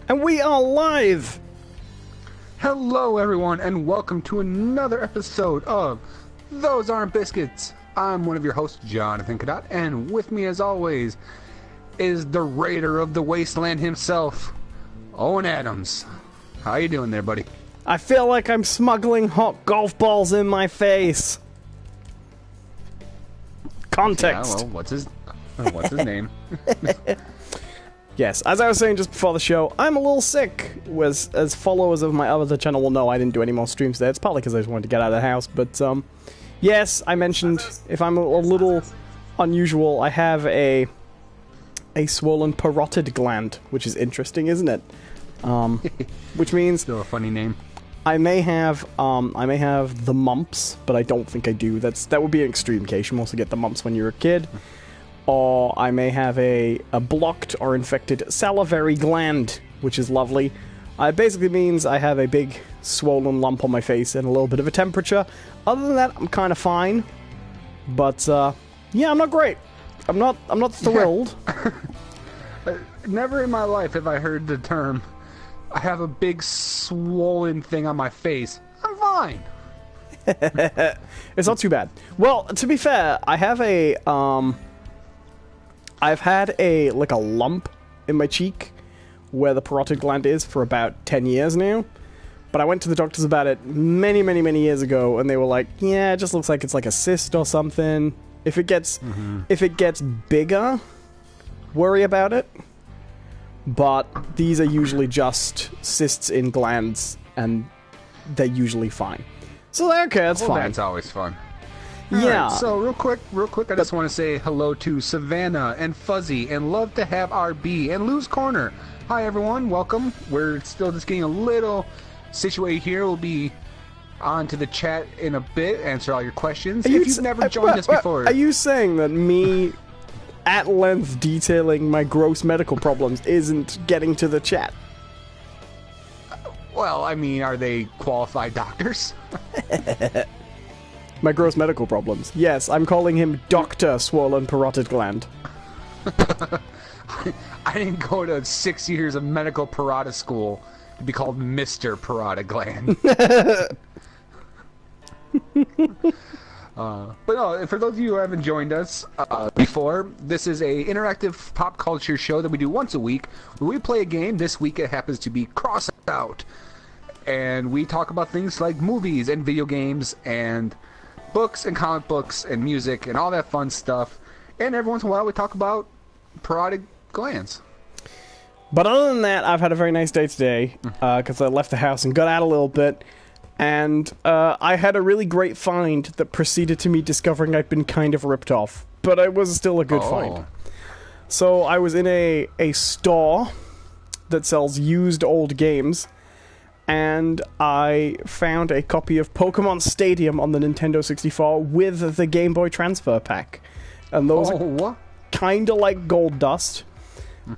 And we are live! Hello everyone, and welcome to another episode of Those Aren't Biscuits. I'm one of your hosts, Jonathan Cadotte, and with me as always is the raider of the wasteland himself, Owen Adams. How you doing there, buddy? I feel like I'm smuggling hot golf balls in my face. Context. Yeah, well, what's his name? Yes, as I was saying just before the show, I'm a little sick. As followers of my other channel will know, I didn't do any more streams today. It's partly because I just wanted to get out of the house, but yes, I mentioned if I'm a little unusual, I have a swollen parotid gland, which is interesting, isn't it? Which means Still a funny name. I may have the mumps, but I don't think I do. That would be an extreme case. You mostly get the mumps when you're a kid. Or I may have a blocked or infected salivary gland, which is lovely. It basically means I have a big swollen lump on my face and a little bit of a temperature. Other than that, I'm kind of fine. But yeah, I'm not great. I'm not thrilled. Never in my life have I heard the term, I have a big swollen thing on my face. I'm fine. It's not too bad. Well, to be fair, I have I've had a lump in my cheek where the parotid gland is for about 10 years now. But I went to the doctors about it many, many, many years ago, and they were like, yeah, it just looks like it's like a cyst or something. If it gets bigger, worry about it. But these are usually just cysts in glands, and they're usually fine. So, okay, that's fine. That's always fun. Yeah. Right, so real quick, I just want to say hello to Savannah and Fuzzy and Love to Have RB and Lou's Corner. Hi everyone, welcome. We're still just getting a little situated here. We'll be on to the chat in a bit, answer all your questions. If you've never joined us before. Are you saying that me at length detailing my gross medical problems isn't getting to the chat? Well, I mean, are they qualified doctors? My gross medical problems. Yes, I'm calling him Dr. Swollen Parotid Gland. I didn't go to 6 years of medical parotid school to be called Mr. Parotid Gland. But no, for those of you who haven't joined us before, this is a interactive pop culture show that we do once a week where we play a game. This week it happens to be Crossout. And we talk about things like movies and video games and books and comic books and music and all that fun stuff. And every once in a while we talk about parotid glands. But other than that, I've had a very nice day today because I left the house and got out a little bit. And I had a really great find that proceeded to me discovering I'd been kind of ripped off. But it was still a good find. So I was in a store that sells used old games. And I found a copy of Pokemon Stadium on the Nintendo 64 with the Game Boy Transfer Pack. And those are kind of like gold dust.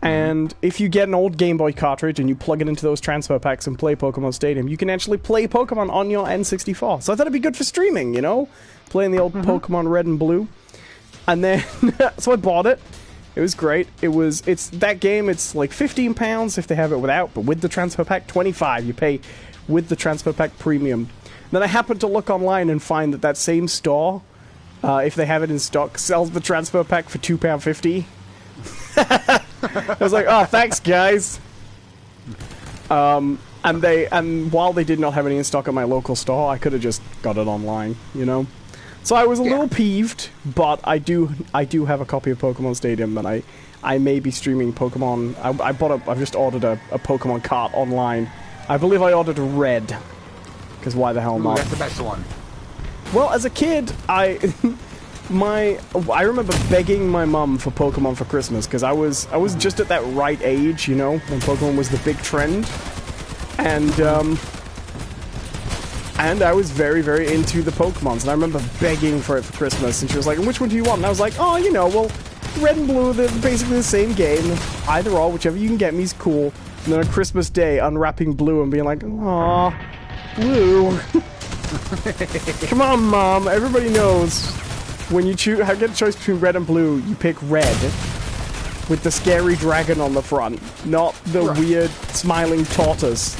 And if you get an old Game Boy cartridge and you plug it into those transfer packs and play Pokemon Stadium, you can actually play Pokemon on your N64. So I thought it'd be good for streaming, you know? Playing the old Pokemon Red and Blue. And then, so I bought it. It was great. It's that game, it's like £15 if they have it without, but with the transfer pack, $25. You pay with the transfer pack premium. Then I happened to look online and find that same store, if they have it in stock, sells the transfer pack for £2.50. I was like, oh, thanks, guys. And while they did not have any in stock at my local store, I could have just got it online, you know? So I was a little peeved, but I do have a copy of Pokemon Stadium, and I may be streaming Pokemon. I've just ordered a Pokemon cart online. I believe I ordered a Red, because why the hell not? That's the best one. Well, as a kid, I remember begging my mum for Pokemon for Christmas, because I was just at that right age, you know, when Pokemon was the big trend, and I was very, very into the Pokemons, and I remember begging for it for Christmas, and she was like, which one do you want? And I was like, oh, you know, well, Red and Blue, they're basically the same game. Either or, whichever you can get me is cool. And then on Christmas Day, unwrapping Blue and being like, aw, Blue. Come on, Mom, everybody knows when you get a choice between Red and Blue, you pick Red. with the scary dragon on the front, not the weird smiling tortoise.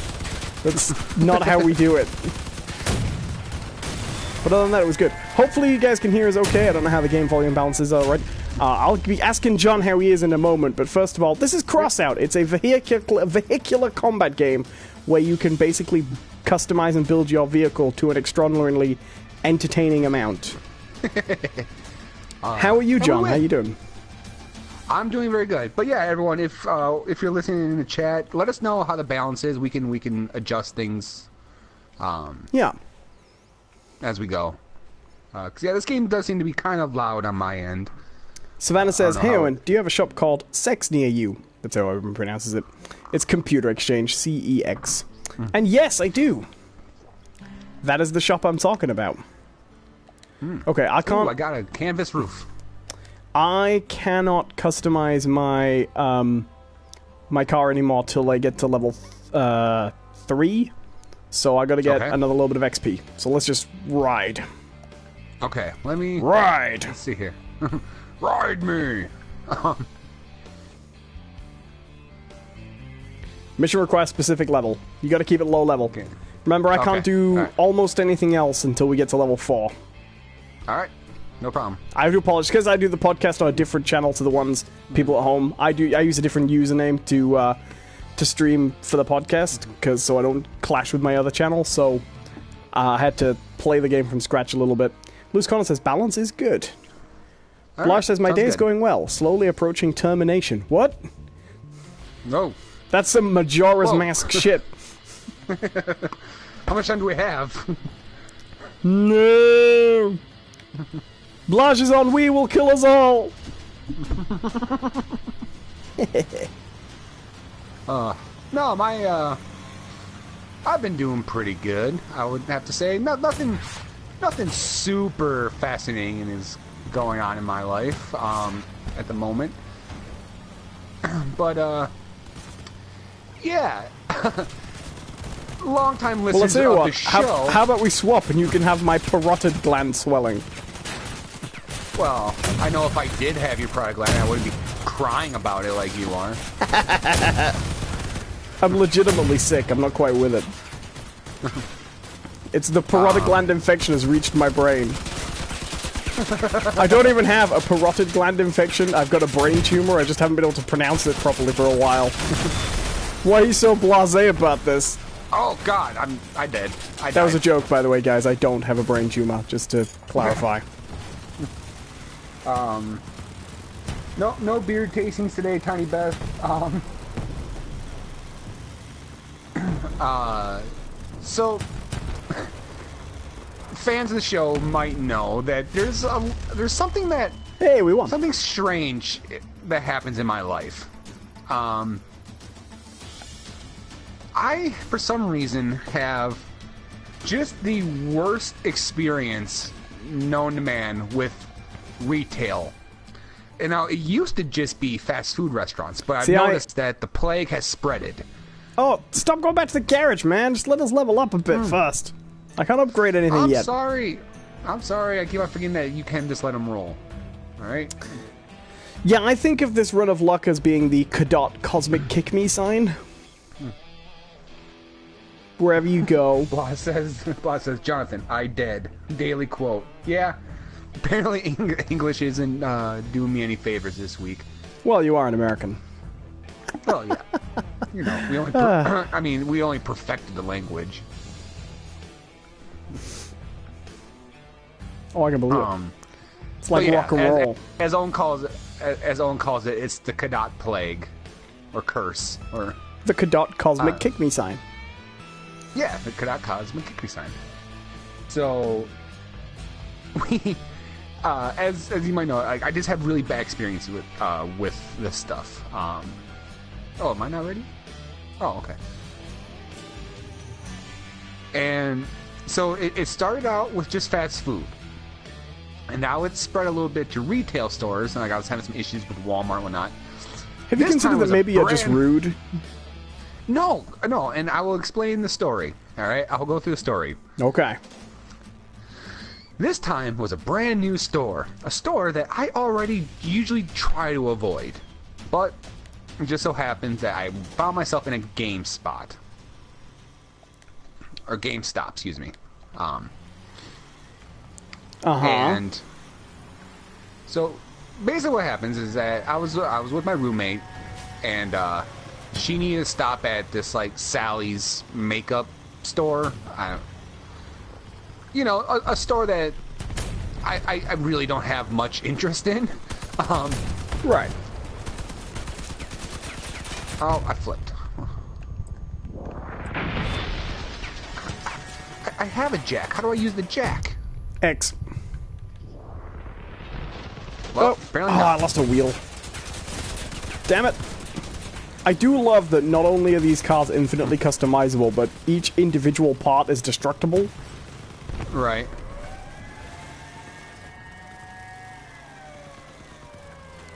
That's not how we do it. But other than that, it was good. Hopefully you guys can hear us okay. I don't know how the game volume balances are, right? I'll be asking John how he is in a moment, but first of all, this is Crossout. It's a vehicular combat game where you can basically customize and build your vehicle to an extraordinarily entertaining amount. How are you, John? How you doing? I'm doing very good. But yeah, everyone, if you're listening in the chat, let us know how the balance is. We can adjust things. Yeah. As we go. Because yeah, this game does seem to be kind of loud on my end. Savannah says, "Hey Owen, do you have a shop called Sex near you?" That's how Owen pronounces it. It's Computer Exchange, CEX. And yes, I do. That is the shop I'm talking about. Okay, I can't... Ooh, I got a canvas roof. I cannot customize my my car anymore till I get to level 3. So I gotta get another little bit of XP. So let's just ride. Okay, let me... Ride! Let's see here. Ride me! Mission requires specific level. You gotta keep it low level. Okay. Remember, I can't do almost anything else until we get to level 4. Alright, no problem. I do apologize, because I do the podcast on a different channel to the ones people at home. I use a different username to stream for the podcast, so I don't clash with my other channel, so I had to play the game from scratch a little bit. Loose Connor says, balance is good. Blanche says, my day is going well, slowly approaching termination. What? No. That's some Majora's Mask shit. How much time do we have? No! Blanche is on We Will Kill Us All! No, I've been doing pretty good, I would have to say. Nothing super fascinating is going on in my life, at the moment. But, yeah. Long-time listeners of the show... How about we swap and you can have my parotid gland swelling? Well, I know if I did have your parotid gland, I wouldn't be crying about it like you are. I'm legitimately sick. I'm not quite with it. It's the parotid gland infection has reached my brain. I don't even have a parotid gland infection. I've got a brain tumor. I just haven't been able to pronounce it properly for a while. Why are you so blasé about this? Oh God, I did. That was a joke, by the way, guys. I don't have a brain tumor, just to clarify. No beer tastings today, Tiny Beth. So fans of the show might know that there's something that something strange that happens in my life. I, for some reason, have just the worst experience known to man with retail. And now, it used to just be fast food restaurants, but I've noticed that the plague has spreaded. Oh, stop going back to the garage, man. Just let us level up a bit first. I can't upgrade anything yet. I'm sorry. I keep on forgetting that you can just let them roll. Alright? Yeah, I think of this run of luck as being the Cadotte Cosmic Kick Me sign. Wherever you go. Boss says, Jonathan, I dead. Daily quote. Yeah. Apparently English isn't doing me any favors this week. Well, you are an American. Well, yeah. You know, we only perfected the language. Oh, I can believe it. It's like rock and roll. As Owen calls it, it's the Cadotte plague, or curse, or the Cadotte Cosmic Kick Me sign. Yeah, the Cadotte Cosmic Kick Me sign. So we, as you might know, I just have really bad experiences with this stuff. Oh, am I not ready? Oh, okay. And so it started out with just fast food. And now it's spread a little bit to retail stores, and I was having some issues with Walmart and whatnot. Have you considered that maybe you're just rude? No, and I will explain the story, alright? I'll go through the story. Okay. This time was a brand new store. A store that I already usually try to avoid. But it just so happens that I found myself in a GameSpot. Or GameStop, excuse me. And so basically what happens is that I was with my roommate, and she needed to stop at this like Sally's makeup store. A store that I really don't have much interest in. Right. Oh, I flipped. I have a jack. How do I use the jack? X. Well, apparently not. I lost a wheel. Damn it. I do love that not only are these cars infinitely customizable, but each individual part is destructible. Right.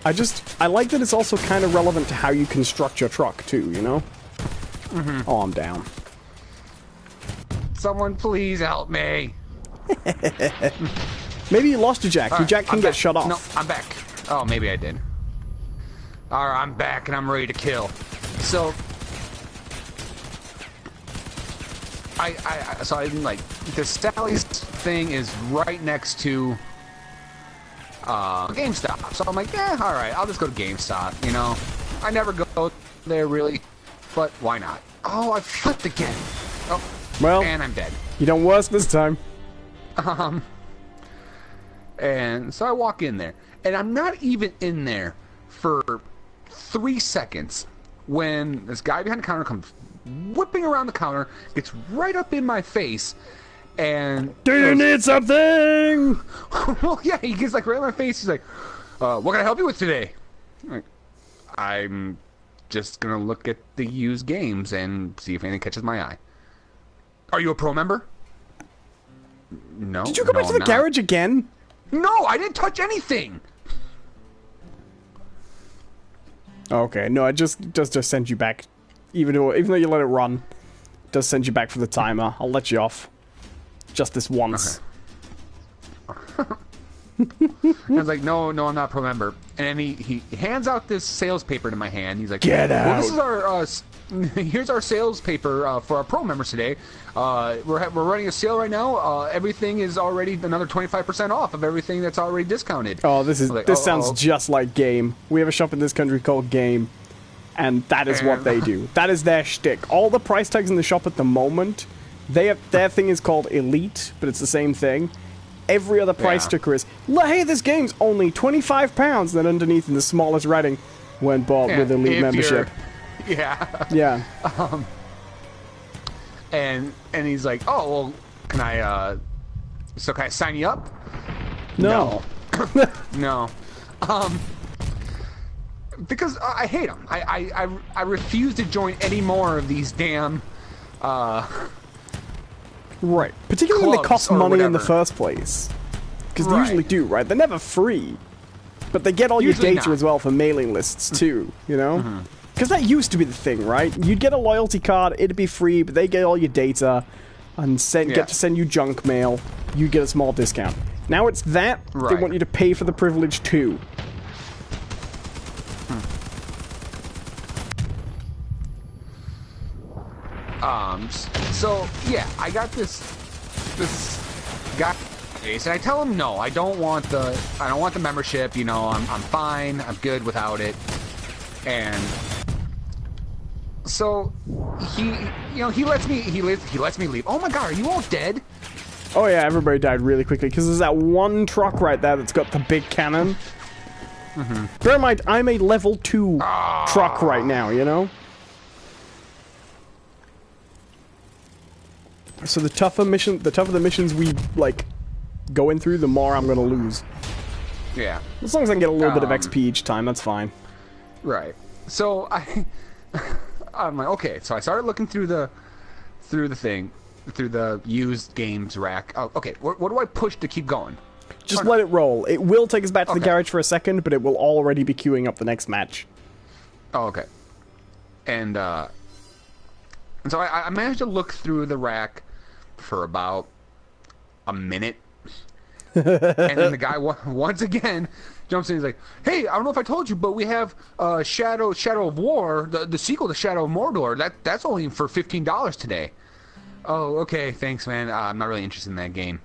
I like that it's also kind of relevant to how you construct your truck, too, you know? Oh, I'm down. Someone please help me. Maybe you lost your jack. Your jack can get shut off. No, I'm back. Oh, maybe I did. Alright, I'm back and I'm ready to kill. So... I didn't like... The Sally's thing is right next to... GameStop. So I'm like, yeah, alright, I'll just go to GameStop, you know? I never go there, really. But why not? Oh, I flipped again. Oh, well, and I'm dead. You done worse this time. And so I walk in there. And I'm not even in there for 3 seconds when this guy behind the counter comes whipping around the counter, gets right up in my face, and... Do you need something? Well, yeah, he gets like right in my face. He's like, what can I help you with today? I'm just gonna look at the used games and see if anything catches my eye. Are you a pro member? No. Did you go back to the garage again? No, I didn't touch anything. Okay, no, it just send you back. Even though you let it run, it does send you back for the timer. I'll let you off. Just this once. Okay. I was like, no, I'm not a pro member. And then he hands out this sales paper to my hand. He's like, get out. Well, this is our here's our sales paper for our pro members today. We're running a sale right now. Everything is already another 25% off of everything that's already discounted. Oh, this sounds just like Game. We have a shop in this country called Game, and that is what they do. That is their shtick. All the price tags in the shop at the moment, their thing is called Elite, but it's the same thing. Every other price sticker is, hey, this game's only £25. Then underneath in the smallest writing, when bought with Elite membership. Yeah. Yeah. And he's like, oh, well, can I sign you up? No. No. Because I hate them. I refuse to join any more of these damn, right. Particularly when they cost money in the first place. Because they Right. usually do, right? They're never free. But they get all Usually your data not. as well for mailing lists, too, you know? Because that used to be the thing, right? You'd get a loyalty card, it'd be free, but they get all your data and get to send you junk mail. You get a small discount. Now it's that, they want you to pay for the privilege, too. So yeah, I got this guy, and I tell him no, I don't want the membership. You know, I'm fine, I'm good without it. And so he lets me leave. Oh my god, are you all dead? Oh yeah, everybody died really quickly because there's that one truck right there that's got the big cannon. Bear in mind, I'm a level 2 truck right now, you know? So the tougher the missions we, like, going through, the more I'm gonna lose. Yeah. As long as I can get a little bit of XP each time, that's fine. Right. So I'm like, okay. So I started looking through the used games rack. Oh, okay. What do I push to keep going? Just let it roll. It will take us back to the garage for a second, but it will already be queuing up the next match. Oh, okay. And so I managed to look through the rack for about a minute, And then the guy once again jumps in. He's like, "Hey, I don't know if I told you, but we have Shadow of War, the sequel to Shadow of Mordor. That's only for $15 today." Oh, okay, thanks, man. I'm not really interested in that game.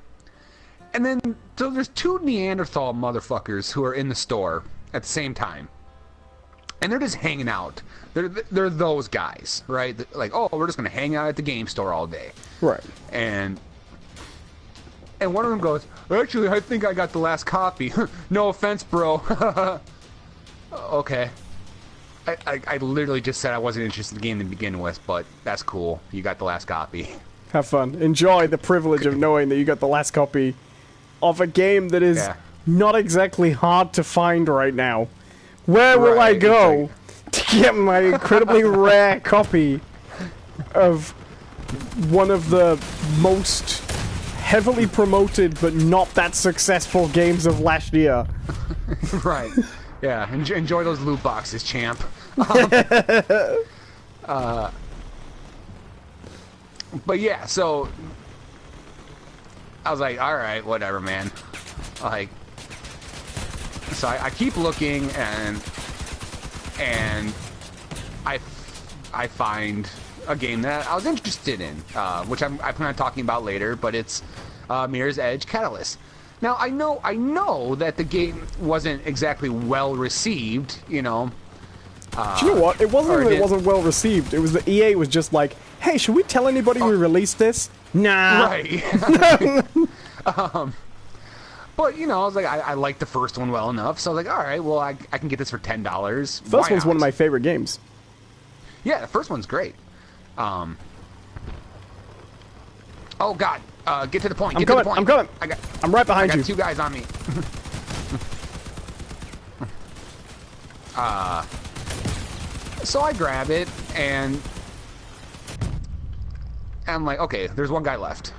And then so there's two Neanderthal motherfuckers who are in the store at the same time, and they're just hanging out. They're those guys, right? Like, oh, we're just gonna hang out at the game store all day, right? And one of them goes, "Actually, I think I got the last copy." No offense, bro. Okay. I literally just said I wasn't interested in the game to begin with, but that's cool. You got the last copy. Have fun. Enjoy the privilege of knowing that you got the last copy of a game that is not exactly hard to find right now. Where will I go to get my incredibly rare copy of one of the most heavily promoted but not that successful games of last year? Right. Yeah, enjoy those loot boxes, champ. But yeah, so I was like, all right, whatever, man. Like, so I keep looking, and I find a game that I was interested in, which I plan on talking about later. But it's Mirror's Edge Catalyst. Now I know that the game wasn't exactly well received, you know. Do you know what? It wasn't that it wasn't well received. It was that EA was just like, "Hey, should we tell anybody we released this?" Nah. Right. But you know, I was like, I liked the first one well enough, so I was like, all right, well, I can get this for $10. First one's one of my favorite games. Yeah, the first one's great. Oh God, get to the point. Get to the point. I'm coming. I'm right behind you. I got two guys on me. So I grab it, and I'm like, okay, there's one guy left.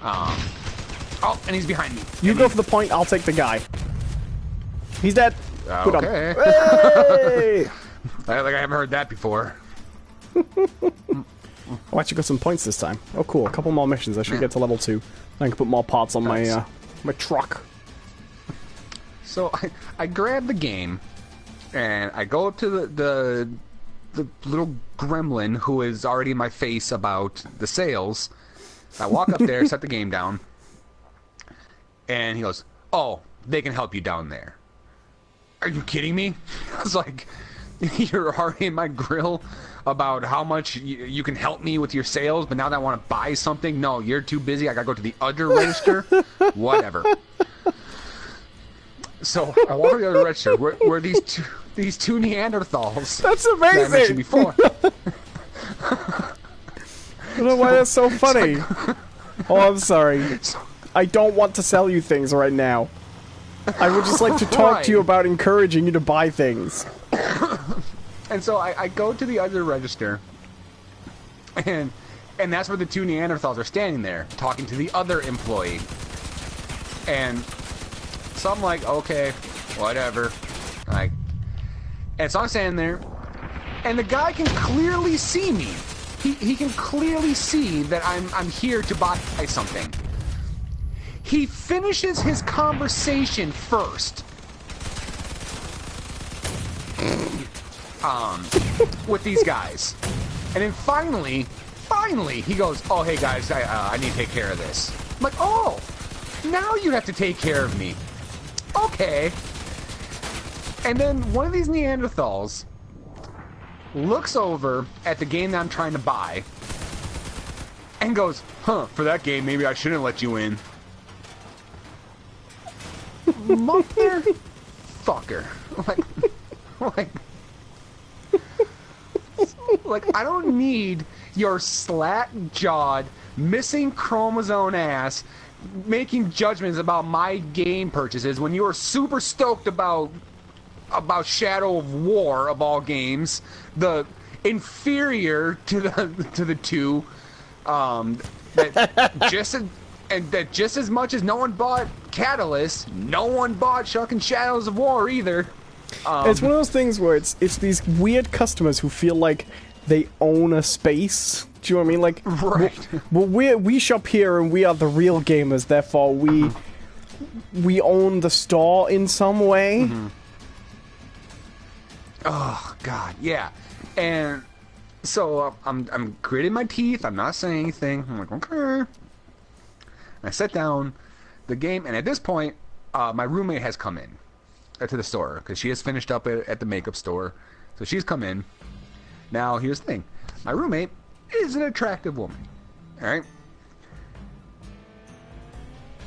Oh, and he's behind me. You go for the point, I'll take the guy. He's dead. Okay. Hey! I haven't heard that before. Oh, I actually got some points this time. Oh, cool. A couple more missions. I should get to level 2. I can put more parts on my truck. So I grab the game, and I go up to the little gremlin who is already in my face about the sales. I walk up there, set the game down, and he goes, "Oh, they can help you down there." Are you kidding me? I was like, you're already in my grill about how much you can help me with your sales, but now that I want to buy something, no, you're too busy. I gotta go to the other register. Whatever. So I walk to the other register where these two Neanderthals. That's amazing. That I mentioned before. I don't know why that's so funny. Oh, I'm sorry. I don't want to sell you things right now. I would just like to talk to you about encouraging you to buy things. And so I go to the other register, and that's where the two Neanderthals are standing there, talking to the other employee. And so I'm like, okay, whatever. And so I'm standing there, and the guy can clearly see me. He can clearly see that I'm here to buy something. He finishes his conversation first. With these guys. And then finally, he goes, "Oh, hey guys, I need to take care of this." I'm like, "Oh, now you have to take care of me." Okay. And then one of these Neanderthals looks over at the game that I'm trying to buy and goes, "Huh, for that game, maybe I shouldn't let you in." Motherfucker. Like, I don't need your slack-jawed, missing chromosome ass making judgments about my game purchases when you are super stoked about Shadow of War of all games, the inferior to the two, that just as much as no one bought Catalyst, no one bought fucking Shadows of War either. It's one of those things where it's these weird customers who feel like they own a space. Do you know what I mean? Like, right. Well, we shop here and we are the real gamers, therefore we we own the store in some way. Mm-hmm. Oh God, yeah. And so I'm gritting my teeth. I'm not saying anything. I'm like, okay. And I sit down, the game, and at this point, my roommate has come in to the store because she has finished up at the makeup store. So she's come in. Now here's the thing: my roommate is an attractive woman. All right.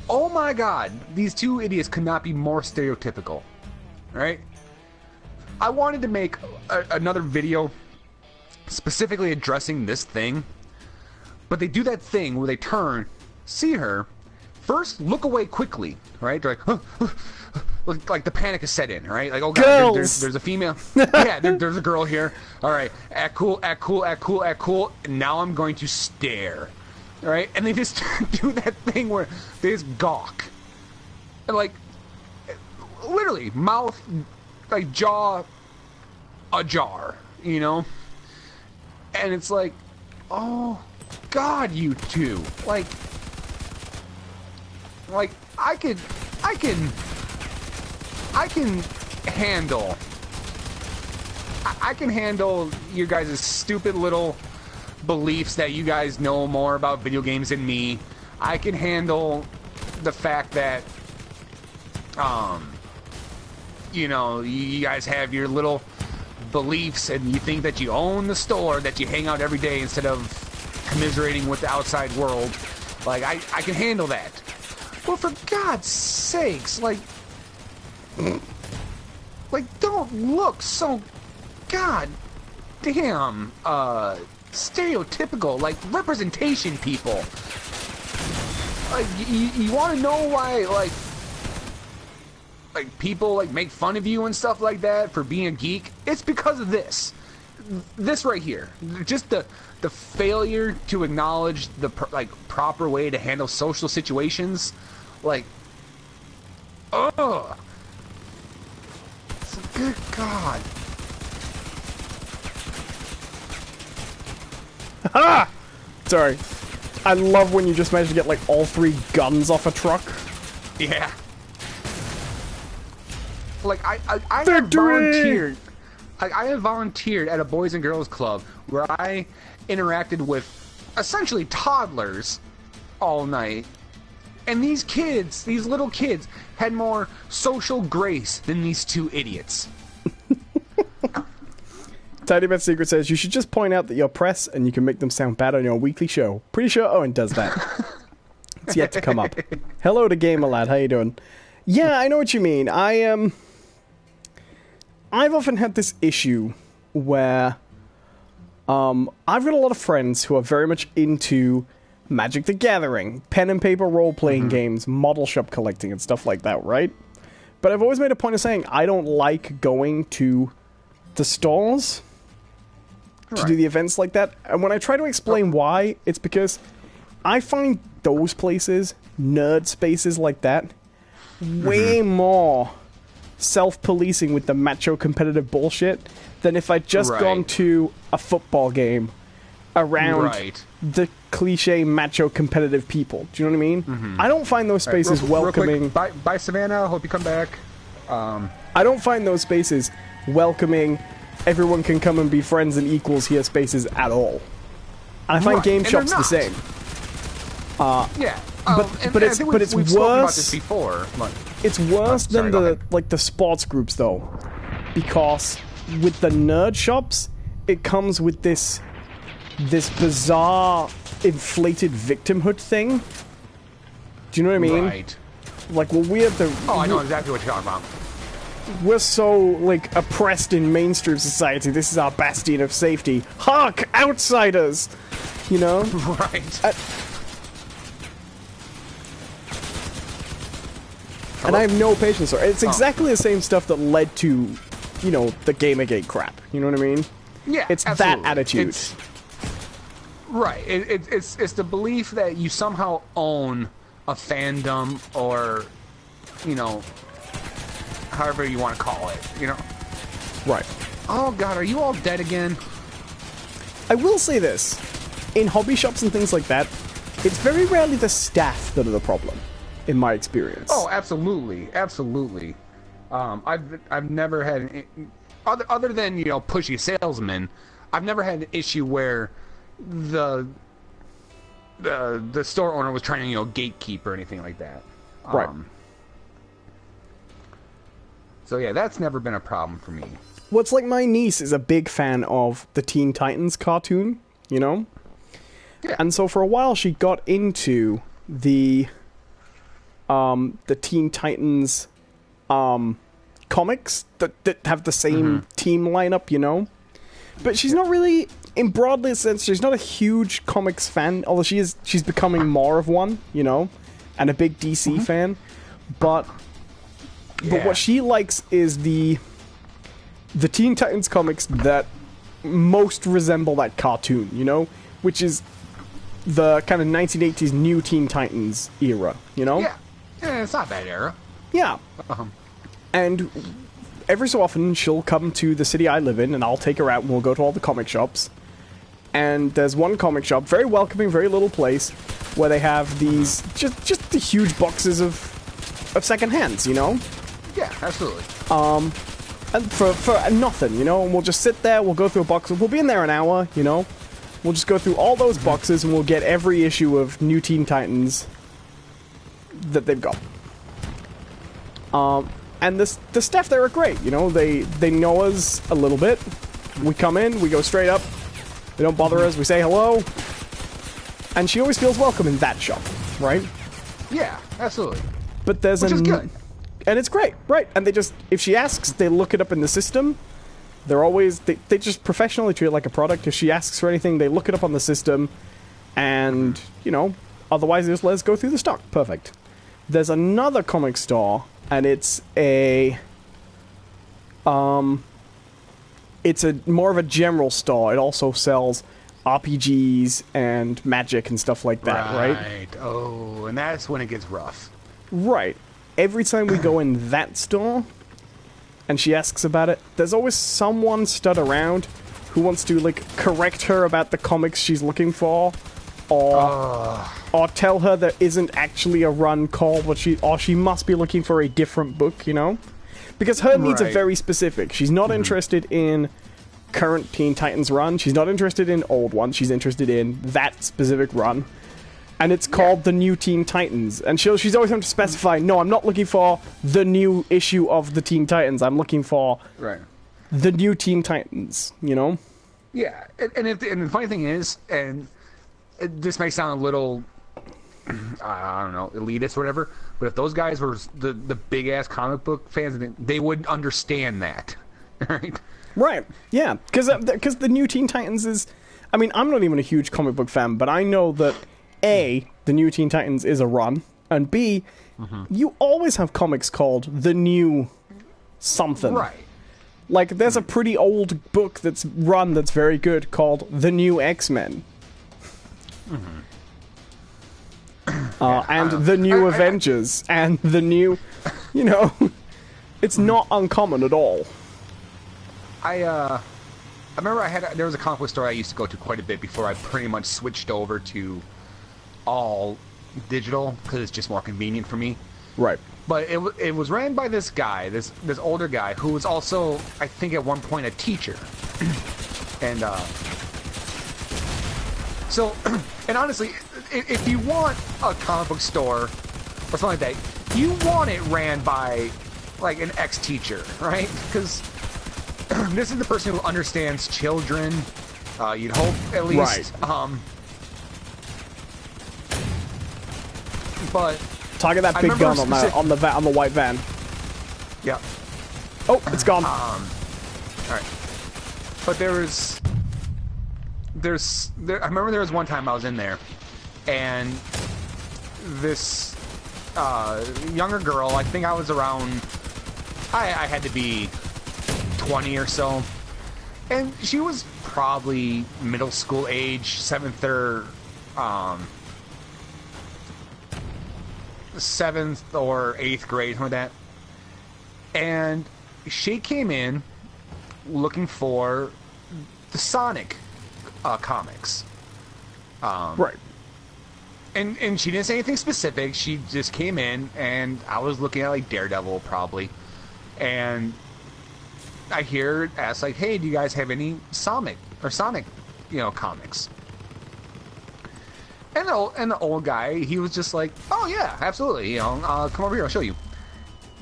Oh my God, these two idiots could not be more stereotypical. All right. I wanted to make another video specifically addressing this thing, but they do that thing where they turn, see her, first look away quickly, right? They're like the panic is set in, right? Like, oh God, there's a female. Yeah, there's a girl here. All right, act cool. And now I'm going to stare, all right? And they just do that thing where they just gawk, and like, literally mouth, like jaw ajar, you know? And it's like, oh God, you two. Like I can handle you guys' stupid little beliefs that you guys know more about video games than me. I can handle the fact that you know, you guys have your little beliefs and you think that you own the store, that you hang out every day instead of commiserating with the outside world. Like, I can handle that. Well, for God's sakes, like, don't look so God damn stereotypical. Like, representation, people. Like, you want to know why, like people like make fun of you and stuff like that for being a geek? It's because of this right here. Just the failure to acknowledge the proper way to handle social situations. Like, ugh. Good God. Ha! Sorry. I love when you just manage to get like all three guns off a truck. Yeah. Like, I have volunteered. I have volunteered at a Boys and Girls Club where I interacted with essentially toddlers all night. And these kids, these little kids, had more social grace than these two idiots. Tiny Bad Secret says, you should just point out that you're press and you can make them sound bad on your weekly show. Pretty sure Owen does that. It's yet to come up. Hello to Gamer Lad, how you doing? Yeah, I know what you mean. I've often had this issue where I've got a lot of friends who are very much into Magic the Gathering, pen and paper role-playing games, model shop collecting, and stuff like that, right? But I've always made a point of saying I don't like going to the stores to do the events like that. And when I try to explain why, it's because I find those places, nerd spaces like that, way more self-policing with the macho competitive bullshit than if I'd just gone to a football game around the cliche macho competitive people. Do you know what I mean? I don't find those spaces welcoming. Real quick, bye, Savannah. Hope you come back. I don't find those spaces welcoming. Everyone can come and be friends and equals here spaces at all. And I find game shops the same. But it's worse. We've spoken about this before. It's worse than the sports groups though, because with the nerd shops, it comes with this bizarre inflated victimhood thing. Do you know what I mean? Right. Like, well, we're the. Oh, I know exactly what you're talking about. We're so, like, oppressed in mainstream society. This is our bastion of safety. Hark, outsiders! You know? Right. And I have no patience for it. It's exactly the same stuff that led to, you know, the Gamergate crap. You know what I mean? Yeah, it's absolutely. That attitude. Right. It's the belief that you somehow own a fandom or, you know, however you want to call it, you know? Right. Oh, God, are you all dead again? I will say this. In hobby shops and things like that, it's very rarely the staff that are the problem. in my experience. Oh, absolutely, absolutely. I've never had other than pushy salesmen. I've never had an issue where the store owner was trying to gatekeep or anything like that. Right. So yeah, that's never been a problem for me. Well, it's like my niece is a big fan of the Teen Titans cartoon, Yeah. And so for a while she got into the Teen Titans comics that have the same team lineup, But she's not really, in broadly sense, she's not a huge comics fan, although she's becoming more of one, and a big DC fan. But what she likes is the Teen Titans comics that most resemble that cartoon, which is the kind of 1980s New Teen Titans era, Yeah, it's not a bad era. Yeah. And every so often she'll come to the city I live in, and I'll take her out and we'll go to all the comic shops. And there's one comic shop, very welcoming, very little place, where they have these just the huge boxes of second hands, Yeah, absolutely. And for nothing, and we'll just sit there, we'll go through a box, we'll be in there an hour, We'll just go through all those boxes and we'll get every issue of New Teen Titans that they've got. And the staff there are great, they know us a little bit. We come in, we go straight up, they don't bother us, we say hello. And she always feels welcome in that shop, right? Yeah, absolutely. But there's Which is good. And it's great, right? And they just, if she asks, they look it up in the system. They're always, they just professionally treat it like a product. If she asks for anything, they look it up on the system. And, otherwise they just let us go through the stock. Perfect. There's another comic store, and it's it's more of a general store. It also sells RPGs and magic and stuff like that, right? Oh, and that's when it gets rough. Right. Every time we go in that store, and she asks about it, there's always someone stood around who wants to, correct her about the comics she's looking for, or tell her there isn't actually a run called what she must be looking for a different book, Because her needs are very specific. She's not interested in current Teen Titans run. She's not interested in old ones. She's interested in that specific run. And it's called the New Teen Titans. And she's always having to specify, no, I'm not looking for the new issue of the Teen Titans. I'm looking for the New Teen Titans, Yeah, and the funny thing is, and this may sound a little, I don't know, elitist or whatever, but if those guys were the big-ass comic book fans, they would understand that, right? Right, yeah, because the New Teen Titans is... I mean, I'm not even a huge comic book fan, but I know that, A, the New Teen Titans is a run, and B, you always have comics called the New something. Right. There's a pretty old book that's run that's very good called The New X-Men. And The New Avengers, and The New... it's not uncommon at all. I remember there was a comic book store I used to go to quite a bit before I pretty much switched over to all digital, because it's just more convenient for me. Right. But it was ran by this guy, this older guy, who was also, I think at one point, a teacher. And, so, and honestly, if you want a comic book store, or something like that, you want it ran by, an ex-teacher, right? Because this is the person who understands children, you'd hope, at least. Right. But... Target that big gun on the white van. Yeah. Oh, it's gone. Alright. But I remember there was one time I was in there, and this younger girl, I think I was around, I had to be 20 or so, and she was probably middle school age, 7th or 8th grade, something like that. And she came in looking for the Sonic comics. Right. And she didn't say anything specific. She just came in, and I was looking at like Daredevil probably, and I hear her ask like, "Hey, do you guys have any Sonic, comics?" And the old guy, he was just like, "Oh yeah, absolutely. Come over here, I'll show you."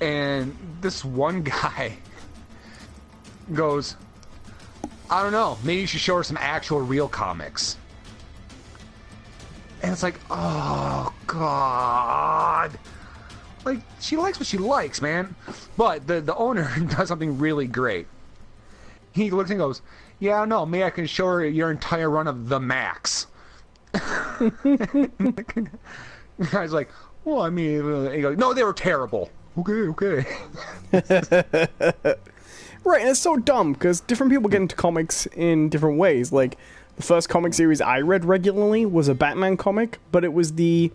And this one guy goes, "I don't know. Maybe you should show her some actual real comics." And it's like, oh god, like she likes what she likes, man. But the owner does something really great. He looks and goes, "Yeah, I don't know. Maybe I can show her your entire run of The Max." The guy's like, "Well, I mean," he goes, "No, they were terrible." Okay. Right, and it's so dumb, because different people get into comics in different ways. Like, the first comic series I read regularly was a Batman comic, but it was the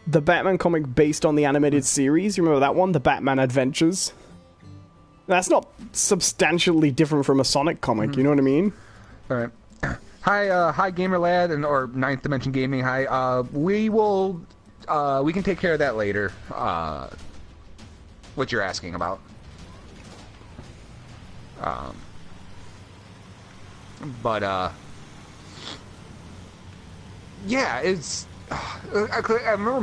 Batman comic based on the animated series. You remember that one? The Batman Adventures? That's not substantially different from a Sonic comic, you know what I mean? Alright. Hi, Gamer Lad, or Ninth Dimension Gaming, hi. We can take care of that later. What you're asking about. Yeah, it's. I remember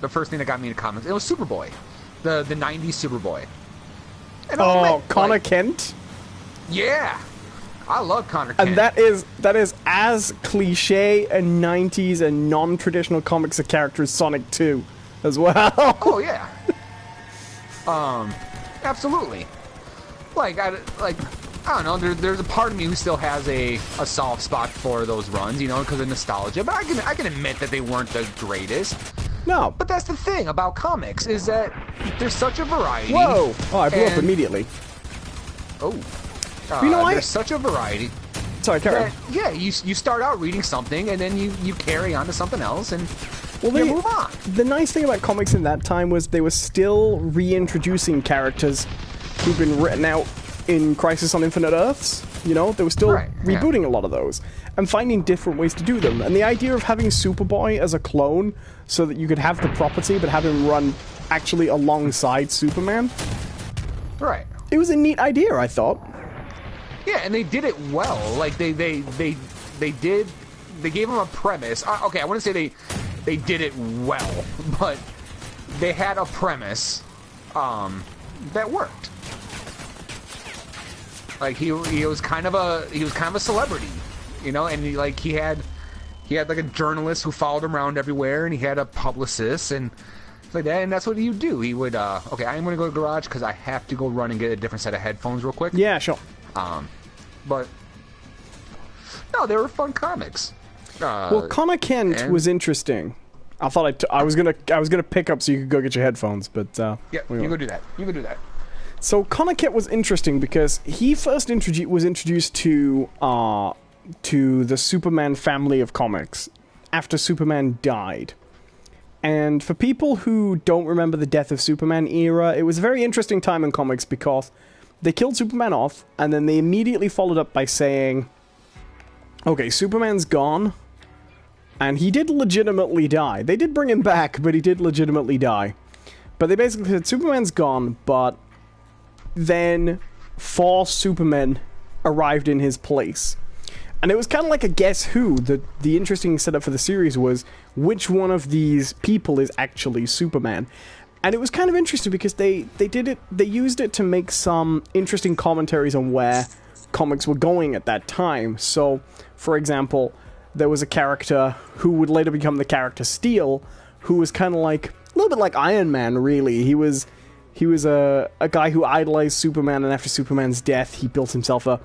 the first thing that got me into comics. It was Superboy, the '90s Superboy. And Connor Kent. Yeah, I love Connor Kent. And that is as cliche and '90s and non-traditional comics a character as Sonic 2, as well. Oh yeah. Absolutely. I don't know. There's a part of me who still has a soft spot for those runs, because of nostalgia. But I can admit that they weren't the greatest. No. But that's the thing about comics, is that there's such a variety. Whoa! Oh, I blew up immediately. Oh. There's such a variety. Sorry, carry on. Yeah, you start out reading something, and then you carry on to something else, and you move on. The nice thing about comics in that time was they were still reintroducing characters who'd been written out in Crisis on Infinite Earths. They were still rebooting a lot of those and finding different ways to do them. And the idea of having Superboy as a clone so that you could have the property but have him run actually alongside Superman. Right. It was a neat idea, I thought. Yeah, and they did it well. Like they gave him a premise. Okay, I wouldn't say they did it well, but they had a premise that worked. Like he was kind of a celebrity, and he had like a journalist who followed him around everywhere, and he had a publicist and like that, and that's what he would do. He would okay, I'm gonna go to the garage because I have to go run and get a different set of headphones real quick. Yeah, sure. But no, they were fun comics. Well, Connor Kent was interesting. I thought I was gonna pick up so you could go get your headphones, but yeah, you go do that. You go do that. So Connor Kent was interesting because he first was introduced to the Superman family of comics after Superman died. And for people who don't remember the Death of Superman era, it was a very interesting time in comics because they killed Superman off, and then they immediately followed up by saying, okay, Superman's gone, and he did legitimately die. They did bring him back, but he did legitimately die. But they basically said, Superman's gone, but then 4 Supermen arrived in his place. And it was kind of like a Guess Who. The interesting setup for the series was which one of these people is actually Superman. And it was kind of interesting because they used it to make some interesting commentaries on where comics were going at that time. So, for example, there was a character who would later become the character Steel, who was kind of like a little bit like Iron Man, really. He was a guy who idolized Superman, and after Superman's death, he built himself a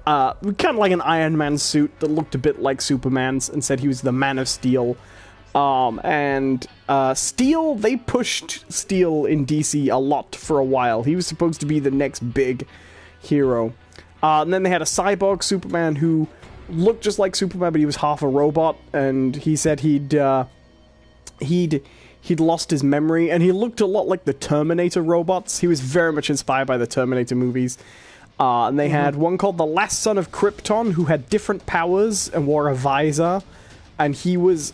kind of like an Iron Man suit that looked a bit like Superman's, and said he was the Man of Steel. Steel, they pushed Steel in DC a lot for a while. He was supposed to be the next big hero. And then they had a cyborg Superman who looked just like Superman, but he was half a robot, and he said he'd lost his memory, and he looked a lot like the Terminator robots. He was very much inspired by the Terminator movies. And they had one called the Last Son of Krypton, who had different powers and wore a visor. and he was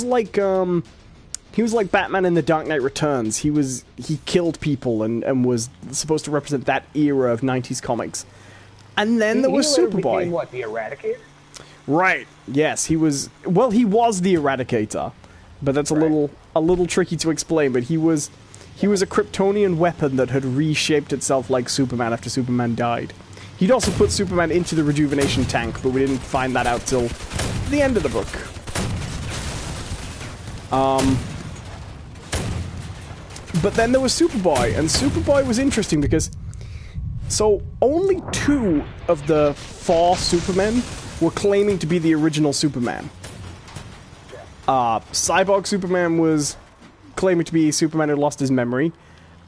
like Batman in The Dark Knight Returns. He killed people and was supposed to represent that era of 90s comics. And then there was Superboy. Became, what, the Eradicator? Right. Yes, he was. Well, he was the Eradicator, but that's a little tricky to explain. But he was a Kryptonian weapon that had reshaped itself like Superman after Superman died. He'd also put Superman into the rejuvenation tank, but we didn't find that out till the end of the book. But then there was Superboy, and Superboy was interesting because only 2 of the 4 Supermen were claiming to be the original Superman. Cyborg Superman was claiming to be Superman who lost his memory,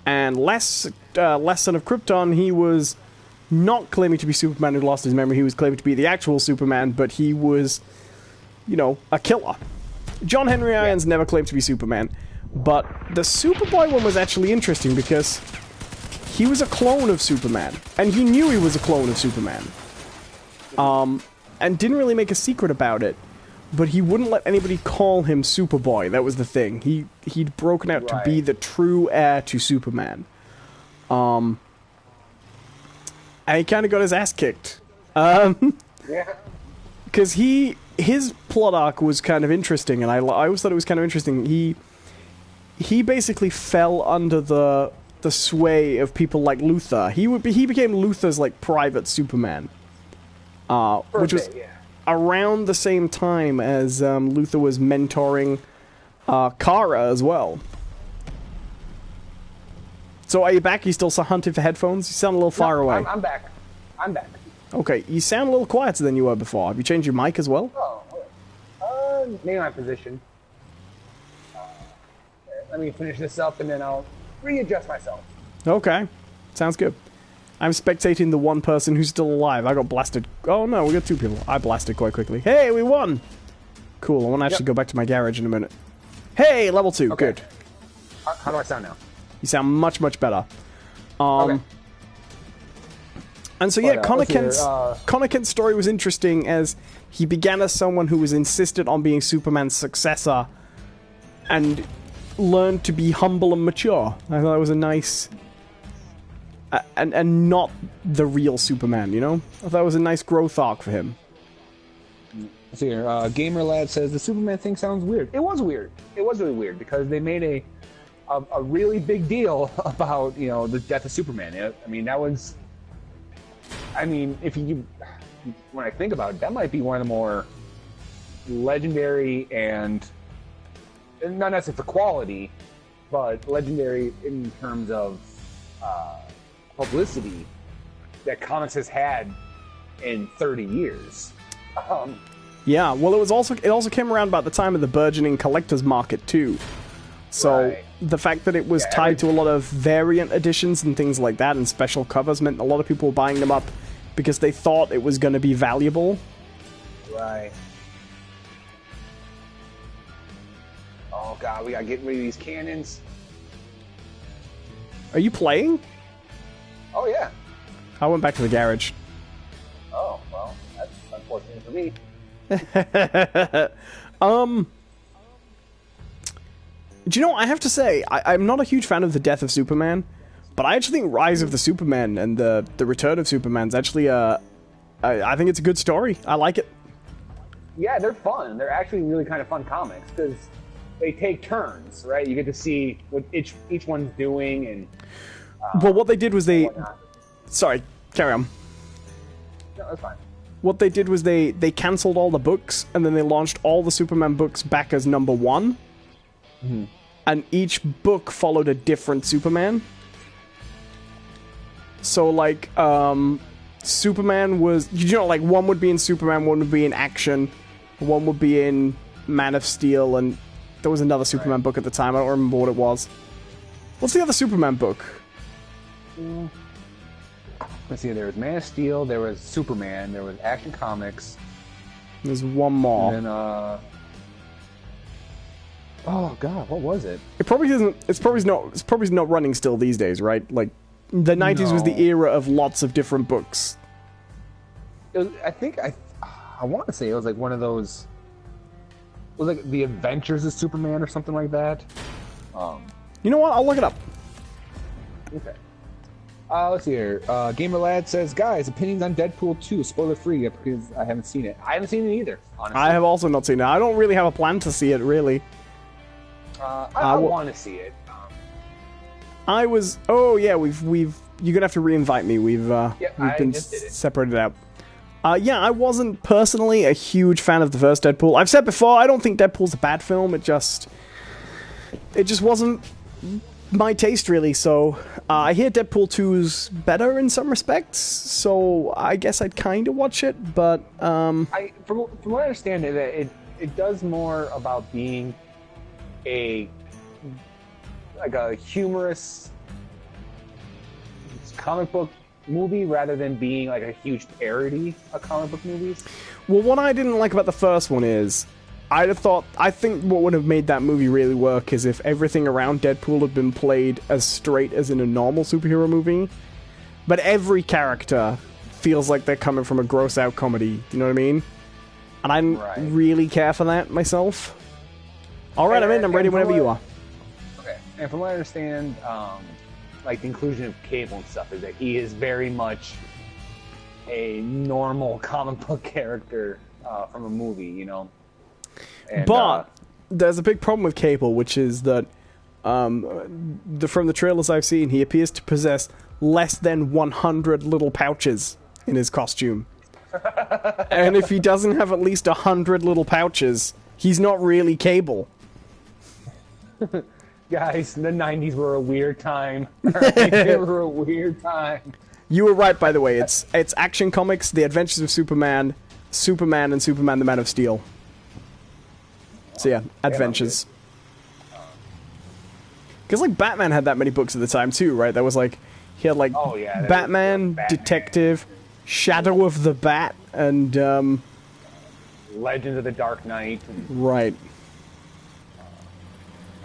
and Son of Krypton, he was not claiming to be Superman who lost his memory. He was claiming to be the actual Superman, but he was, a killer. John Henry Irons never claimed to be Superman, but the Superboy one was actually interesting because he was a clone of Superman, and he knew he was a clone of Superman. And didn't really make a secret about it, but he wouldn't let anybody call him Superboy. That was the thing. He'd broken out to be the true heir to Superman. And he kind of got his ass kicked. Because his plot arc was kind of interesting, and I always thought it was kind of interesting. He basically fell under the sway of people like Luthor. He became Luthor's like private Superman. Which was around the same time as Luthor was mentoring Kara as well. So are you back? You still hunting for headphones? You sound a little far away. I'm back. I'm back. Okay, you sound a little quieter than you were before. Have you changed your mic as well? Maybe my position. Let me finish this up and then I'll readjust myself. Okay, sounds good. I'm spectating the one person who's still alive. I got blasted. Oh no, we got 2 people. I blasted quite quickly. Hey, we won! Cool, I want to actually go back to my garage in a minute. Hey, level 2, okay. Good. How do I sound now? You sound much, much better. Okay. And so yeah, Connor Kent's story was interesting as he began as someone who was insistent on being Superman's successor and learned to be humble and mature. I thought it was a nice... and not the real Superman, I thought it was a nice growth arc for him. So here, Gamer Lad says, the Superman thing sounds weird. It was weird. It was really weird because they made a really big deal about, the death of Superman. That was... when I think about it, that might be one of the more legendary and not necessarily for quality, but legendary in terms of publicity that comics has had in 30 years. Yeah, well, it also came around about the time of the burgeoning collector's market too. So the fact that it was tied to a lot of variant editions and things like that and special covers meant a lot of people were buying them up because they thought it was going to be valuable. Right. Oh god, we gotta get rid of these cannons. Are you playing? Oh yeah. I went back to the garage. Oh, well, that's unfortunate for me. Do you know, I have to say, I'm not a huge fan of the death of Superman, but I actually think Rise of the Superman and the Return of Superman's actually, I think it's a good story. I like it. Yeah, they're fun. They're actually really kind of fun comics, because they take turns, right? You get to see what each one's doing, and... well, what they did was they... Sorry, carry on. No, that's fine. What they did was they cancelled all the books, and then they launched all the Superman books back as number 1. Mm-hmm. And each book followed a different Superman. So, like, Superman was... like, one would be in Superman, one would be in Action, one would be in Man of Steel, and there was another Superman book at the time. I don't remember what it was. What's the other Superman book? Let's see, there was Man of Steel, there was Superman, there was Action Comics. There's one more. And then, oh god, what was it? It probably isn't. It's probably not running still these days, right? Like, the 90s was the era of lots of different books. It was, I want to say it was like one of those. was like The Adventures of Superman or something like that. You know what? I'll look it up. Okay. Let's see here. Gamer Lad says, guys, opinions on Deadpool 2, spoiler free, because I haven't seen it. I haven't seen it either, honestly. I have also not seen it. I don't really have a plan to see it, really. I want to see it. I was... Oh, yeah, we've... You're gonna have to re-invite me. We've been just did it. separated out. Yeah, I wasn't personally a huge fan of the first Deadpool. I've said before, I don't think Deadpool's a bad film. It just wasn't my taste, really. So I hear Deadpool 2's better in some respects. So I guess I'd kind of watch it. But from what I understand, it does more about being a humorous comic book movie rather than being like a huge parody of comic book movies. Well, what I didn't like about the first one is I think what would have made that movie really work is if everything around Deadpool had been played as straight as in a normal superhero movie, but every character feels like they're coming from a gross out comedy. You know what I mean? And I didn't really care for that myself. All right, I'm in. I'm ready whenever you are. Okay. And from what I understand, like the inclusion of Cable and stuff is that he is very much a normal comic book character from a movie, you know. And, but there's a big problem with Cable, which is that from the trailers I've seen, he appears to possess less than 100 little pouches in his costume. And if he doesn't have at least 100 little pouches, he's not really Cable. Guys, the 90s were a weird time. They were a weird time. You were right, by the way. It's Action Comics, The Adventures of Superman, Superman, and Superman the Man of Steel. So yeah, Adventures. Because like Batman had that many books at the time too, right? That was like he had like Batman, Detective, Shadow of the Bat, and Legends of the Dark Knight. Right.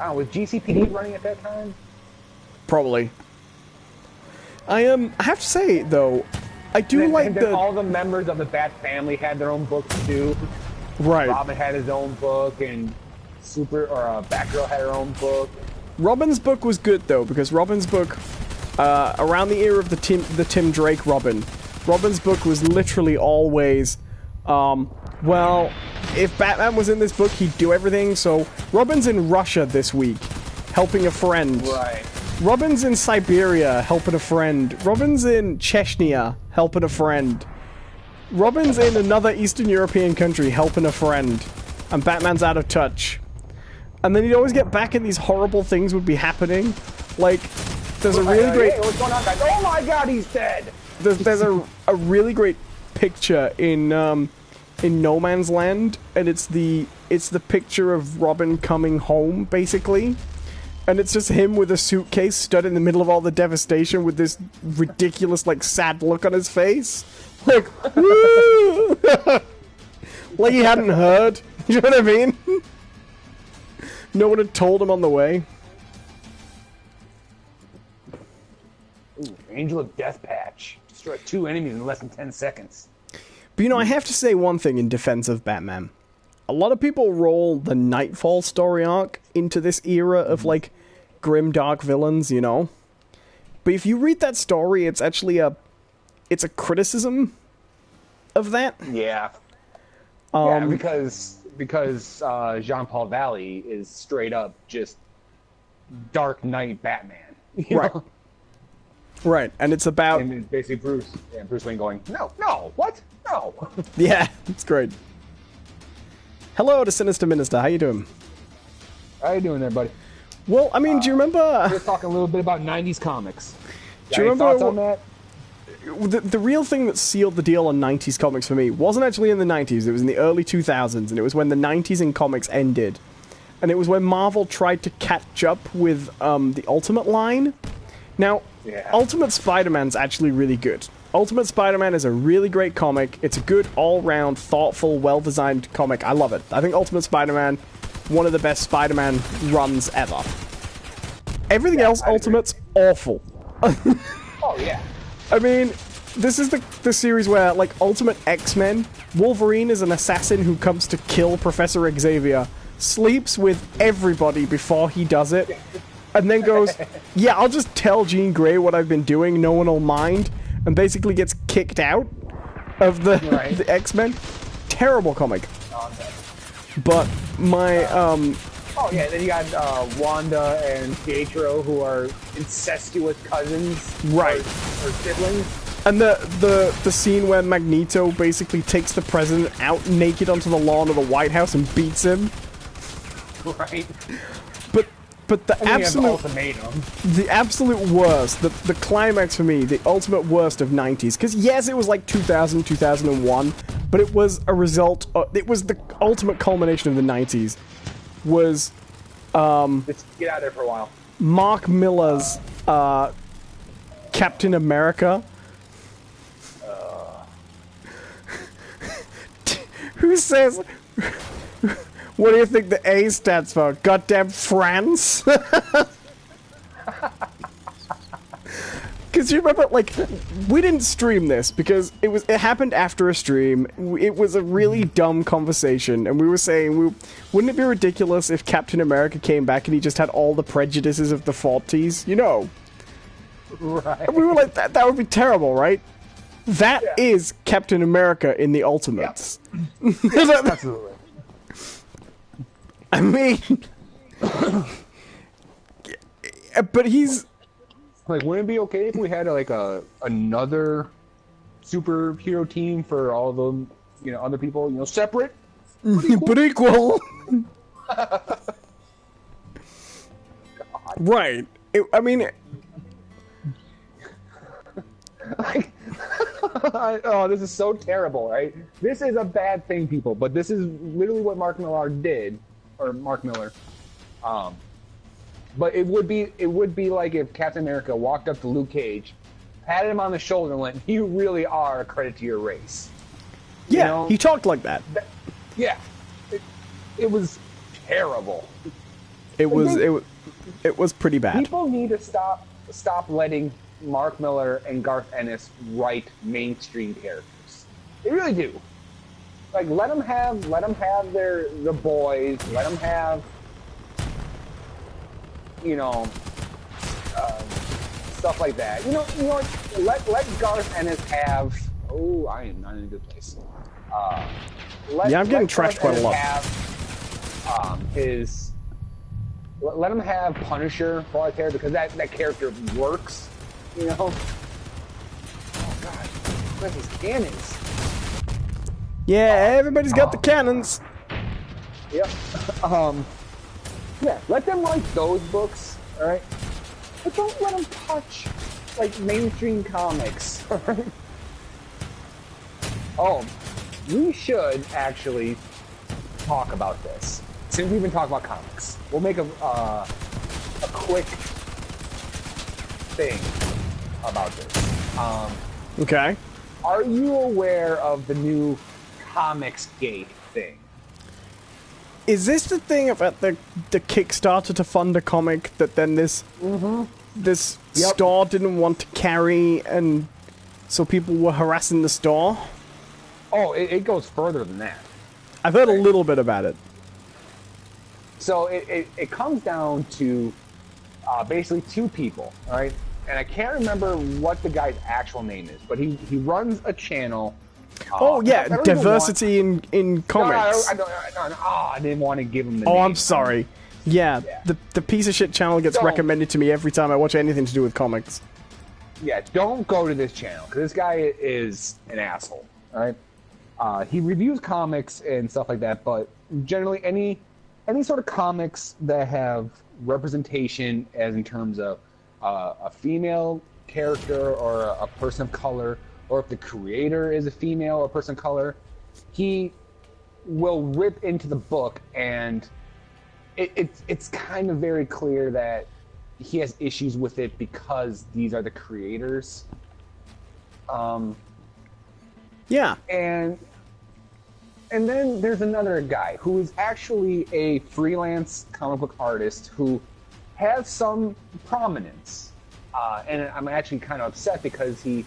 Was GCPD running at that time? Probably. I have to say though, I do like that all the members of the Bat family had their own books too. Right. Robin had his own book, and Batgirl had her own book. Robin's book was good though, because Robin's book, around the era of the Tim Drake Robin's book was literally always, well, if Batman was in this book, he'd do everything. So Robin's in Russia this week, helping a friend. Right. Robin's in Siberia, helping a friend. Robin's in Chechnya, helping a friend. Robin's in another Eastern European country, helping a friend. And Batman's out of touch. And then he'd always get back and these horrible things would be happening. Like, there's a really great... Hey, what's going on, guys? Oh my god, he's dead! There's a really great picture in No Man's Land, and it's the picture of Robin coming home, basically. And it's just him with a suitcase stood in the middle of all the devastation with this ridiculous, like, sad look on his face. Like, woo! Like he hadn't heard. You know what I mean? No one had told him on the way. Ooh, Angel of Death patch. Destroy 2 enemies in less than 10 seconds. But you know, I have to say one thing in defense of Batman. A lot of people roll the Nightfall story arc into this era of, like, grim, dark villains, you know? But if you read that story, it's actually it's a criticism of that. Yeah. Because Jean-Paul Valley is straight up just Dark Knight Batman. Right. Know? Right, and it's about... And it's basically Bruce Wayne going, no, what? No. Yeah, it's great. Hello to Sinister Minister, how you doing? How you doing there, buddy? Well, I mean, do you remember... We're talking a little bit about 90s comics. Do you remember... thoughts on that? The real thing that sealed the deal on 90s comics for me wasn't actually in the 90s, it was in the early 2000s, and it was when the 90s in comics ended. And it was when Marvel tried to catch up with the Ultimate line. Now, Ultimate Spider-Man's actually really good. Ultimate Spider-Man is a really great comic. It's a good, all-round, thoughtful, well-designed comic. I love it. I think Ultimate Spider-Man, one of the best Spider-Man runs ever. Everything else, Ultimate's awful. Oh, yeah. I mean, this is the series where, like, Ultimate X-Men, Wolverine is an assassin who comes to kill Professor Xavier, sleeps with everybody before he does it, and then goes, yeah, I'll just tell Jean Grey what I've been doing, no one will mind, and basically gets kicked out of the, the X-Men. Terrible comic. But my, Oh, yeah, then you got Wanda and Pietro, who are incestuous cousins. Right. Or siblings. And the scene where Magneto basically takes the president out naked onto the lawn of the White House and beats him. Right. But the absolute worst, the climax for me, the ultimate worst of 90s, because yes, it was like 2000, 2001, but it was a result, it was the ultimate culmination of the 90s, was, Just get out of there for a while. Mark Millar's, Captain America. Who says... What do you think the A stands for? Goddamn France? Because you remember, like, we didn't stream this because it happened after a stream. It was a really dumb conversation, and we were saying, wouldn't it be ridiculous if Captain America came back and he just had all the prejudices of the 40s? You know. Right. And we were like, that would be terrible, right? That is Captain America in the Ultimates. Yeah. Absolutely. I mean, but he's like, wouldn't it be okay if we had like another superhero team for all the other people, separate, but equal? Right. I mean, like, oh, this is so terrible, right? This is a bad thing, people, but this is literally what Mark Millar did. Or Mark Miller, but it would be like if Captain America walked up to Luke Cage, patted him on the shoulder, and went, "You really are a credit to your race." Yeah, he talked like that. Yeah, it was terrible. It was pretty bad. People need to stop letting Mark Miller and Garth Ennis write mainstream characters. They really do. Like, let them have the boys. Let them have, stuff like that. You know what? Let Garth Ennis have. Oh, I am not in a good place. I'm getting trashed quite a lot. Let him have Punisher for a character because that character works. Oh God, where's his cannons? Yeah, everybody's got the cannons. Yep. Yeah, let them write those books, alright? But don't let them touch, like, mainstream comics, alright? Oh, we should actually talk about this. Since we've been talking about comics, we'll make a quick thing about this. Okay. Are you aware of the new Comics Gate thing? Is this the thing about the Kickstarter to fund a comic that then this store didn't want to carry, and so people were harassing the store? Oh, it goes further than that. I've heard a little bit about it. So it comes down to basically two people, all right? And I can't remember what the guy's actual name is, but he runs a channel. Oh yeah, diversity in comics. I didn't want to give him the name. Oh, I'm sorry. Yeah, the piece of shit channel gets recommended to me every time I watch anything to do with comics. Yeah, don't go to this channel, because this guy is an asshole, all right? He reviews comics and stuff like that, but generally any sort of comics that have representation as in terms of a female character or a person of color, or if the creator is a female or a person of color, he will rip into the book, and it's kind of very clear that he has issues with it because these are the creators. Yeah. And then there's another guy who is actually a freelance comic book artist who has some prominence. And I'm actually kind of upset because he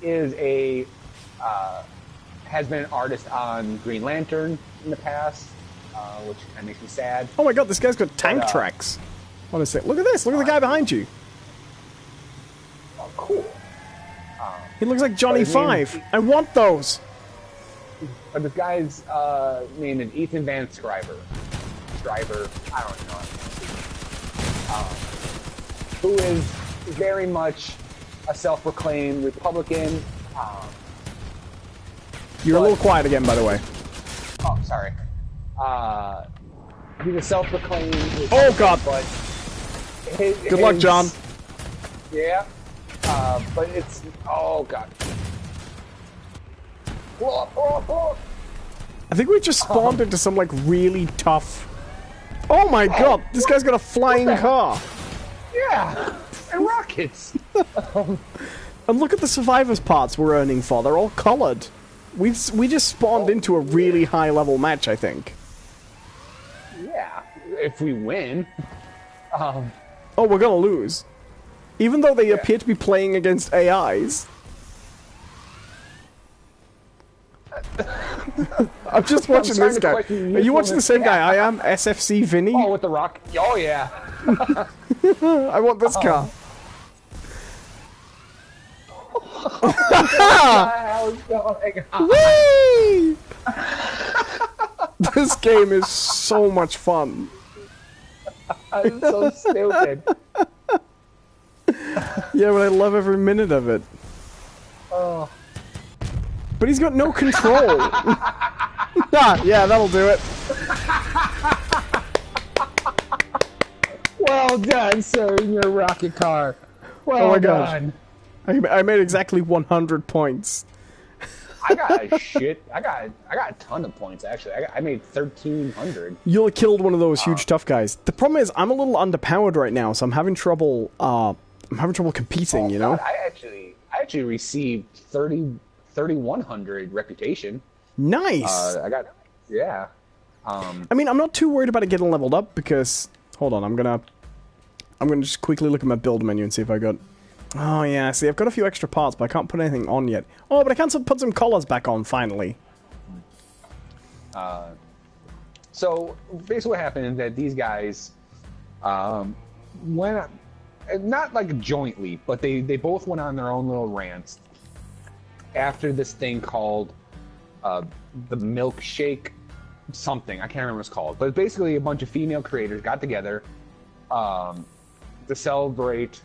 is has been an artist on Green Lantern in the past. which kind of makes me sad. Oh my god, this guy's got tank tracks. What is it? Look at this. Look at the guy behind you. Oh, cool. He looks like Johnny Five. I want those. But this guy's name is Ethan Van Scriver. I don't know. Who is very much a self-proclaimed Republican. You're a little quiet again, by the way. Oh, sorry. He's a self-proclaimed Republican, Oh god. But Good luck, John. Yeah. But it's... Oh, God. I think we just spawned into some, like, really tough... Oh my god, this guy's got a flying car. Yeah, and rockets. And look at the survivors parts we're earning for. They're all colored. We just spawned into a really high-level match, I think. Yeah, if we win. Oh, we're gonna lose. Even though they appear to be playing against AIs. I'm just watching this guy. Are you watching the same guy I am? SFC Vinny? Oh, with the rock. Oh, yeah. I want this car. Whee! This game is so much fun. I'm so stupid. Yeah, but I love every minute of it. Oh. But he's got no control. Yeah, that'll do it. Well done, sir, in your rocket car. Well oh my done. Gosh. I made exactly 100 points. I got a ton of points actually. I made 1,300. You'll have killed one of those huge tough guys. The problem is I'm a little underpowered right now, so I'm having trouble. Competing. You know. God, I actually received 3,100 reputation. Nice. Yeah. I mean, I'm not too worried about it getting leveled up because. Hold on, I'm gonna just quickly look at my build menu and see if I got. Oh yeah, see, I've got a few extra parts, but I can't put anything on yet. Oh, but I can put some collars back on finally. So basically, what happened is that these guys went, not like jointly, but they both went on their own little rants after this thing called the milkshake something. I can't remember what it's called, but basically a bunch of female creators got together to celebrate,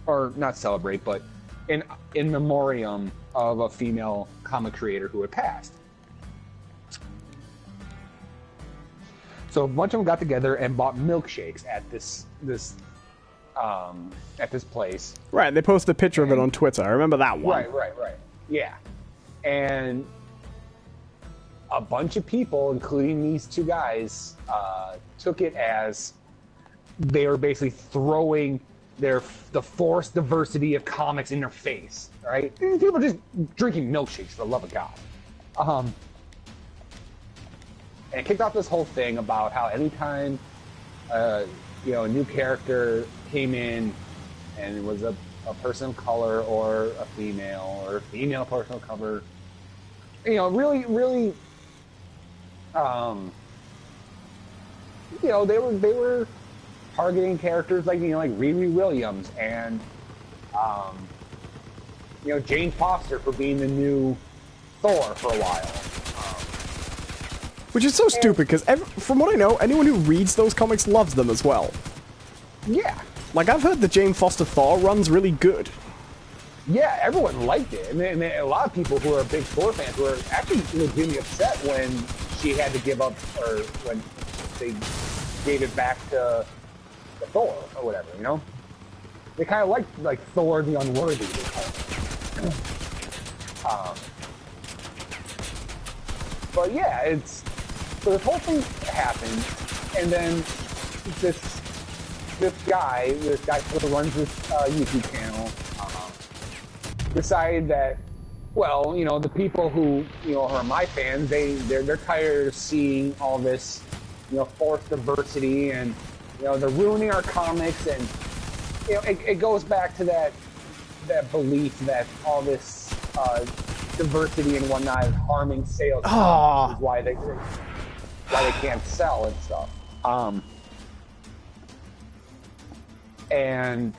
or not celebrate, but in memoriam of a female comic creator who had passed. So a bunch of them got together and bought milkshakes at this place. Right, they posted a picture of it on Twitter. I remember that one. Right. Yeah. And a bunch of people, including these two guys, took it as they were basically throwing the forced diversity of comics in their face, right? People are just drinking milkshakes for the love of God. And it kicked off this whole thing about how anytime a new character came in and it was a person of color or a female person of color, really they were targeting characters like Riri Williams and Jane Foster for being the new Thor for a while. Which is so stupid, because from what I know, anyone who reads those comics loves them as well. Yeah. Like, I've heard the Jane Foster Thor run's really good. Yeah, everyone liked it. And a lot of people who are big Thor fans were actually legitimately upset when she had to give up, or when they gave it back to Thor, or whatever, They kind of like Thor the Unworthy, they call it. But yeah, so this whole thing happened, and then this guy who runs this YouTube channel decided that, well, the people who are my fans, they're tired of seeing all this forced diversity, and they're ruining our comics, and it goes back to that belief that all this diversity and whatnot is harming sales. Is why they why they can't sell and stuff. And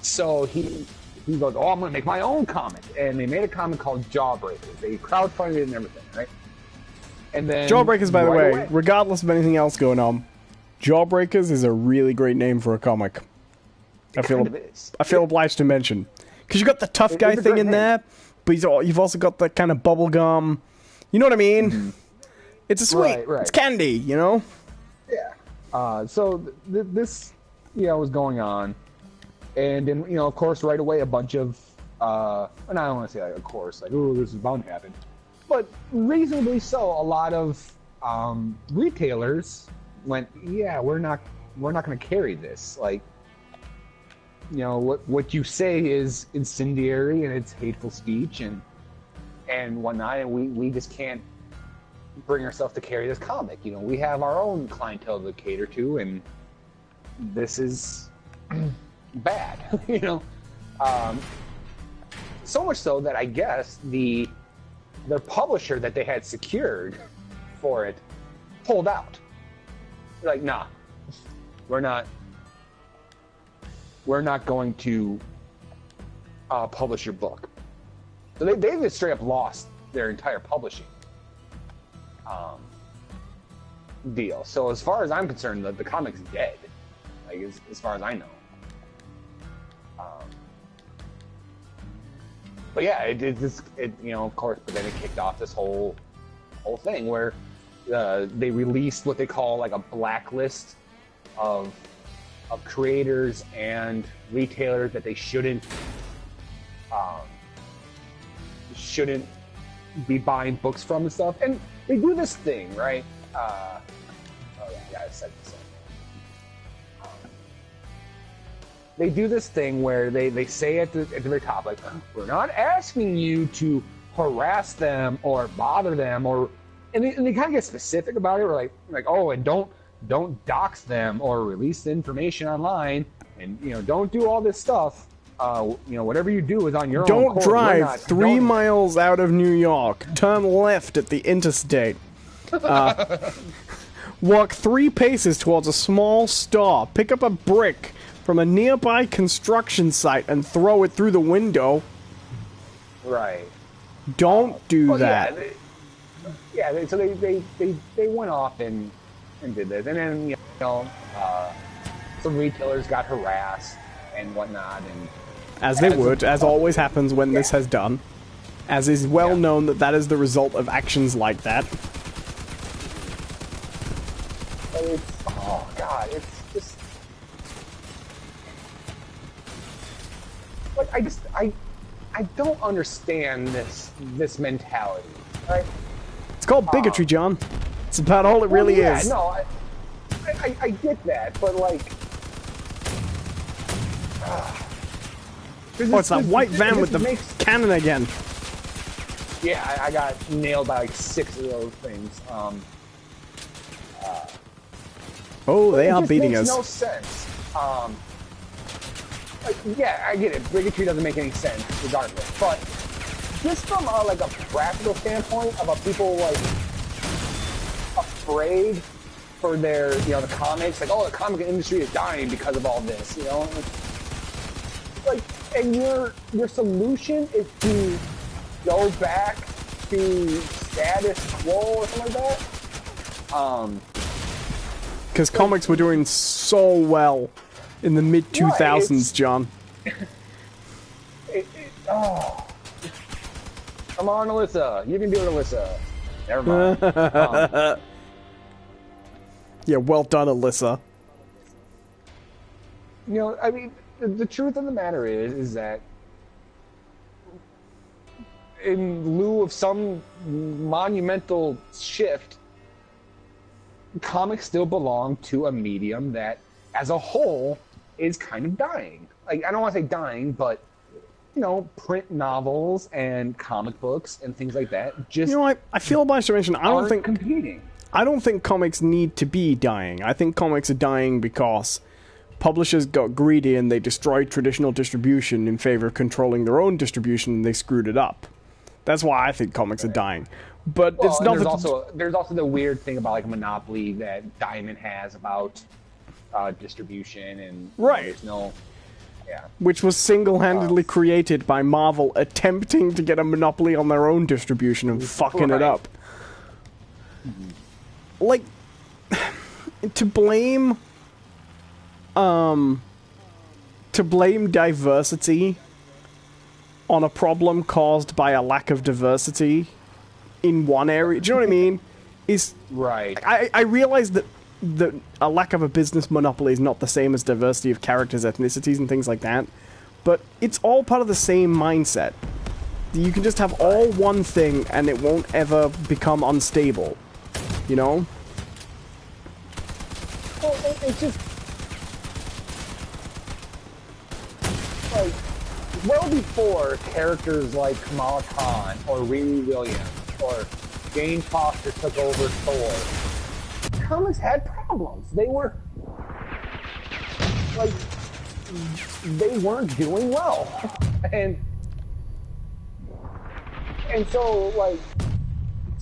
so he goes, oh, I'm going to make my own comic. And they made a comic called Jawbreakers. They crowdfunded it and everything, right? And then Jawbreakers, by the right way, away, regardless of anything else going on, Jawbreakers is a really great name for a comic. I feel obliged to mention. Because you got the tough guy thing in there, but you've also got that kind of bubblegum. You know what I mean? Mm-hmm. It's a sweet. Right. It's candy, you know? Yeah. So this, was going on. And then, of course, right away, a bunch of, and I don't want to say, like, of course, like, oh, this is bound to happen. But reasonably so, a lot of retailers went, yeah, we're not going to carry this. Like, what you say is incendiary and it's hateful speech and whatnot, and we just can't bring ourselves to carry this comic. We have our own clientele to cater to, and this is bad. So much so that I guess the publisher that they had secured for it pulled out. They're like, nah, we're not going to publish your book. So they just straight up lost their entire publishing deal. So as far as I'm concerned, the comic's dead. Like as far as I know. But yeah, of course, but then it kicked off this whole thing where they released what they call like a blacklist of creators and retailers that they shouldn't be buying books from and stuff. And they do this thing, right? I said this. They do this thing where they say at the very top, like, we're not asking you to harass them or bother them, and they kind of get specific about it. We're like, oh, and don't dox them or release the information online, and don't do all this stuff. Whatever you do is on your own. Don't drive 3 miles out of New York. Turn left at the interstate. Walk 3 paces towards a small store. Pick up a brick from a nearby construction site and throw it through the window. Right. Don't do that. So they went off and did this, and then some retailers got harassed and whatnot, and as they would, as always happens when this has done, as is well known that is the result of actions like that. But it's just like I don't understand this mentality, right? It's called bigotry, John. It's about all it really is. No, I get that, but like... it's that white van with the cannon again. Yeah, I got nailed by like 6 of those things. They are beating us. It makes no sense. I get it. Bigotry doesn't make any sense, regardless. But just from a practical standpoint about people afraid for their the comics, the comic industry is dying because of all this, and your solution is to go back to status quo or something like that. Because comics were doing so well in the mid-2000s, John. Come on, Alyssa. You can do it, Alyssa. Never mind. Yeah, well done, Alyssa. I mean, the truth of the matter is that in lieu of some monumental shift, comics still belong to a medium that, as a whole, is kind of dying. I don't want to say dying, but print novels and comic books and things like that just I feel obliged to mention, I don't think competing. I don't think comics need to be dying. I think comics are dying because publishers got greedy and they destroyed traditional distribution in favor of controlling their own distribution, and they screwed it up. That's why I think comics are dying. But Well, it's and not. there's also the weird thing about like a monopoly that Diamond has about distribution and Right. there's no. Yeah. Which was single-handedly created by Marvel attempting to get a monopoly on their own distribution and fucking it up. Like, to blame diversity on a problem caused by a lack of diversity in one area, do you know what I mean? Is Right. I realize that a lack of a business monopoly is not the same as diversity of characters, ethnicities, and things like that, but it's all part of the same mindset. You can just have all one thing and it won't ever become unstable, you know? Well, it's just like well before characters like Kamala Khan or Riri Williams or Jane Foster took over Thor, comics had problems. They were like they weren't doing well, and so like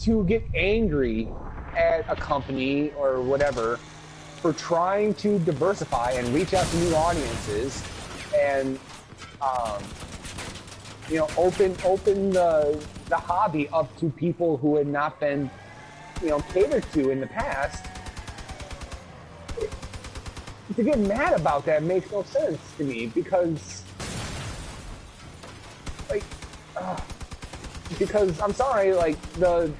to get angry at a company or whatever for trying to diversify and reach out to new audiences and open the hobby up to people who had not been catered to in the past. To get mad about that makes no sense to me because I'm sorry, like the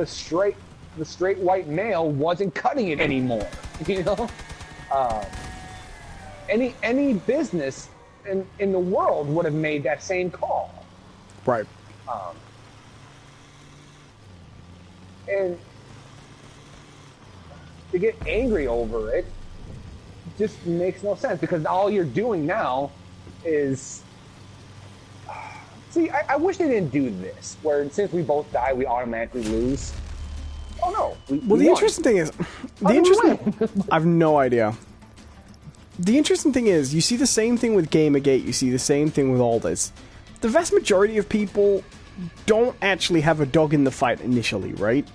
straight white male wasn't cutting it anymore. Any business in the world would have made that same call. Right. And to get angry over it just makes no sense because all you're doing now is... See, I wish they didn't do this, where since we both die, we automatically lose. Oh no. Well, the interesting thing is... I have no idea. The interesting thing is, you see the same thing with Gamergate, you see the same thing with all this. The vast majority of people don't actually have a dog in the fight initially, right?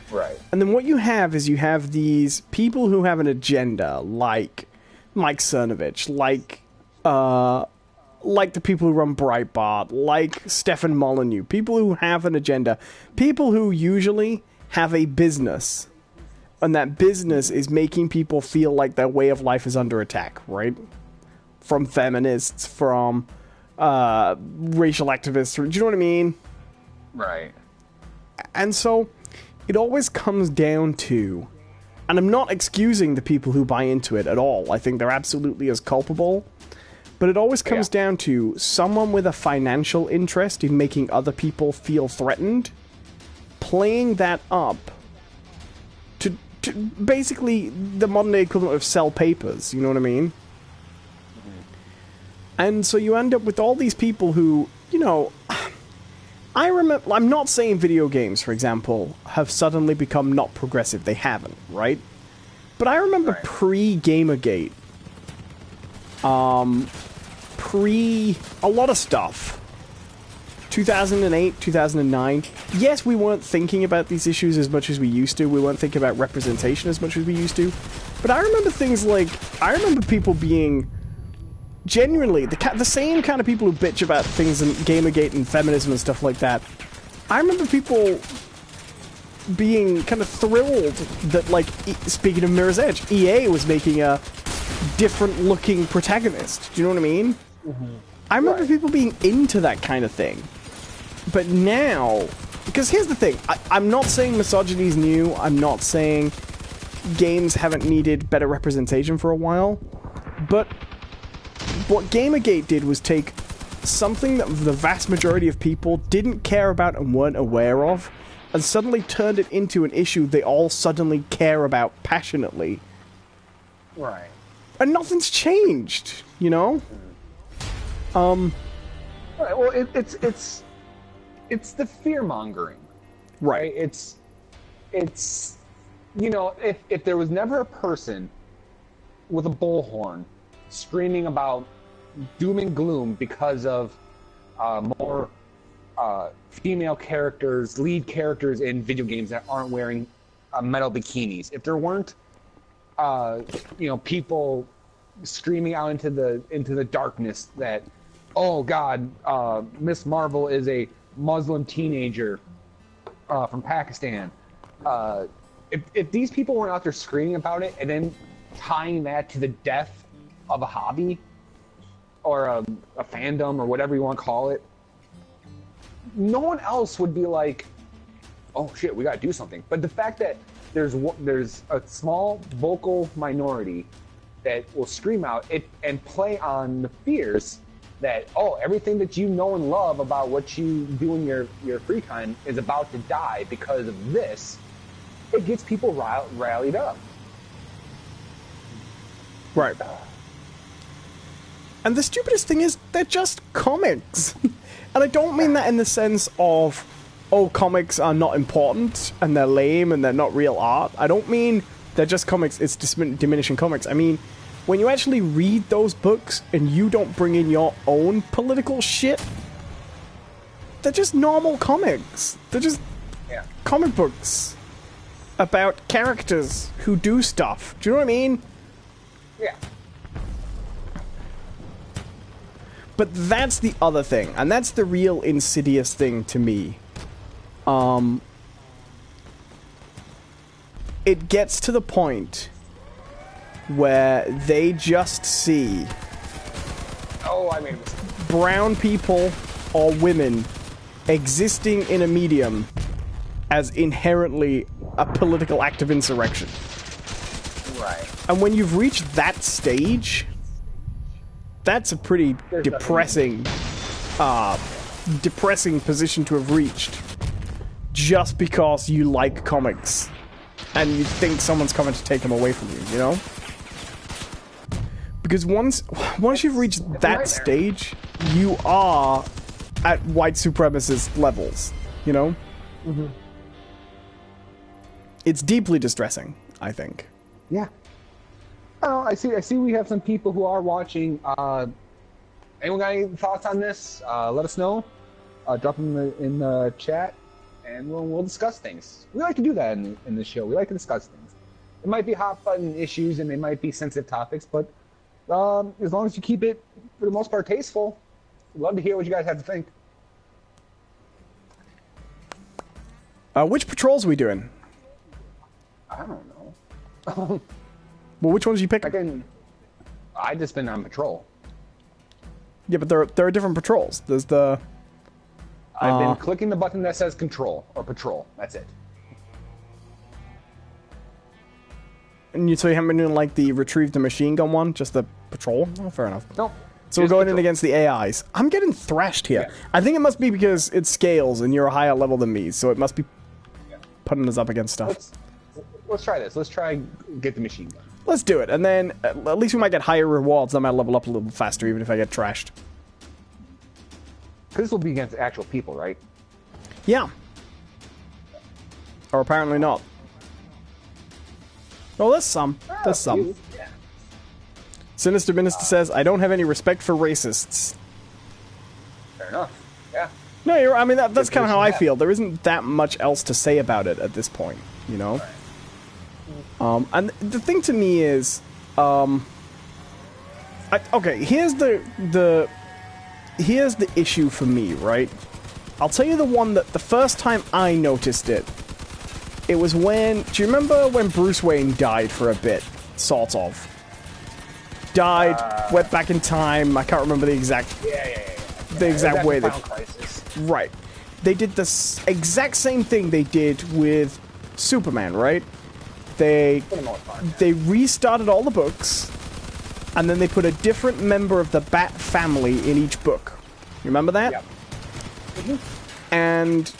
Right. And then what you have is you have these people who have an agenda, like Mike Cernovich, like the people who run Breitbart, like Stefan Molyneux, people who have an agenda, people who usually have a business, and that business is making people feel like their way of life is under attack, right? From feminists, from racial activists, do you know what I mean? Right. And so, it always comes down to, and I'm not excusing the people who buy into it at all, I think they're absolutely as culpable, but it always comes down to someone with a financial interest in making other people feel threatened, playing that up to basically the modern day equivalent of sell papers, you know what I mean? And so you end up with all these people who, I remember, I'm not saying video games, for example, have suddenly become not progressive. They haven't, right? But I remember pre-Gamergate, a lot of stuff. 2008, 2009. Yes, we weren't thinking about these issues as much as we used to. We weren't thinking about representation as much as we used to. But I remember things like... I remember people being... Genuinely, the same kind of people who bitch about things in Gamergate and feminism and stuff like that. I remember people being kind of thrilled that, like, speaking of Mirror's Edge, EA was making a different-looking protagonist. Do you know what I mean? Mm-hmm. I remember people being into that kind of thing. But now... Because here's the thing. I'm not saying misogyny is new. I'm not saying games haven't needed better representation for a while. But what Gamergate did was take something that the vast majority of people didn't care about and weren't aware of, and suddenly turned it into an issue they all suddenly care about passionately. Right. And nothing's changed, you know? Right, well, it's the fear-mongering. Right. It's if there was never a person with a bullhorn screaming about doom and gloom because of more female characters, lead characters in video games that aren't wearing metal bikinis. If there weren't, people screaming out into the darkness that, oh God, Miss Marvel is a Muslim teenager from Pakistan. If these people weren't out there screaming about it and then tying that to the death of a hobby or a fandom or whatever you want to call it, no one else would be like, oh shit, we got to do something. But the fact that there's a small vocal minority that will scream out it and play on the fears that, oh, everything that you know and love about what you do in your free time is about to die because of this, it gets people rallied up. Right. And the stupidest thing is, they're just comics. And I don't mean that in the sense of, oh, comics are not important, and they're lame, and they're not real art. I don't mean they're just comics, it's diminishing comics. I mean, when you actually read those books, and you don't bring in your own political shit, they're just normal comics. They're just comic books about characters who do stuff. Do you know what I mean? Yeah. But that's the other thing, and that's the real insidious thing to me. It gets to the point where they just see brown people or women existing in a medium as inherently a political act of insurrection. Right. And when you've reached that stage, that's a pretty depressing position to have reached. Just because you like comics and you think someone's coming to take them away from you, you know? Because once you've reached that stage, you are at white supremacist levels, you know? Mm-hmm. It's deeply distressing, I think. Yeah. Oh, I see we have some people who are watching. Anyone got any thoughts on this? Let us know. Drop them in the chat, and we'll discuss things. We like to do that in this show. We like to discuss things. It might be hot button issues, and they might be sensitive topics, but as long as you keep it, for the most part, tasteful, we'd love to hear what you guys have to think. Which patrols are we doing? I don't know. Well, which ones you pick? I just been on patrol. Yeah, but there are different patrols. There's the... I've been clicking the button that says control, or patrol. That's it. And so you haven't been doing, like, the retrieve the machine gun one? Just the patrol? Oh, fair enough. No. So we're going in against the AIs. I'm getting thrashed here. Yeah. I think it must be because it scales and you're a higher level than me, so it must be putting us up against stuff. Let's try this. Let's try get the machine gun. Let's do it, and then at least we might get higher rewards. I might level up a little faster, even if I get trashed. Because this will be against actual people, right? Yeah. Or apparently not. Oh, there's some. There's some. Yeah. Sinister Minister says, I don't have any respect for racists. Fair enough. Yeah. No, I mean, that's kind of how I feel. There isn't that much else to say about it at this point, you know? Right. And the thing to me is, okay, here's the issue for me, right? I'll tell you the one that the first time I noticed it, it was when, do you remember when Bruce Wayne died for a bit? Sort of. Died, went back in time, I can't remember the exact... The exact way that... Crisis. Right. They did the exact same thing they did with Superman, right? They restarted all the books, and then they put a different member of the Bat family in each book. You remember that? Yep. Mm-hmm. And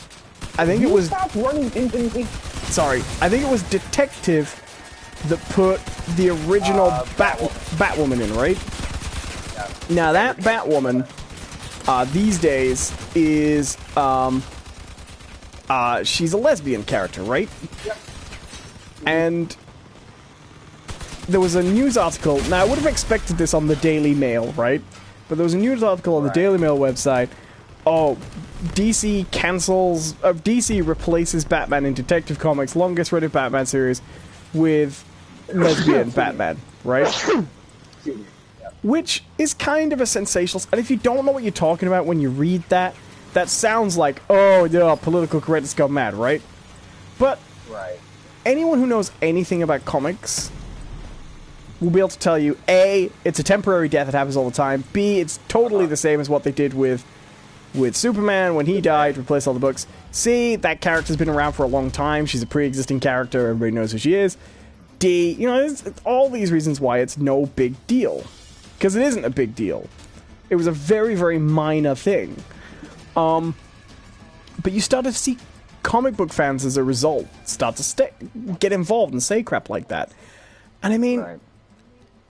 I think it was... Stop running into me. Sorry. I think it was Detective that put the original Batwoman in, right? Yeah. Now, that Batwoman, these days, is... she's a lesbian character, right? Yep. And there was a news article. Now, I would have expected this on the Daily Mail, right? But there was a news article on the Daily Mail website oh, DC replaces Batman in Detective Comics' longest-running Batman series with lesbian Batman, right? Which is kind of a sensational... And if you don't know what you're talking about when you read that, that sounds like, oh, yeah, political correctness gone mad, right? But anyone who knows anything about comics will be able to tell you, A, it's a temporary death that happens all the time, B, it's totally the same as what they did with Superman when he died, replaced all the books, C, that character's been around for a long time, she's a pre-existing character, everybody knows who she is, D, you know, it's all these reasons why it's no big deal. Because it isn't a big deal. It was a very, very minor thing. But you start to see comic book fans, as a result, start to get involved and say crap like that. And I mean,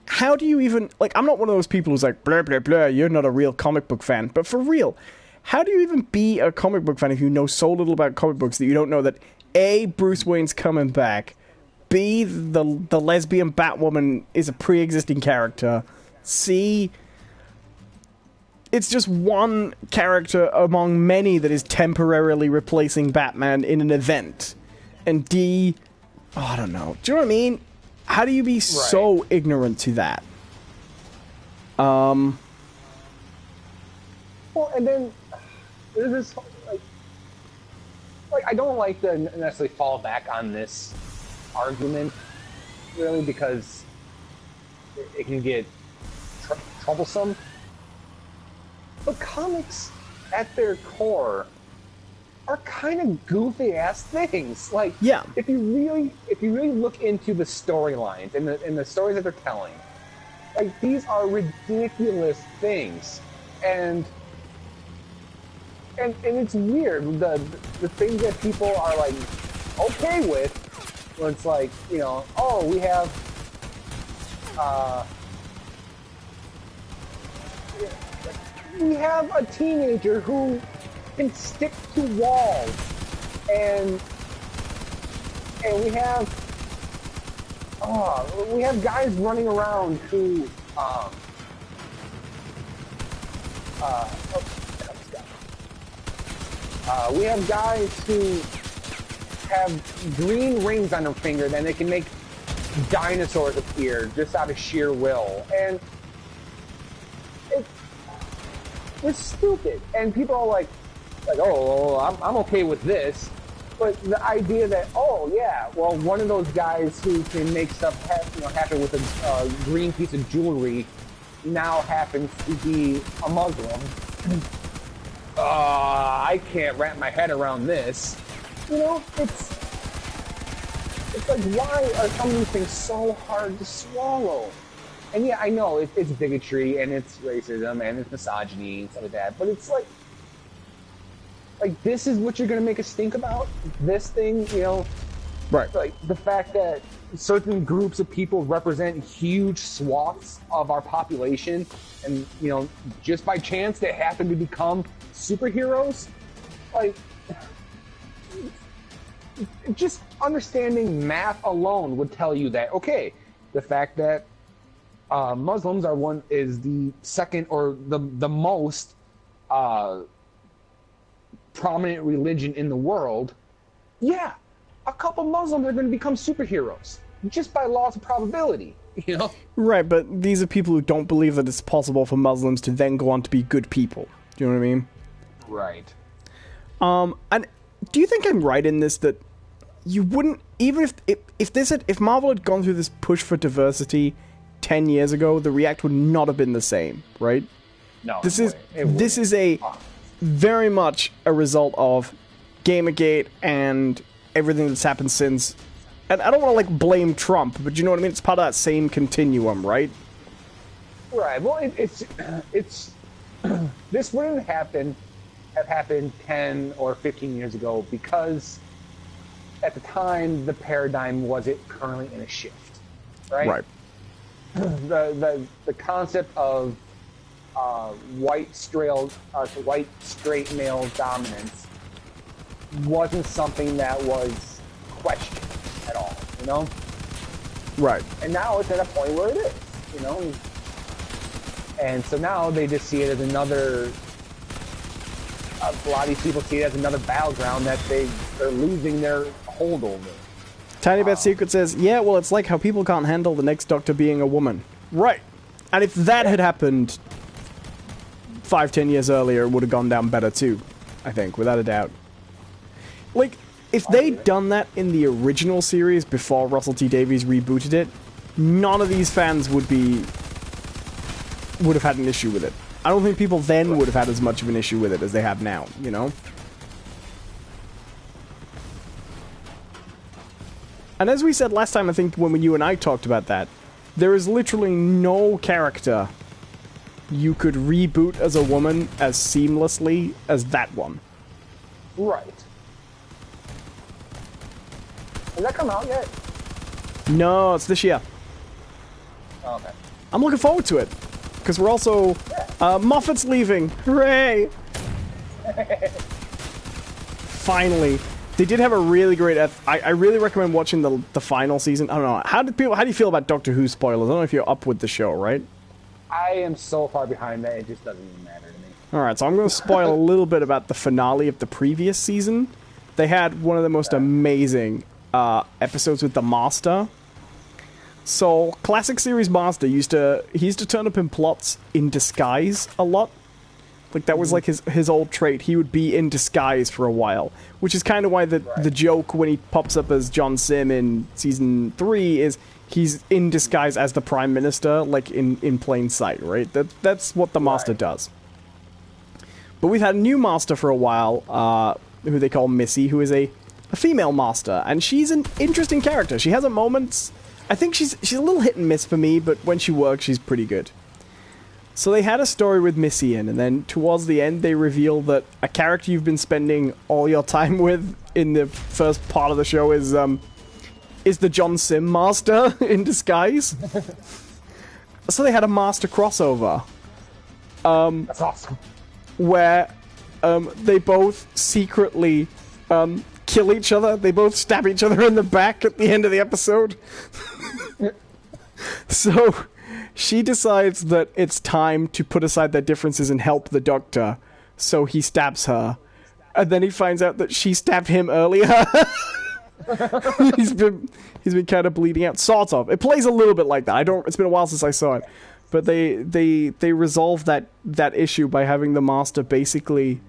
how do you even... Like, I'm not one of those people who's like, blah, blah, blah, you're not a real comic book fan. But for real, how do you even be a comic book fan if you know so little about comic books that you don't know that, A, Bruce Wayne's coming back, B, the lesbian Batwoman is a pre-existing character, C, it's just one character among many that is temporarily replacing Batman in an event, and D, oh, I don't know. Do you know what I mean? How do you be so ignorant to that? Well, and then there's this like I don't like to necessarily fall back on this argument, really, because it can get troublesome. But comics, at their core, are kind of goofy ass things. Like, if you really look into the storylines and the stories that they're telling, like, these are ridiculous things, and it's weird the things that people are like okay with, where it's like, you know, oh, we have a teenager who can stick to walls, and we have guys running around who we have guys who have green rings on their finger, then they can make dinosaurs appear just out of sheer will, and it's stupid. And people are like, oh, I'm okay with this, but the idea that, oh yeah, well, one of those guys who can make stuff happen with a green piece of jewelry now happens to be a Muslim. I can't wrap my head around this. You know, it's like, why are some of these things so hard to swallow? And yeah, I know it's bigotry and it's racism and it's misogyny and stuff like that, but it's like this is what you're gonna make us think about? This thing, you know? Right. Like the fact that certain groups of people represent huge swaths of our population, and, you know, just by chance they happen to become superheroes? Like, just understanding math alone would tell you that, okay, the fact that Muslims is the second or the most prominent religion in the world, yeah, a couple Muslims are going to become superheroes just by laws of probability, you know? Right, but these are people who don't believe that it's possible for Muslims to then go on to be good people. Do you know what I mean? Right. And do you think I'm right in this, that you wouldn't, even if Marvel had gone through this push for diversity 10 years ago, the react would not have been the same, right? No. This is a very much a result of Gamergate and everything that's happened since. And I don't want to, like, blame Trump, but you know what I mean? It's part of that same continuum, right? Right. Well, it's this wouldn't have happened 10 or 15 years ago, because at the time the paradigm wasn't currently in a shift, right? Right. The concept of white straight male dominance wasn't something that was questioned at all, you know? Right. And now it's at a point where it is, you know? And so now they just see it as another a lot of these people see it as another battleground that they're losing their hold over. Tiny Bad Secret says, yeah, well, it's like how people can't handle the next Doctor being a woman. Right. And if that had happened 5-10 years earlier, it would have gone down better too, I think, without a doubt. Like, if they'd done that in the original series before Russell T Davies rebooted it, none of these fans would have had an issue with it. I don't think people then would have had as much of an issue with it as they have now, you know? And as we said last time, I think when you and I talked about that, there is literally no character you could reboot as a woman as seamlessly as that one. Right. Has that come out yet? No, it's this year. Oh, okay. I'm looking forward to it. Because we're also... Moffat's leaving. Hooray! Finally. They did have a really great... I really recommend watching the final season. I don't know. How do you feel about Doctor Who spoilers? I don't know if you're up with the show, right? I am so far behind that it just doesn't even matter to me. Alright, so I'm going to spoil a little bit about the finale of the previous season. They had one of the most amazing episodes with the Master. So, classic series Master he used to turn up in plots in disguise a lot. Like, that was like his old trait. He would be in disguise for a while. Which is kind of why the joke when he pops up as John Sim in Season 3 is he's in disguise as the Prime Minister, like, in plain sight, right? That's what the Master does. But we've had a new Master for a while, who they call Missy, who is a female Master. And she's an interesting character. She has her moments... I think she's a little hit and miss for me, but when she works, she's pretty good. So they had a story with Missy in, and then towards the end, they reveal that a character you've been spending all your time with in the first part of the show is the John Sim Master in disguise. So they had a Master crossover. That's awesome. Where they both secretly kill each other. They both stab each other in the back at the end of the episode. So she decides that it's time to put aside their differences and help the Doctor. So he stabs her. And then he finds out that she stabbed him earlier. He's been kind of bleeding out. Sort of. It plays a little bit like that. It's been a while since I saw it. But they resolve that issue by having the Master basically...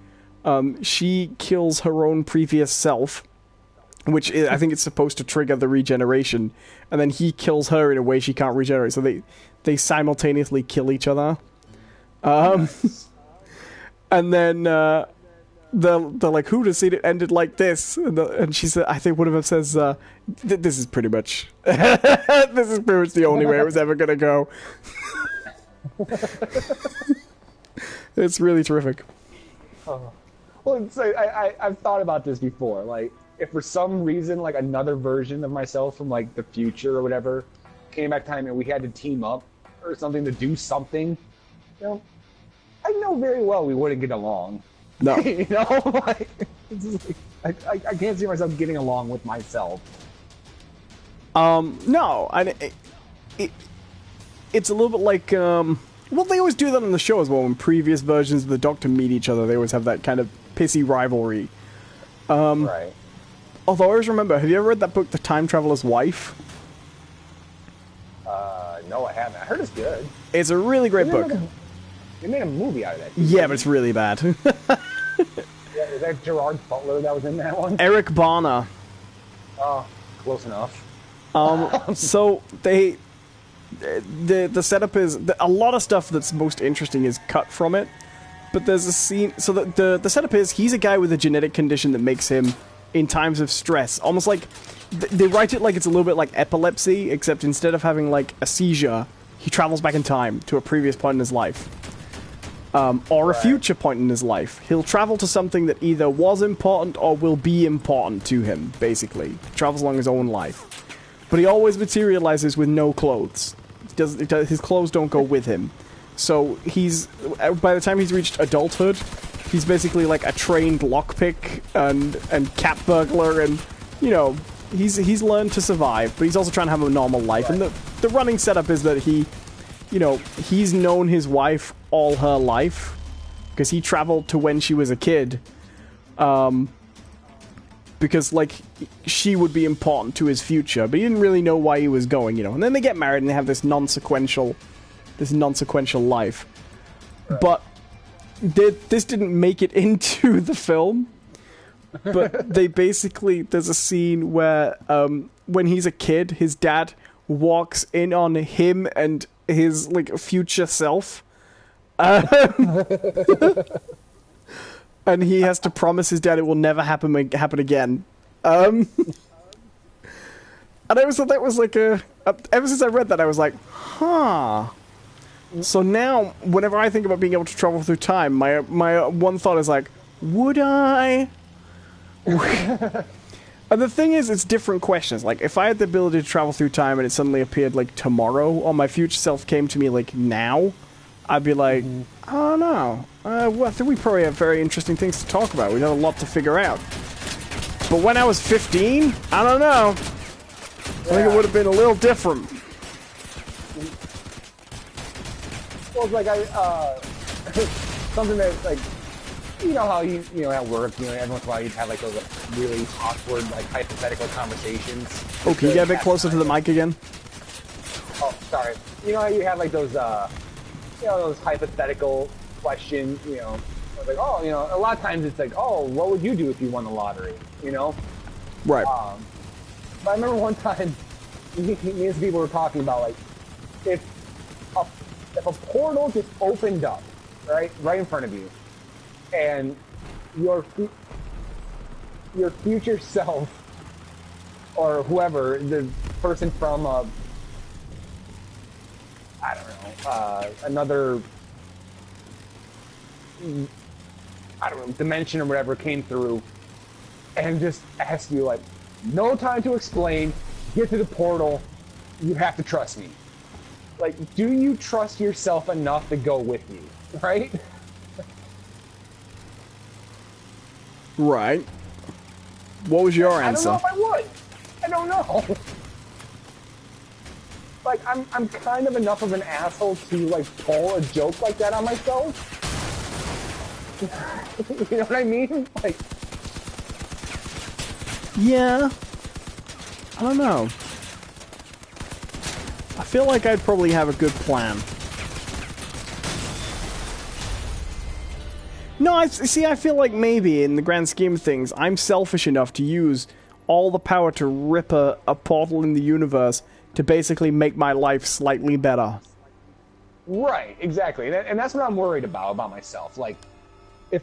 she kills her own previous self, which I think it's supposed to trigger the regeneration, and then he kills her in a way she can't regenerate, so they simultaneously kill each other. Nice. And then they're like, who'd have seen it ended like this? And she said, I think one of them says, this is pretty much the only way it was ever gonna go. It's really terrific. Oh. Well, so I've thought about this before. Like, if for some reason, like, another version of myself from, like, the future or whatever came back time and we had to team up or something to do something, you know, I know very well we wouldn't get along. No. You know? Like, it's just like, I can't see myself getting along with myself. No. It's a little bit like, well, they always do that on the show as well. When previous versions of the Doctor meet each other, they always have that kind of pissy rivalry. Right. Although I always remember, have you ever read that book, The Time Traveler's Wife? No, I haven't. I heard it's good. It's a really great book. They made a movie out of that. Yeah, but it's really bad. Yeah, is that Gerard Butler that was in that one? Eric Barner. Oh, close enough. So the setup is a lot of stuff that's most interesting is cut from it, but there's a scene. So the setup is he's a guy with a genetic condition that makes him, in times of stress, almost like they write it like it's a little bit like epilepsy, except instead of having like a seizure, he travels back in time to a previous point in his life, or a future point in his life. He'll travel to something that either was important or will be important to him. Basically, he travels along his own life, but he always materializes with no clothes. His clothes don't go with him. So by the time he's reached adulthood, he's basically like a trained lockpick and cat burglar, and you know, he's learned to survive, but he's also trying to have a normal life. Right. And the running setup is that he's known his wife all her life, because he traveled to when she was a kid. Because, like, she would be important to his future, but he didn't really know why he was going, you know. And then they get married and they have this non-sequential life. Right. But this didn't make it into the film. But they basically, there's a scene where, when he's a kid, his dad walks in on him and his, like, future self. And he has to promise his dad it will never happen again. And I always thought that was like ever since I read that, I was like, huh. So now, whenever I think about being able to travel through time, my one thought is like, would I? And the thing is, it's different questions. Like, if I had the ability to travel through time and it suddenly appeared, like, tomorrow, or my future self came to me, like, now, I'd be like, I don't know. Well, I think we probably have very interesting things to talk about. We got a lot to figure out. But when I was 15, I don't know. I think it would have been a little different. Well, it's like something that, like, you know how you know at work, you know, every once in a while you'd have like those really awkward, like, hypothetical conversations. Oh, can you get a bit closer to the mic again? Oh, sorry. You know how you have like those, you know, those hypothetical questions, you know, like, oh, you know, a lot of times it's like, oh, what would you do if you won the lottery, you know? Right. But I remember one time, me and some people were talking about, like, if a portal just opened up, right in front of you, and your future self, or whoever, the person from I don't know, another, I don't know, dimension or whatever came through and just asked you, like, no time to explain, get to the portal, you have to trust me. Like, do you trust yourself enough to go with you, right? Right. What was your answer? I don't know if I would. I don't know. Like, I'm kind of enough of an asshole to, like, pull a joke like that on myself. You know what I mean? Like, yeah. I don't know. I feel like I'd probably have a good plan. No, I feel like maybe, in the grand scheme of things, I'm selfish enough to use all the power to rip a portal in the universe to basically make my life slightly better. Right, exactly. And that's what I'm worried about myself. Like, if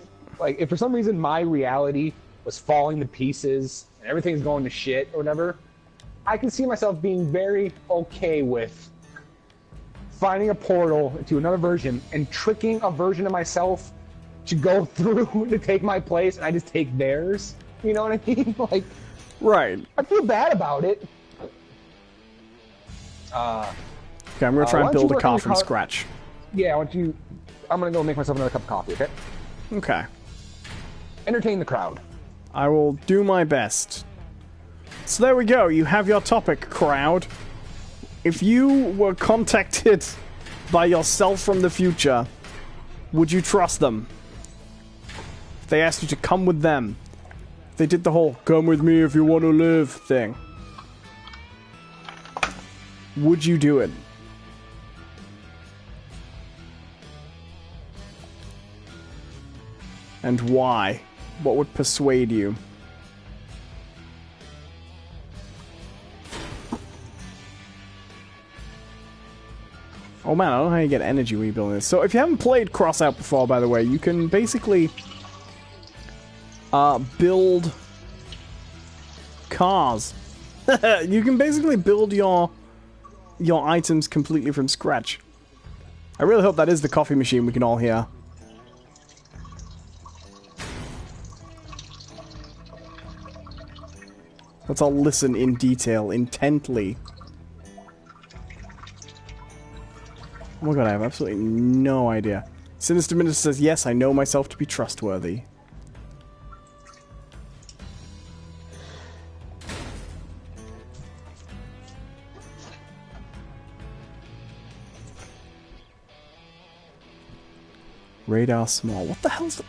for some reason my reality was falling to pieces and everything's going to shit or whatever, I can see myself being very okay with finding a portal to another version and tricking a version of myself to go through to take my place, and I just take theirs. You know what I mean? Like, right. I feel bad about it. Okay, I'm gonna try and build a car from scratch. Yeah, I'm gonna go make myself another cup of coffee, okay? Okay. Entertain the crowd. I will do my best. So there we go, you have your topic, crowd. If you were contacted by yourself from the future, would you trust them? If they asked you to come with them, if they did the whole "come with me if you want to live" thing, would you do it? And why? What would persuade you? Oh man, I don't know how you get energy when you build this. So if you haven't played Crossout before, by the way, you can basically build cars. You can basically build your items completely from scratch. I really hope that is the coffee machine we can all hear. Let's all listen in detail, intently. Oh my god, I have absolutely no idea. Sinister Minister says, yes, I know myself to be trustworthy. Radar small. What the hell's the...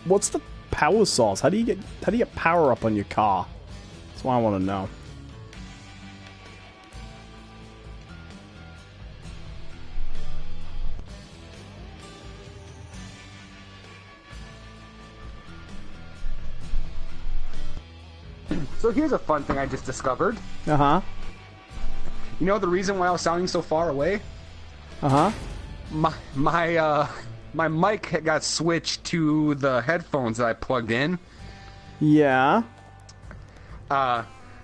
What's the power source? How do you get power up on your car? That's what I want to know. So here's a fun thing I just discovered. Uh-huh. You know the reason why I was sounding so far away? Uh-huh. My mic got switched to the headphones that I plugged in. Yeah.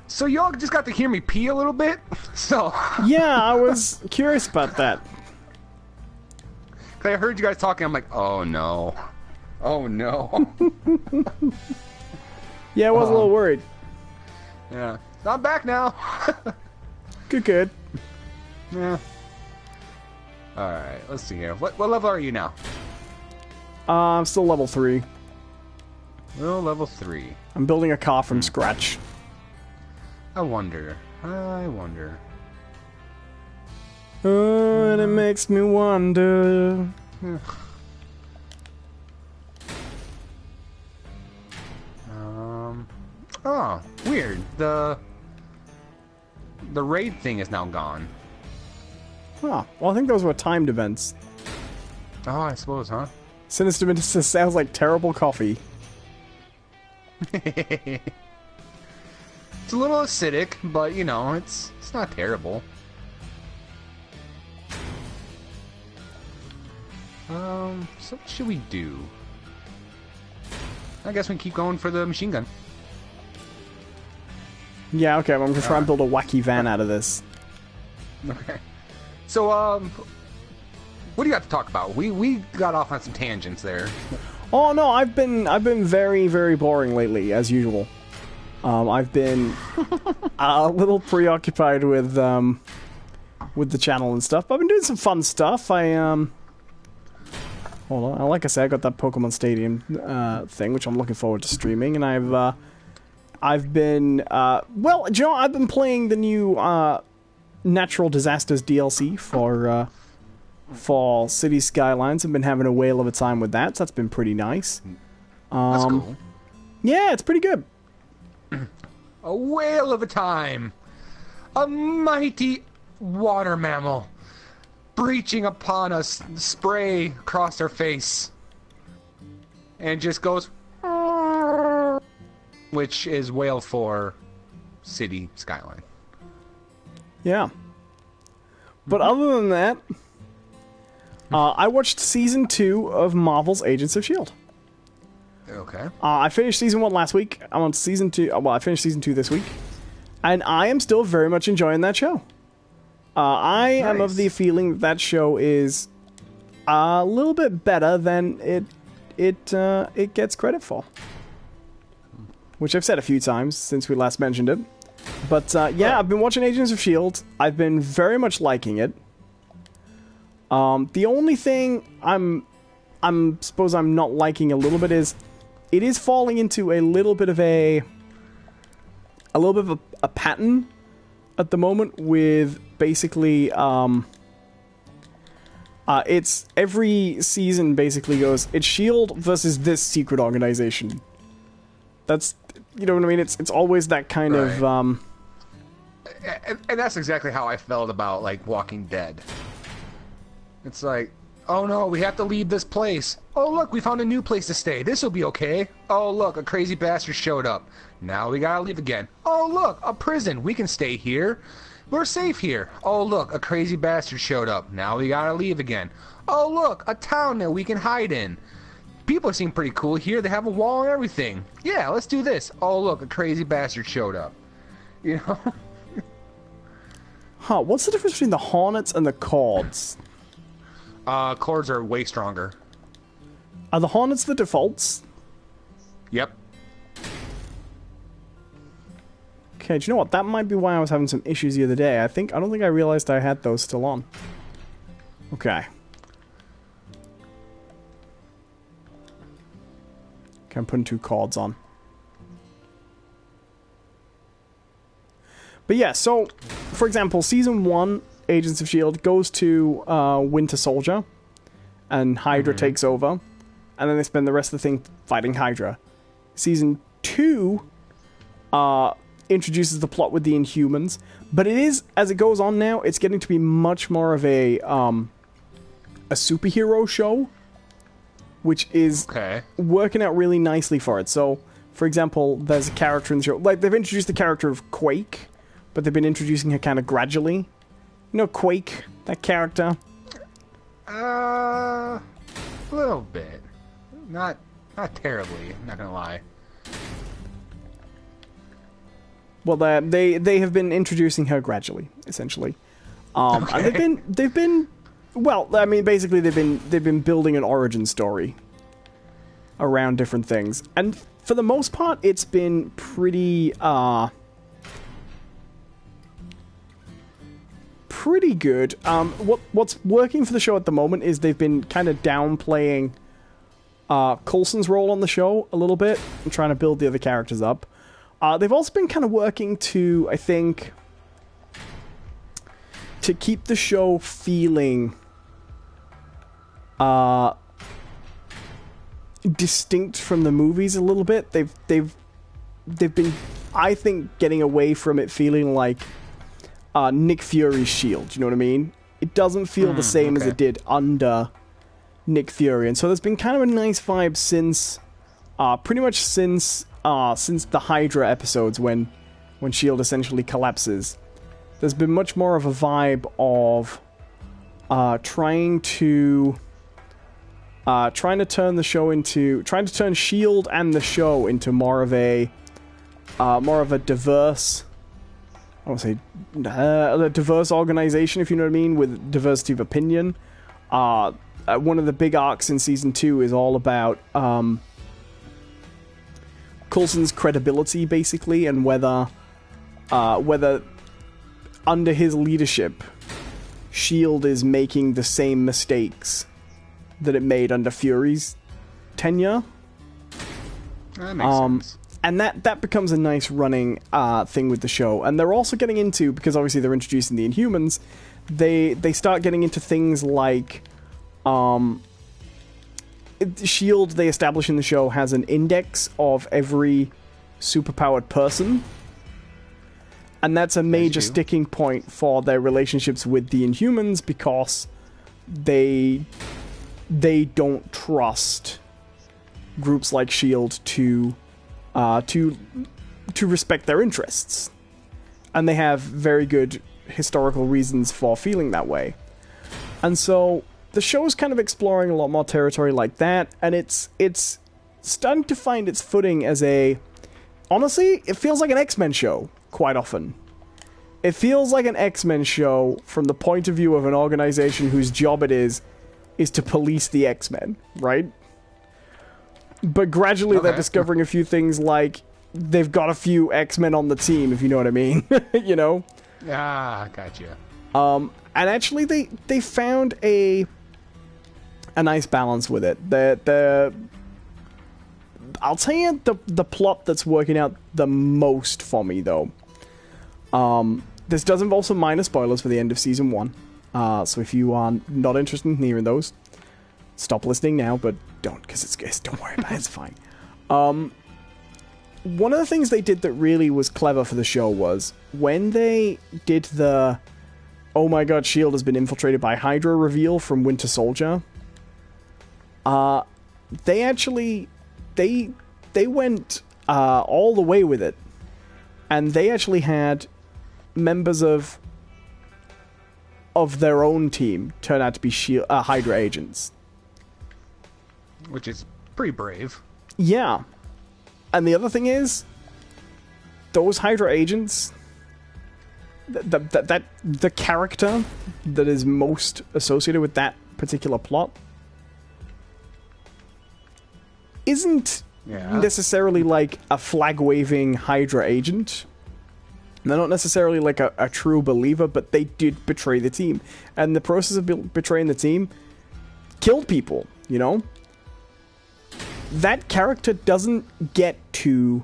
So y'all just got to hear me pee a little bit. So Yeah, I was curious about that. 'Cause I heard you guys talking, I'm like, oh no. Oh no. Yeah, I was a little worried. Yeah. So I'm back now. Good. Yeah. Alright, let's see here. What level are you now? I'm still level 3. Well, level 3. I'm building a car from scratch. I wonder. And it makes me wonder. Oh, weird. The raid thing is now gone. Oh, well, I think those were timed events. Oh, I suppose, huh? Sinister Minister sounds like terrible coffee. It's a little acidic, but you know, it's not terrible. So what should we do? I guess we can keep going for the machine gun. Yeah, okay, I'm gonna try and build a wacky van out of this. Okay. So, what do you got to talk about? We got off on some tangents there. Oh no, I've been very, very boring lately, as usual. I've been a little preoccupied with the channel and stuff, but I've been doing some fun stuff. Hold on, like I said, I got that Pokemon Stadium thing, which I'm looking forward to streaming, and I've been well, you know, I've been playing the new Natural Disasters DLC for City Skylines. I've been having a whale of a time with that, so that's been pretty nice. That's cool. Yeah, it's pretty good. A whale of a time. A mighty water mammal breaching upon us, spray across our face, and just goes, which is whale for City Skyline. Yeah. But other than that, I watched Season 2 of Marvel's Agents of S.H.I.E.L.D. Okay. I finished Season 1 last week. I'm on Season 2. Well, I finished Season 2 this week. And I am still very much enjoying that show. I am of the feeling that show is a little bit better than it gets credit for. Which I've said a few times since we last mentioned it. But yeah, I've been watching Agents of S.H.I.E.L.D. I've been very much liking it. The only thing suppose I'm not liking a little bit is it is falling into a little bit of a pattern at the moment with basically it's every season basically goes, it's S.H.I.E.L.D. versus this secret organization. That's, you know what I mean? It's always that kind of and that's exactly how I felt about like Walking Dead. It's like, oh no, we have to leave this place. Oh look, we found a new place to stay. This will be okay. Oh look, a crazy bastard showed up. Now we gotta leave again. Oh look, a prison. We can stay here. We're safe here. Oh look, a crazy bastard showed up. Now we gotta leave again. Oh look, a town that we can hide in. People seem pretty cool here. They have a wall and everything. Yeah, let's do this. Oh look, a crazy bastard showed up. You know? Huh, what's the difference between the Hornets and the Cords? Cords are way stronger. Are the Hornets the defaults? Yep. Okay, do you know what? That might be why I was having some issues the other day. I don't think I realized I had those still on. Okay. Okay, I'm putting 2 cords on. But yeah, so, for example, Season 1, Agents of S.H.I.E.L.D. goes to Winter Soldier. and Hydra takes over, and then they spend the rest of the thing fighting Hydra. Season 2 introduces the plot with the Inhumans, but it is, as it goes on now, it's getting to be much more of a superhero show, which is working out really nicely for it. So, for example, there's a character in the show, like, they've introduced the character of Quake, but they've been introducing her kind of gradually. You know Quake, that character? A little bit. Not terribly, not gonna lie. Well, they have been introducing her gradually, essentially. And they've been well, I mean, basically they've been building an origin story around different things. And for the most part, it's been pretty good. What's working for the show at the moment is they've been kind of downplaying Coulson's role on the show a little bit and trying to build the other characters up. They've also been kind of working to, I think, to keep the show feeling distinct from the movies a little bit. They've been, I think, getting away from it feeling like Nick Fury's Shield. You know what I mean? It doesn't feel the same as it did under Nick Fury, and so there's been kind of a nice vibe since, pretty much since the Hydra episodes when Shield essentially collapses. There's been much more of a vibe of trying to turn Shield and the show into more of a diverse, I don't say a diverse organization, if you know what I mean, with diversity of opinion. One of the big arcs in season 2 is all about Coulson's credibility, basically, and whether under his leadership, S.H.I.E.L.D. is making the same mistakes that it made under Fury's tenure. That makes sense. And that becomes a nice running thing with the show. And they're also getting into, because obviously they're introducing the Inhumans, they start getting into things like S.H.I.E.L.D., they establish in the show, has an index of every superpowered person. And that's a major sticking point for their relationships with the Inhumans, because they don't trust groups like S.H.I.E.L.D. to respect their interests. And they have very good historical reasons for feeling that way. And so the show is kind of exploring a lot more territory like that, and it's starting to find its footing as a... Honestly, it feels like an X-Men show, quite often. It feels like an X-Men show from the point of view of an organization whose job it is to police the X-Men, right? But gradually they're discovering a few things, like they've got a few X-Men on the team, if you know what I mean. You know? Ah, gotcha. And actually they found a nice balance with it. I'll tell you the plot that's working out the most for me, though. This does involve some minor spoilers for the end of Season 1. So if you are not interested in hearing those, stop listening now, but don't, because don't worry about it, it's fine. One of the things they did that really was clever for the show was, when they did the oh my god, S.H.I.E.L.D. has been infiltrated by Hydra reveal from Winter Soldier, they actually, they went all the way with it. And they actually had members of their own team turn out to be Hydra agents. Which is pretty brave. Yeah. And the other thing is, those Hydra agents, the character that is most associated with that particular plot isn't necessarily like a flag-waving Hydra agent. They're not necessarily like a true believer, but they did betray the team. And the process of betraying the team killed people, you know? That character doesn't get to...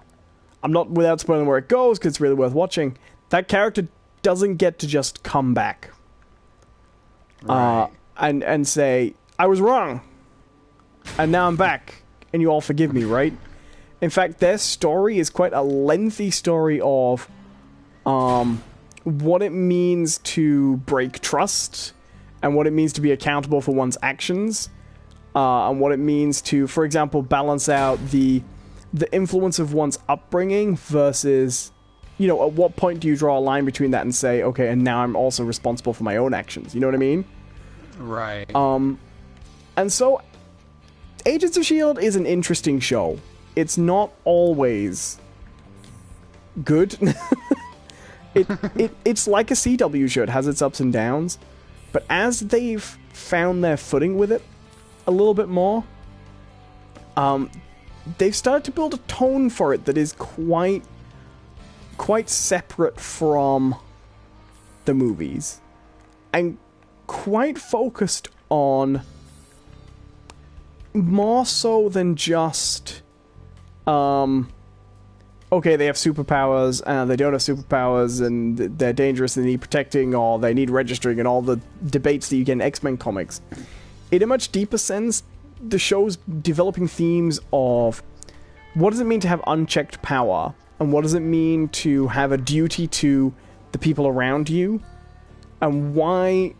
I'm not without spoiling where it goes, because it's really worth watching. That character doesn't get to just come back. Right. And say, I was wrong. And now I'm back. And you all forgive me, right? In fact, their story is quite a lengthy story of what it means to break trust, and what it means to be accountable for one's actions, and what it means to, for example, balance out the influence of one's upbringing versus, you know, at what point do you draw a line between that and say, okay, and now I'm also responsible for my own actions. You know what I mean? Right. And so, Agents of S.H.I.E.L.D. is an interesting show. It's not always good. It's like a CW show. It has its ups and downs. But as they've found their footing with it a little bit more, they've started to build a tone for it that is quite separate from the movies. And quite focused on more so than just okay, they have superpowers, they don't have superpowers, and they're dangerous and they need protecting, or they need registering, and all the debates that you get in X-Men comics. In a much deeper sense, the show's developing themes of what does it mean to have unchecked power, and what does it mean to have a duty to the people around you, and why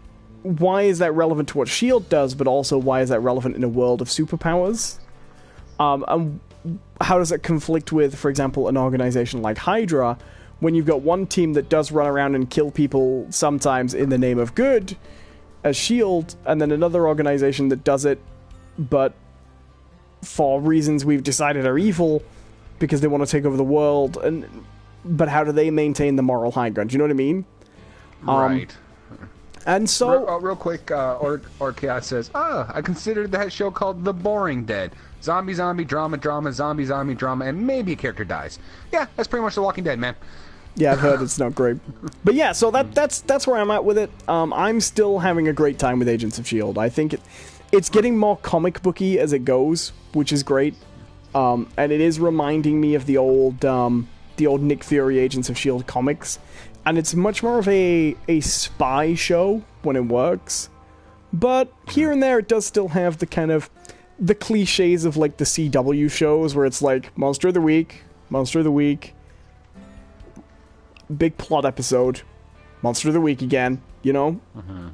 is that relevant to what S.H.I.E.L.D. does, but also why is that relevant in a world of superpowers? And how does it conflict with, for example, an organization like Hydra, when you've got one team that does run around and kill people sometimes in the name of good, as S.H.I.E.L.D., and then another organization that does it, but for reasons we've decided are evil, because they want to take over the world, but how do they maintain the moral high ground? Do you know what I mean? Right. And so... Real quick, or Chaos says, I considered that show called The Boring Dead. Zombie, drama, zombie, drama, and maybe a character dies. Yeah, that's pretty much The Walking Dead, man. Yeah, I've heard it's not great. But yeah, so that's where I'm at with it. I'm still having a great time with Agents of S.H.I.E.L.D. I think it's getting more comic booky as it goes, which is great. And it is reminding me of the old Nick Fury Agents of S.H.I.E.L.D. comics. And it's much more of a spy show when it works. But here and there it does still have the kind of the cliches of like the CW shows where it's like Monster of the Week, big plot episode, Monster of the Week again, you know? Mm-hmm.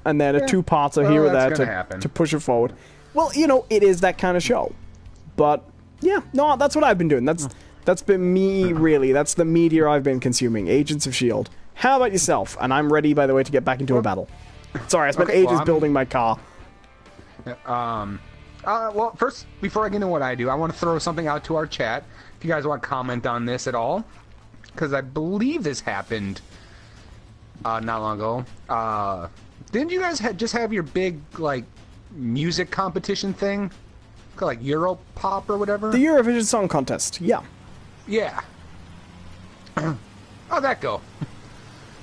And then a two-parter here or there to push it forward. Well, you know, it is that kind of show. But, yeah, no, that's what I've been doing. That's been me, really. That's the media I've been consuming. Agents of S.H.I.E.L.D. How about yourself? And I'm ready, by the way, to get back into a battle. Sorry, I spent ages building my car. Well, first, before I get into what I do, I want to throw something out to our chat. If you guys want to comment on this at all. Because I believe this happened not long ago. Didn't you guys just have your big, like, music competition thing? Like Europop or whatever? The Eurovision Song Contest, yeah. Yeah. How'd that go?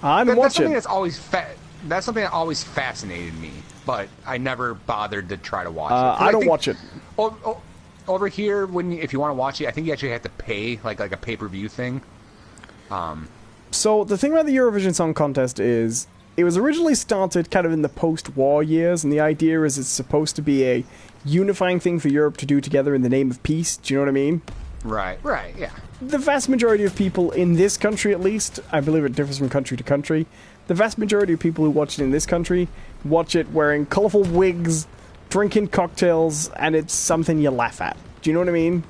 I'm watching. That's something that's something that always fascinated me, but I never bothered to try to watch it. I don't watch it. Over here, if you want to watch it, I think you actually have to pay, like a pay-per-view thing. So the thing about the Eurovision Song Contest is, it was originally started kind of in the post-war years, and the idea is it's supposed to be a unifying thing for Europe to do together in the name of peace. Do you know what I mean? Right, yeah. The vast majority of people in this country, at least, I believe it differs from country to country, the vast majority of people who watch it in this country watch it wearing colourful wigs, drinking cocktails, and it's something you laugh at. Do you know what I mean?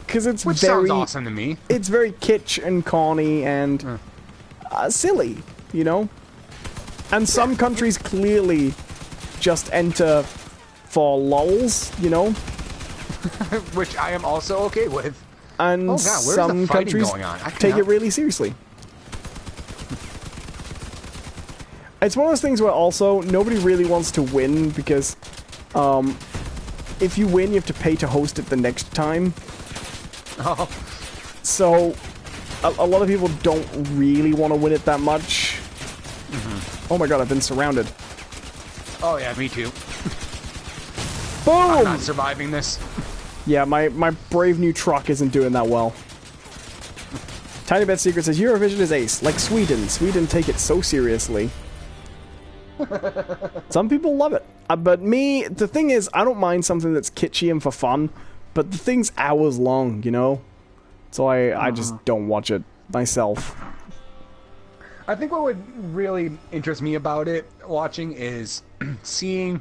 Because it's Which sounds awesome to me. It's very kitsch and corny and silly, you know? And some countries clearly just enter for lulz, you know? Which I am also okay with. And some countries take it really seriously. It's one of those things where also nobody really wants to win because if you win, you have to pay to host it the next time. Oh. So a lot of people don't really want to win it that much. Mm-hmm. Oh my god, I've been surrounded. Oh yeah, me too. Boom! I'm not surviving this. Yeah, my brave new truck isn't doing that well. Tiny Bed Secret says, Eurovision is ace. Like Sweden. Sweden take it so seriously. Some people love it. But me, the thing is, I don't mind something that's kitschy and for fun, but the thing's hours long, you know? So I just don't watch it myself. I think what would really interest me about it, watching, is seeing,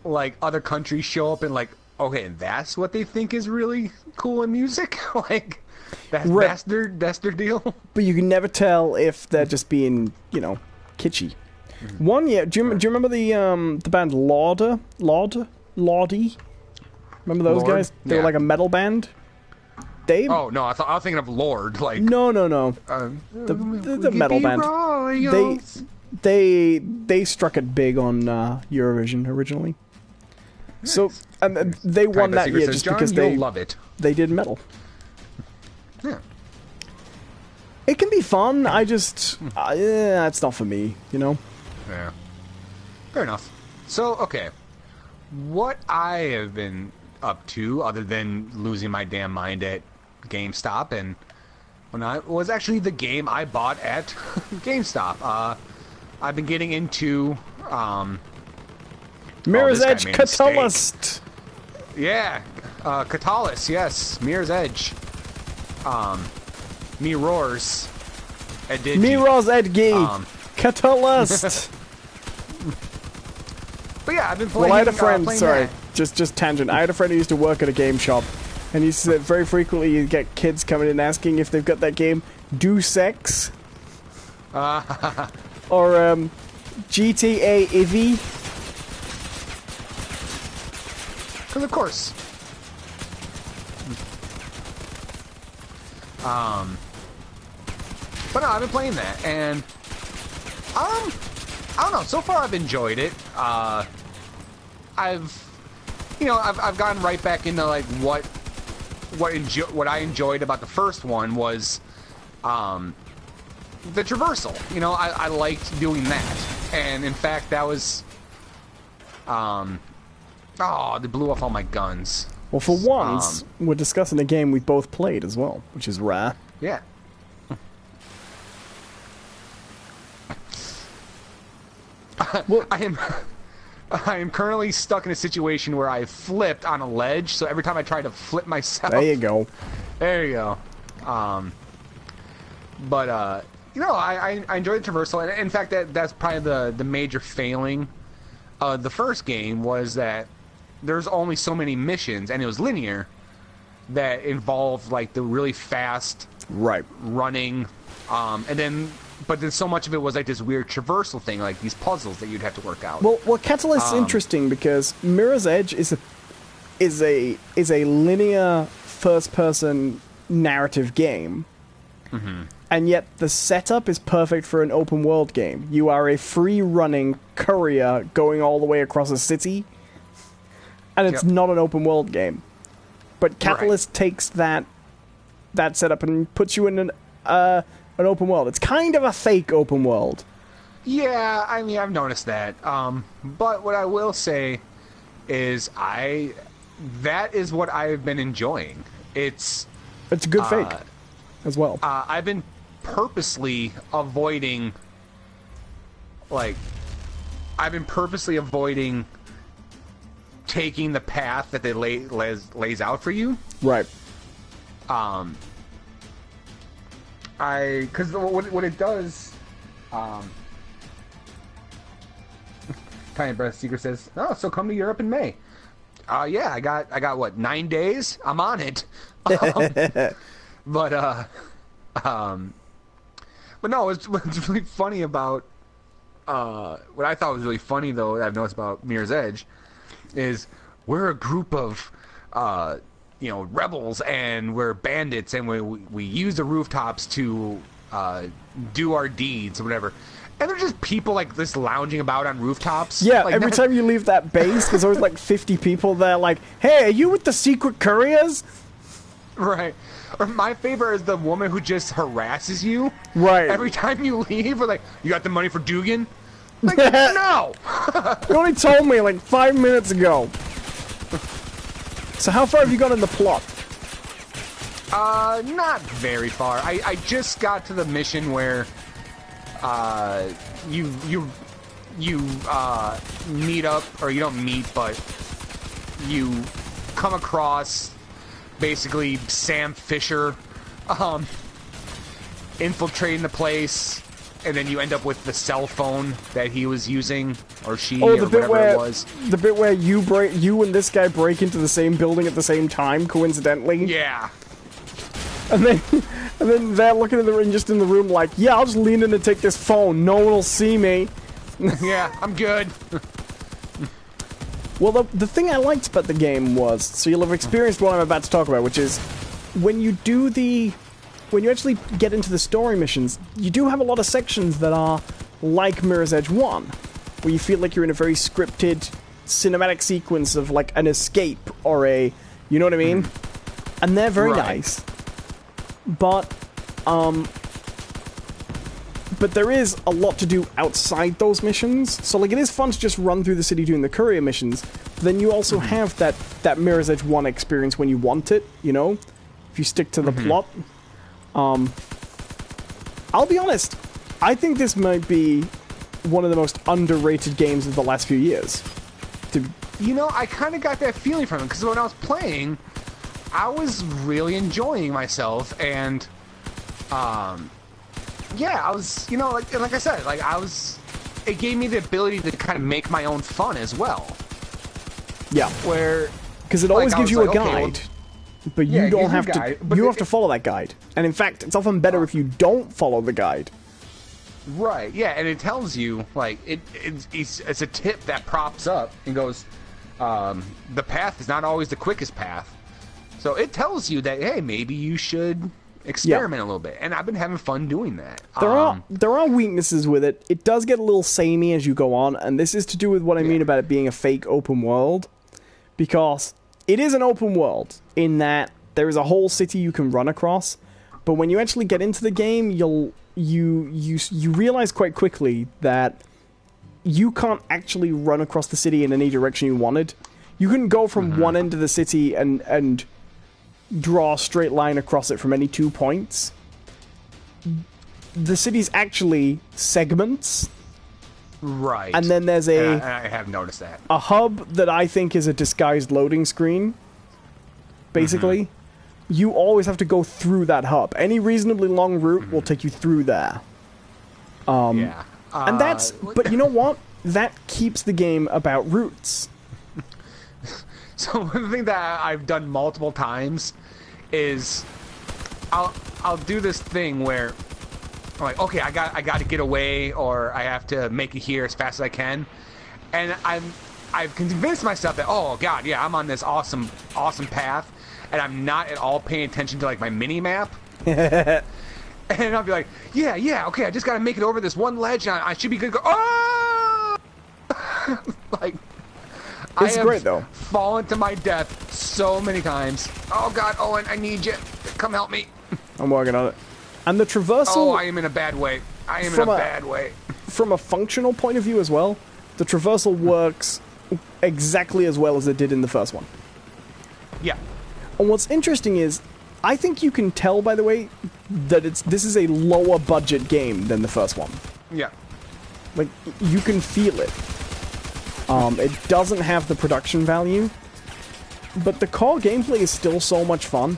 like, other countries show up and, like, okay, that's what they think is really cool in music? Like, that's their deal? But you can never tell if they're just being, you know, kitschy. One year, do you remember the band Lordy? Remember those guys? They were like a metal band. Oh no, I was thinking of Lord. Like no. The metal band. They struck it big on Eurovision originally. Nice. So they won that year just because they love it. They did metal. Yeah. It can be fun. I just it's not for me, you know. Yeah. Fair enough. So okay, what I have been up to other than losing my damn mind at GameStop, and when I was actually the game I bought at GameStop. I've been getting into Mirror's Edge Catalyst. Yeah, Catalyst. Yes, Mirror's Edge. Mirror's Edge. Mirror's Edge. Catalyst. But yeah, I've been playing. Well, I had a friend. Sorry, just tangent. I had a friend who used to work at a game shop, and he used to say very frequently you get kids coming in asking if they've got that game Do Sex or GTA Eevee. Because of course. But no, I've been playing that, and I don't know. So far, I've enjoyed it. I've gotten right back into like what I enjoyed about the first one was the traversal. You know, I liked doing that, and in fact, that was they blew off all my guns. Well, for once, we're discussing a game we both played as well, which is rare. Yeah. Well, I am currently stuck in a situation where I flipped on a ledge, so every time I try to flip myself... There you go. There you go. But you know, I enjoyed the traversal, and in fact, that's probably the major failing of the first game was that there's only so many missions, and it was linear, that involved, like, the really fast... running, but then so much of it was like this weird traversal thing, like these puzzles that you'd have to work out. Well, Catalyst's interesting because Mirror's Edge is a linear first-person narrative game, and yet the setup is perfect for an open-world game. You are a free-running courier going all the way across a city, and it's not an open-world game. But Catalyst takes that setup and puts you in an open world. It's kind of a fake open world. Yeah, I mean, I've noticed that. But what I will say is that is what I've been enjoying. It's a good fake as well. I've been purposely avoiding taking the path that they lays out for you. Right. Because what it does, Tiny Breath Secret says, "Oh, so come to Europe in May." Yeah, I got what, 9 days? I'm on it. But no, what's really funny about what I thought was really funny though that I've noticed about Mirror's Edge is we're a group of rebels, and we're bandits, and we use the rooftops to do our deeds or whatever. And they're just people like this lounging about on rooftops. Yeah, like every time you leave that base, there's always like 50 people there like, hey, are you with the secret couriers? Right. Or my favorite is the woman who just harasses you. Right. Every time you leave, we're like, you got the money for Dugan? Like, no! You only told me like 5 minutes ago. So how far have you got in the plot? Not very far. I just got to the mission where you you meet up, or you don't meet, but you come across basically Sam Fisher infiltrating the place, and then you end up with the cell phone that he was using, or she, or whatever it was. The bit where you and this guy break into the same building at the same time, coincidentally. Yeah. And then they're looking in the room, just in the room, like, yeah, I'll just lean in and take this phone. No one will see me. Yeah, I'm good. Well, the thing I liked about the game was, so you'll have experienced what I'm about to talk about, which is when you actually get into the story missions, you do have a lot of sections that are like Mirror's Edge 1, where you feel like you're in a very scripted cinematic sequence of like an escape or a, you know what I mean? And they're very nice. But there is a lot to do outside those missions. So, like, it is fun to just run through the city doing the courier missions. But then you also have that Mirror's Edge 1 experience when you want it, you know? If you stick to the plot. I'll be honest. I think this might be one of the most underrated games of the last few years. You know, I kind of got that feeling from it, because when I was playing, I was really enjoying myself, and, yeah, I was, you know, like I said, like, it gave me the ability to kind of make my own fun as well. Yeah. Where... Because it always gives you a guide, okay, but you don't have to, you have to follow that guide. And in fact, it's often better if you don't follow the guide. Right, yeah, and it tells you, like, it's a tip that props up and goes, the path is not always the quickest path. So it tells you that, hey, maybe you should experiment a little bit, and I've been having fun doing that. There are weaknesses with it. It does get a little samey as you go on, and this is to do with what I mean about it being a fake open world, because it is an open world in that there is a whole city you can run across, but when you actually get into the game, you realize quite quickly that you can't actually run across the city in any direction you wanted. You can go from one end of the city and draw a straight line across it from any 2 points. The city's actually segments. Right. And then there's I have noticed that. a hub that I think is a disguised loading screen. Basically. You always have to go through that hub. Any reasonably long route will take you through there. Yeah. And that's... But you know what? That keeps the game about routes. So one thing that I've done multiple times is I'll do this thing where I'm like, okay, I got to get away, or I have to make it here as fast as I can, and I've convinced myself that, oh god, yeah, I'm on this awesome path, and I'm not at all paying attention to like my mini map. And I'll be like, yeah, okay, I just got to make it over this one ledge, and I should be good. Oh! Like. It's great, though. Fallen to my death so many times. Oh god, Owen, I need you. Come help me. I'm working on it. And the traversal... Oh, I am in a bad way. I am in a bad way. From a functional point of view as well, the traversal works exactly as well as it did in the first one. Yeah. And what's interesting is, I think you can tell, by the way, that this is a lower budget game than the first one. Yeah. Like, you can feel it. It doesn't have the production value, but the core gameplay is still so much fun.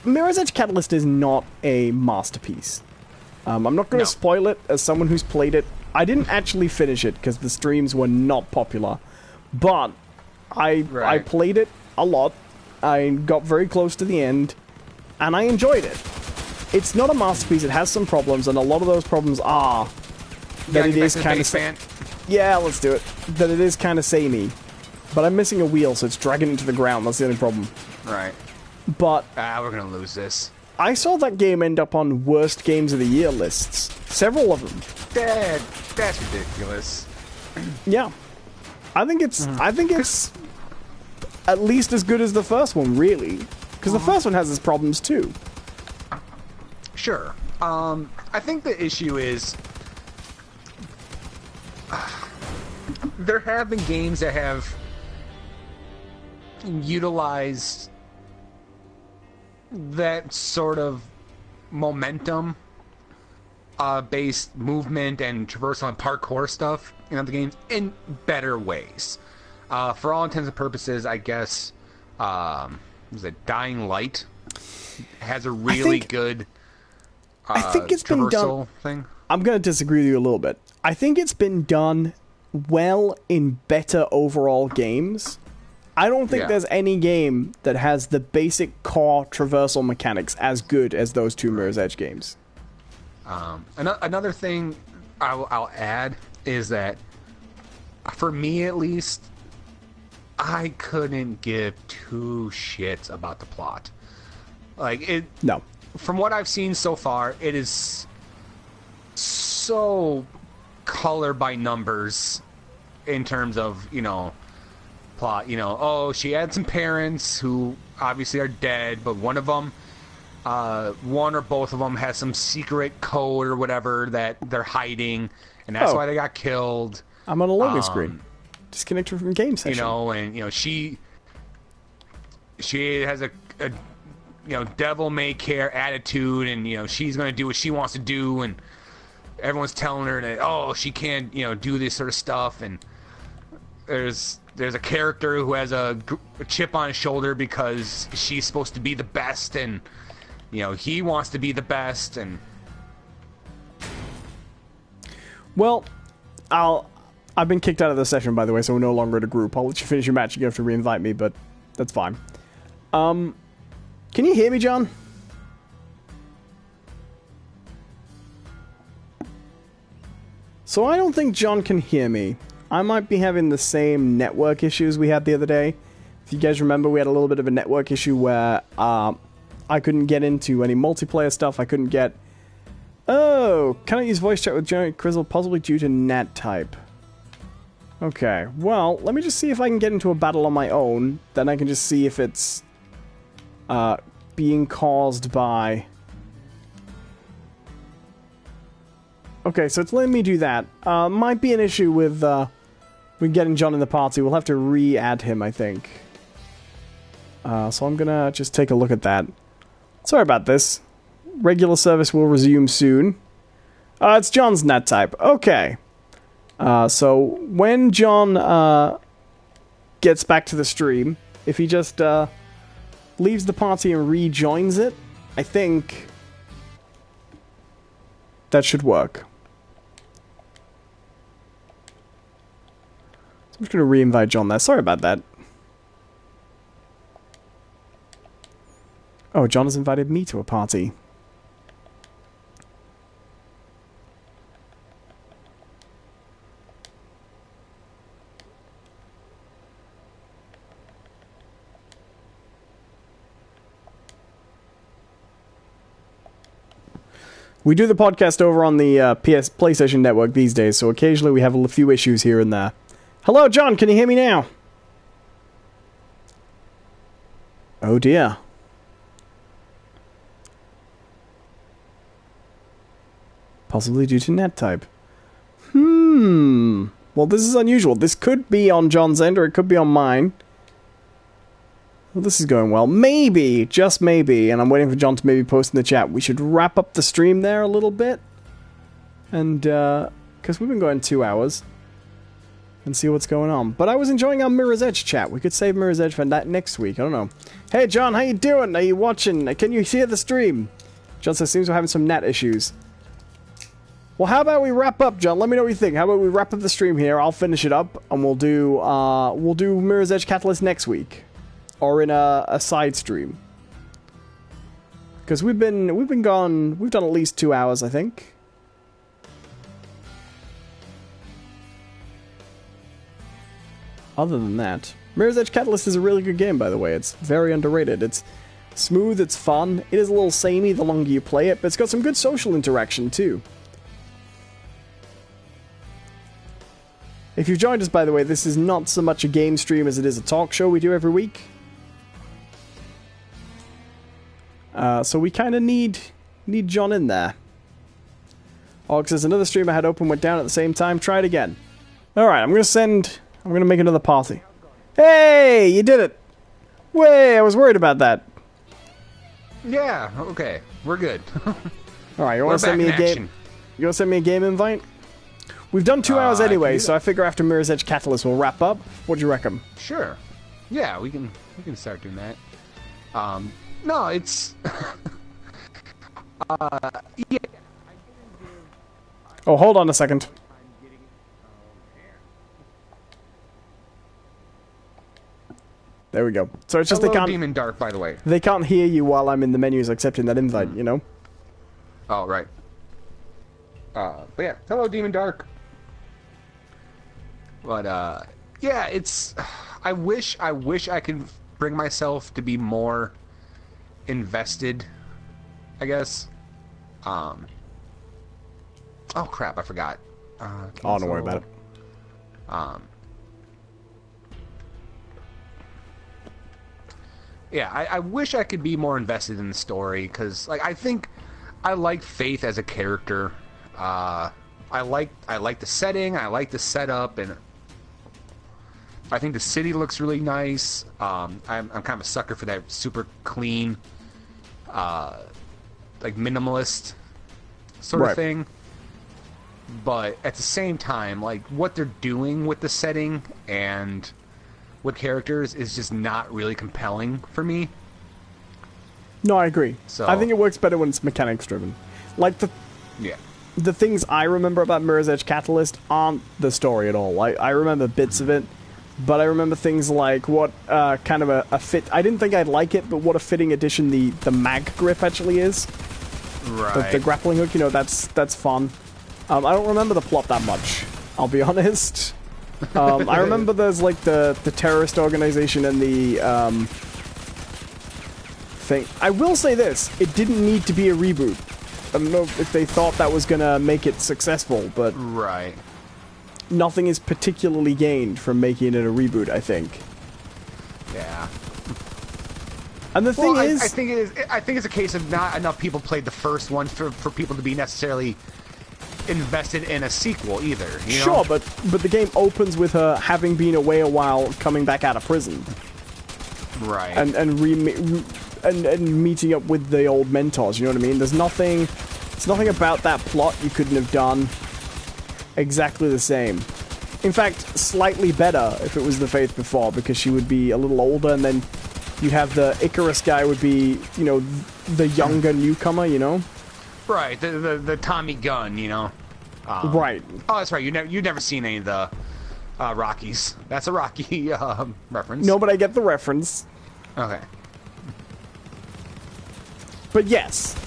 Mirror's Edge Catalyst is not a masterpiece. I'm not going to spoil it as someone who's played it. I didn't actually finish it because the streams were not popular, but I played it a lot. I got very close to the end, and I enjoyed it. It's not a masterpiece. It has some problems, and a lot of those problems are that it is kind of... Yeah, let's do it. That it is kind of samey. But I'm missing a wheel, so it's dragging into the ground. That's the only problem. Right. But... we're gonna lose this. I saw that game end up on worst games of the year lists. Several of them. That's ridiculous. Yeah. I think it's at least as good as the first one, really. Because the first one has its problems, too. Sure. I think the issue is... there have been games that have utilized that sort of momentum based movement and traversal and parkour stuff in other games in better ways. For all intents and purposes, I guess, was it Dying Light has a really good I think it's been done. Thing. I'm going to disagree with you a little bit. I think it's been done well in better overall games. I don't think there's any game that has the basic core traversal mechanics as good as those two Mirror's Edge games. Another thing I'll add is that, for me at least, I couldn't give two shits about the plot. Like, it... No. From what I've seen so far, it is so color by numbers in terms of, plot. She had some parents who obviously are dead, but one of them, one or both of them has some secret code or whatever that they're hiding, and that's why they got killed. I'm on a loading screen. Disconnected from game session. She has a devil may care attitude, and she's going to do what she wants to do, and everyone's telling her that she can't do this sort of stuff, and there's a character who has a chip on his shoulder because she's supposed to be the best, and he wants to be the best, and well, I've been kicked out of the session, by the way, so we're no longer in a group. I'll let you finish your match. You have to re-invite me, but that's fine. Can you hear me, John? So I don't think John can hear me. I might be having the same network issues we had the other day. If you guys remember, we had a little bit of a network issue where I couldn't get into any multiplayer stuff. I couldn't get... Oh, can I use voice chat with Jerry Crizzle, possibly due to NAT type? Okay, well, let me just see if I can get into a battle on my own. Then I can just see if it's being caused by... Okay, so it's letting me do that. Might be an issue with getting John in the party. We'll have to re-add him, I think. So I'm gonna just take a look at that. Sorry about this. Regular service will resume soon. It's John's NAT type. Okay. So when John gets back to the stream, if he just leaves the party and rejoins it, I think that should work. So I'm just going to re-invite John there. Sorry about that. Oh, John has invited me to a party. We do the podcast over on the PlayStation Network these days, so occasionally we have a few issues here and there. Hello, John, can you hear me now? Oh dear. Possibly due to net type. Well, this is unusual. This could be on John's end, or it could be on mine. Well, this is going well. Maybe, just maybe, and I'm waiting for John to maybe post in the chat, we should wrap up the stream there a little bit. And, because we've been going 2 hours. And see what's going on. But I was enjoying our Mirror's Edge chat. We could save Mirror's Edge for that next week. I don't know. Hey, John, how you doing? Are you watching? Can you hear the stream? John says, seems we're having some net issues. Well, how about we wrap up, John? Let me know what you think. How about we wrap up the stream here? I'll finish it up, and we'll do Mirror's Edge Catalyst next week. Or in a side stream. Because we've been gone, we've done at least 2 hours, I think. Other than that, Mirror's Edge Catalyst is a really good game, by the way. It's very underrated. It's smooth, it's fun. It is a little samey the longer you play it, but it's got some good social interaction, too. If you've joined us, by the way, this is not so much a game stream as it is a talk show we do every week. So we kind of need John in there. Ox says, another stream I had open went down at the same time. Try it again. Alright, I'm going to make another party. Hey, you did it. Way, I was worried about that. Yeah, okay. We're good. Alright, you want to send me a game? You want to send me a game invite? We've done 2 hours I can anyway, do so I figure after Mirror's Edge Catalyst we'll wrap up. What do you reckon? Sure. Yeah, we can start doing that. No, it's yeah. Oh, hold on a second. There we go. So it's just Hello, they can't Demon Dark, by the way. they can't hear you while I'm in the menus accepting that invite, you know? Oh, right. But yeah, hello, Demon Dark. But yeah, it's. I wish I could bring myself to be more invested. I guess. Oh crap! I forgot. Oh, don't worry about it. Yeah, I wish I could be more invested in the story because, like, I think I like Faith as a character. I like the setting. I like the setup, and I think the city looks really nice. I'm kind of a sucker for that super clean, like minimalist sort of thing. But at the same time, like what they're doing with the setting and with characters is just not really compelling for me. No, I agree. So, I think it works better when it's mechanics driven. Like the things I remember about Mirror's Edge Catalyst aren't the story at all. I remember bits of it, but I remember things like what kind of a fit. I didn't think I'd like it, but what a fitting addition the mag grip actually is. Right. The grappling hook, you know, that's fun. I don't remember the plot that much, I'll be honest. I remember there's like the terrorist organization and the thing. I will say this, it didn't need to be a reboot. I don't know if they thought that was gonna make it successful, but Right. nothing is particularly gained from making it a reboot, I think. Yeah. And the thing Well, is... I think it is. I think it's a case of not enough people played the first one for people to be necessarily invested in a sequel either. You know? Sure, but the game opens with her having been away a while, coming back out of prison. Right. And meeting up with the old mentors, you know what I mean? There's nothing about that plot you couldn't have done exactly the same. In fact, slightly better if it was the Faith before, because she would be a little older, and then you have the Icarus guy would be, you know, the younger newcomer, you know? Right, the Tommy Gunn, you know. Right. Oh, that's right. You've never seen any of the Rockies. That's a Rocky reference. No, but I get the reference. Okay. But yes.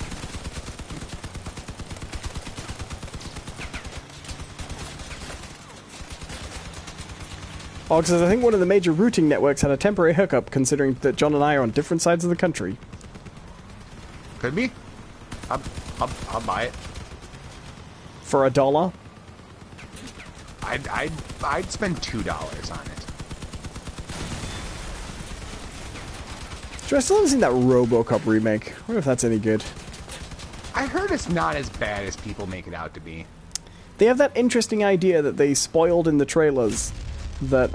Oh, because I think one of the major routing networks had a temporary hookup, considering that John and I are on different sides of the country. Could be. I'll buy it. For $1? I'd spend $2 on it. I still haven't seen that RoboCop remake. I wonder if that's any good. I heard it's not as bad as people make it out to be. They have that interesting idea that they spoiled in the trailers. That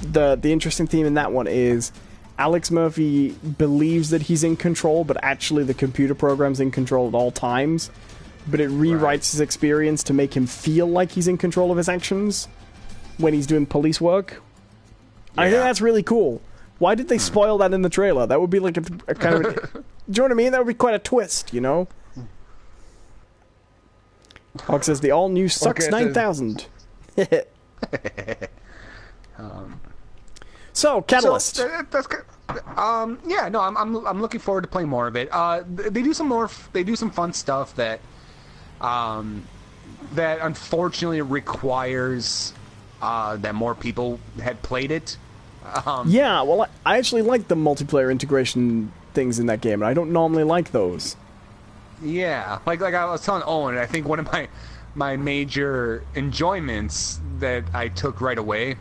the interesting theme in that one is Alex Murphy believes that he's in control, but actually the computer program's in control at all times. But it rewrites his experience to make him feel like he's in control of his actions when he's doing police work. Yeah. I think that's really cool. Why did they spoil that in the trailer? That would be like a kind of... do you know what I mean? That would be quite a twist, you know? Hawk says the all-new Sucks 9000. So, Catalyst. So, that's good. Yeah, no, I'm looking forward to playing more of it. They do some fun stuff that that unfortunately requires that more people had played it. Yeah, well, I actually like the multiplayer integration things in that game, and I don't normally like those. Yeah, like I was telling Owen, I think one of my major enjoyments that I took right away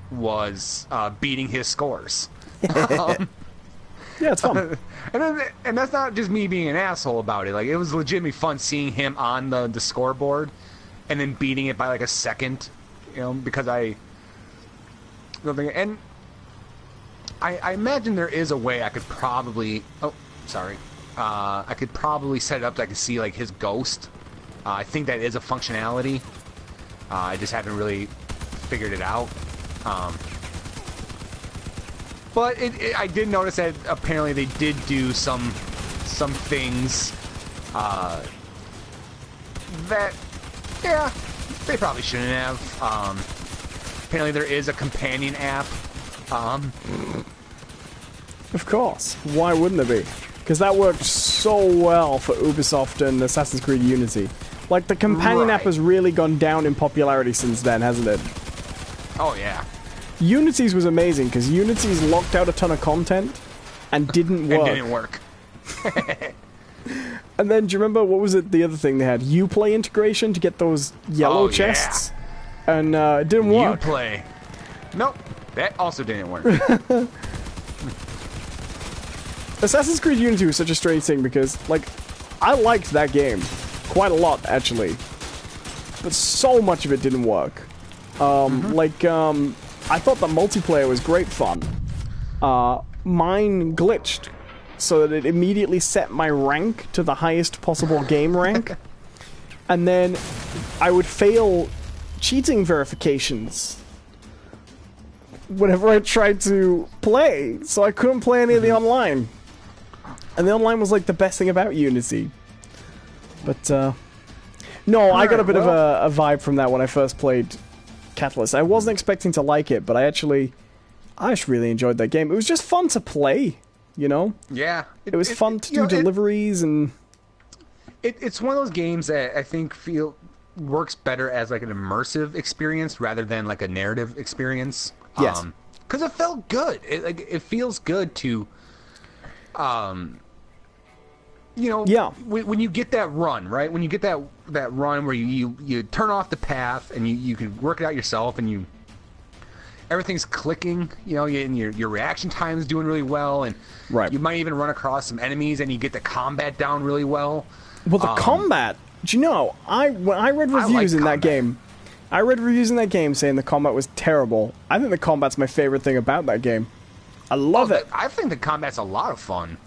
was beating his scores. Yeah, it's fun. And that's not just me being an asshole about it. Like, it was legitimately fun seeing him on the scoreboard and then beating it by like a second, you know, because I imagine there is a way I could probably... Oh, sorry. I could probably set it up so I could see like his ghost. I think that is a functionality. I just haven't really figured it out. But I did notice that apparently they did do some things that, yeah, they probably shouldn't have. Apparently there is a companion app. Of course. Why wouldn't there be? Because that worked so well for Ubisoft and Assassin's Creed Unity. Like, the companion app has really gone down in popularity since then, hasn't it? Oh, yeah. Unity's was amazing, because Unity's locked out a ton of content and didn't work. It didn't work. And then, do you remember, what was it, the other thing they had? Uplay integration to get those yellow chests? Yeah. And it didn't work. Uplay. Nope. That also didn't work. Assassin's Creed Unity was such a strange thing, because, like, I liked that game. Quite a lot, actually. But so much of it didn't work. I thought the multiplayer was great fun. Mine glitched, so that it immediately set my rank to the highest possible game rank. And then I would fail cheating verifications whenever I tried to play, so I couldn't play any of the online. And the online was like the best thing about Unity. But, no, I got a bit of a vibe from that when I first played Catalyst. I wasn't expecting to like it, but I just really enjoyed that game. It was just fun to play, you know? Yeah. It was fun to do deliveries and... It's one of those games that I think works better as like an immersive experience rather than like a narrative experience. Yes. Because it felt good. It feels good to... when you get that run, right? When you get that run where you turn off the path and you can work it out yourself and everything's clicking, and your reaction time is doing really well, and you might even run across some enemies and you get the combat down really well. Well, the combat, do you know, when I read reviews in that game, saying the combat was terrible. I think the combat's my favorite thing about that game. I love it. I think the combat's a lot of fun.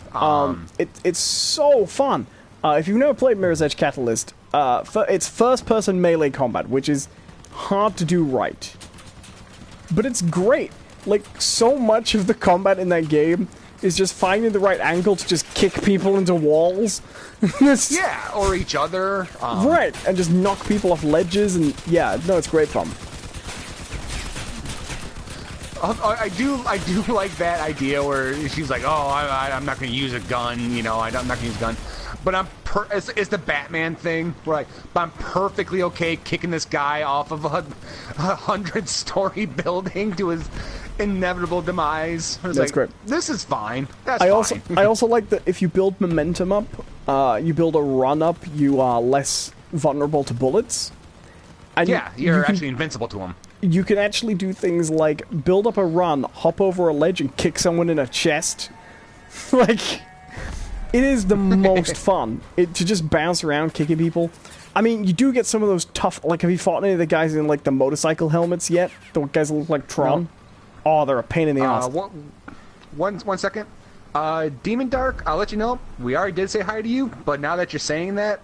It's so fun. If you've never played Mirror's Edge Catalyst, it's first-person melee combat, which is hard to do right. But it's great. Like, so much of the combat in that game is just finding the right angle to just kick people into walls. Yeah, or each other. Right, and just knock people off ledges, and yeah, no, it's great fun. I do like that idea where she's like, oh, I'm not going to use a gun, I'm not going to use a gun. But it's the Batman thing, right? But I'm perfectly okay kicking this guy off of a 100-story building to his inevitable demise. That's great. This is fine. That's fine. I also like that if you build momentum up, you build a run up, you are less vulnerable to bullets. And yeah, you're actually invincible to them. You can actually do things like build up a run, hop over a ledge, and kick someone in a chest. Like, it is the most fun to just bounce around kicking people. I mean, you do get some of those tough... Like, have you fought any of the guys in, like, the motorcycle helmets yet? The guys that look like Tron? No. Oh, they're a pain in the ass. One second. Demon Dark, I'll let you know. We already did say hi to you, but now that you're saying that,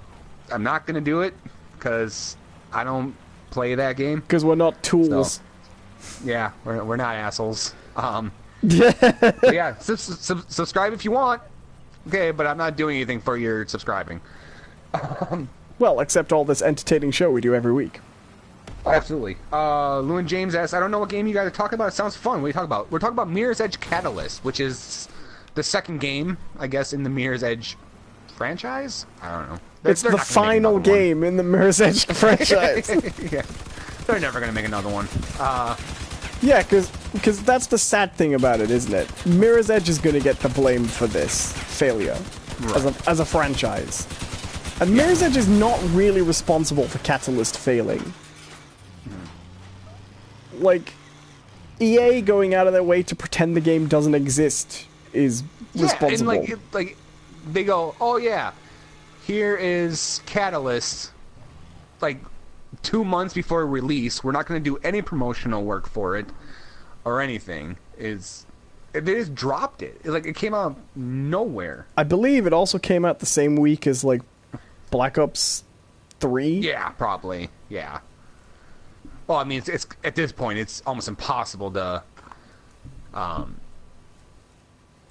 I'm not going to do it, because I don't play that game. Because we're not tools. So, yeah, we're not assholes. Yeah, subscribe if you want. Okay, but I'm not doing anything for your subscribing. Well, except all this entertaining show we do every week. Absolutely. Lewin James asks, I don't know what game you guys are talking about. It sounds fun. What are you talking about? We're talking about Mirror's Edge Catalyst, which is the second game, I guess, in the Mirror's Edge franchise? I don't know. It's the final game in the Mirror's Edge franchise. Yeah. They're never going to make another one. Yeah, because that's the sad thing about it, isn't it? Mirror's Edge is going to get the blame for this failure as a franchise. And Mirror's Edge is not really responsible for Catalyst failing. Like, EA going out of their way to pretend the game doesn't exist is responsible. And like they go, oh yeah, here is Catalyst, like 2 months before release. We're not going to do any promotional work for it or anything. They just dropped it. Like, it came out of nowhere. I believe it also came out the same week as, like, Black Ops 3. Yeah, probably. Yeah. Well, I mean, it's at this point, it's almost impossible to...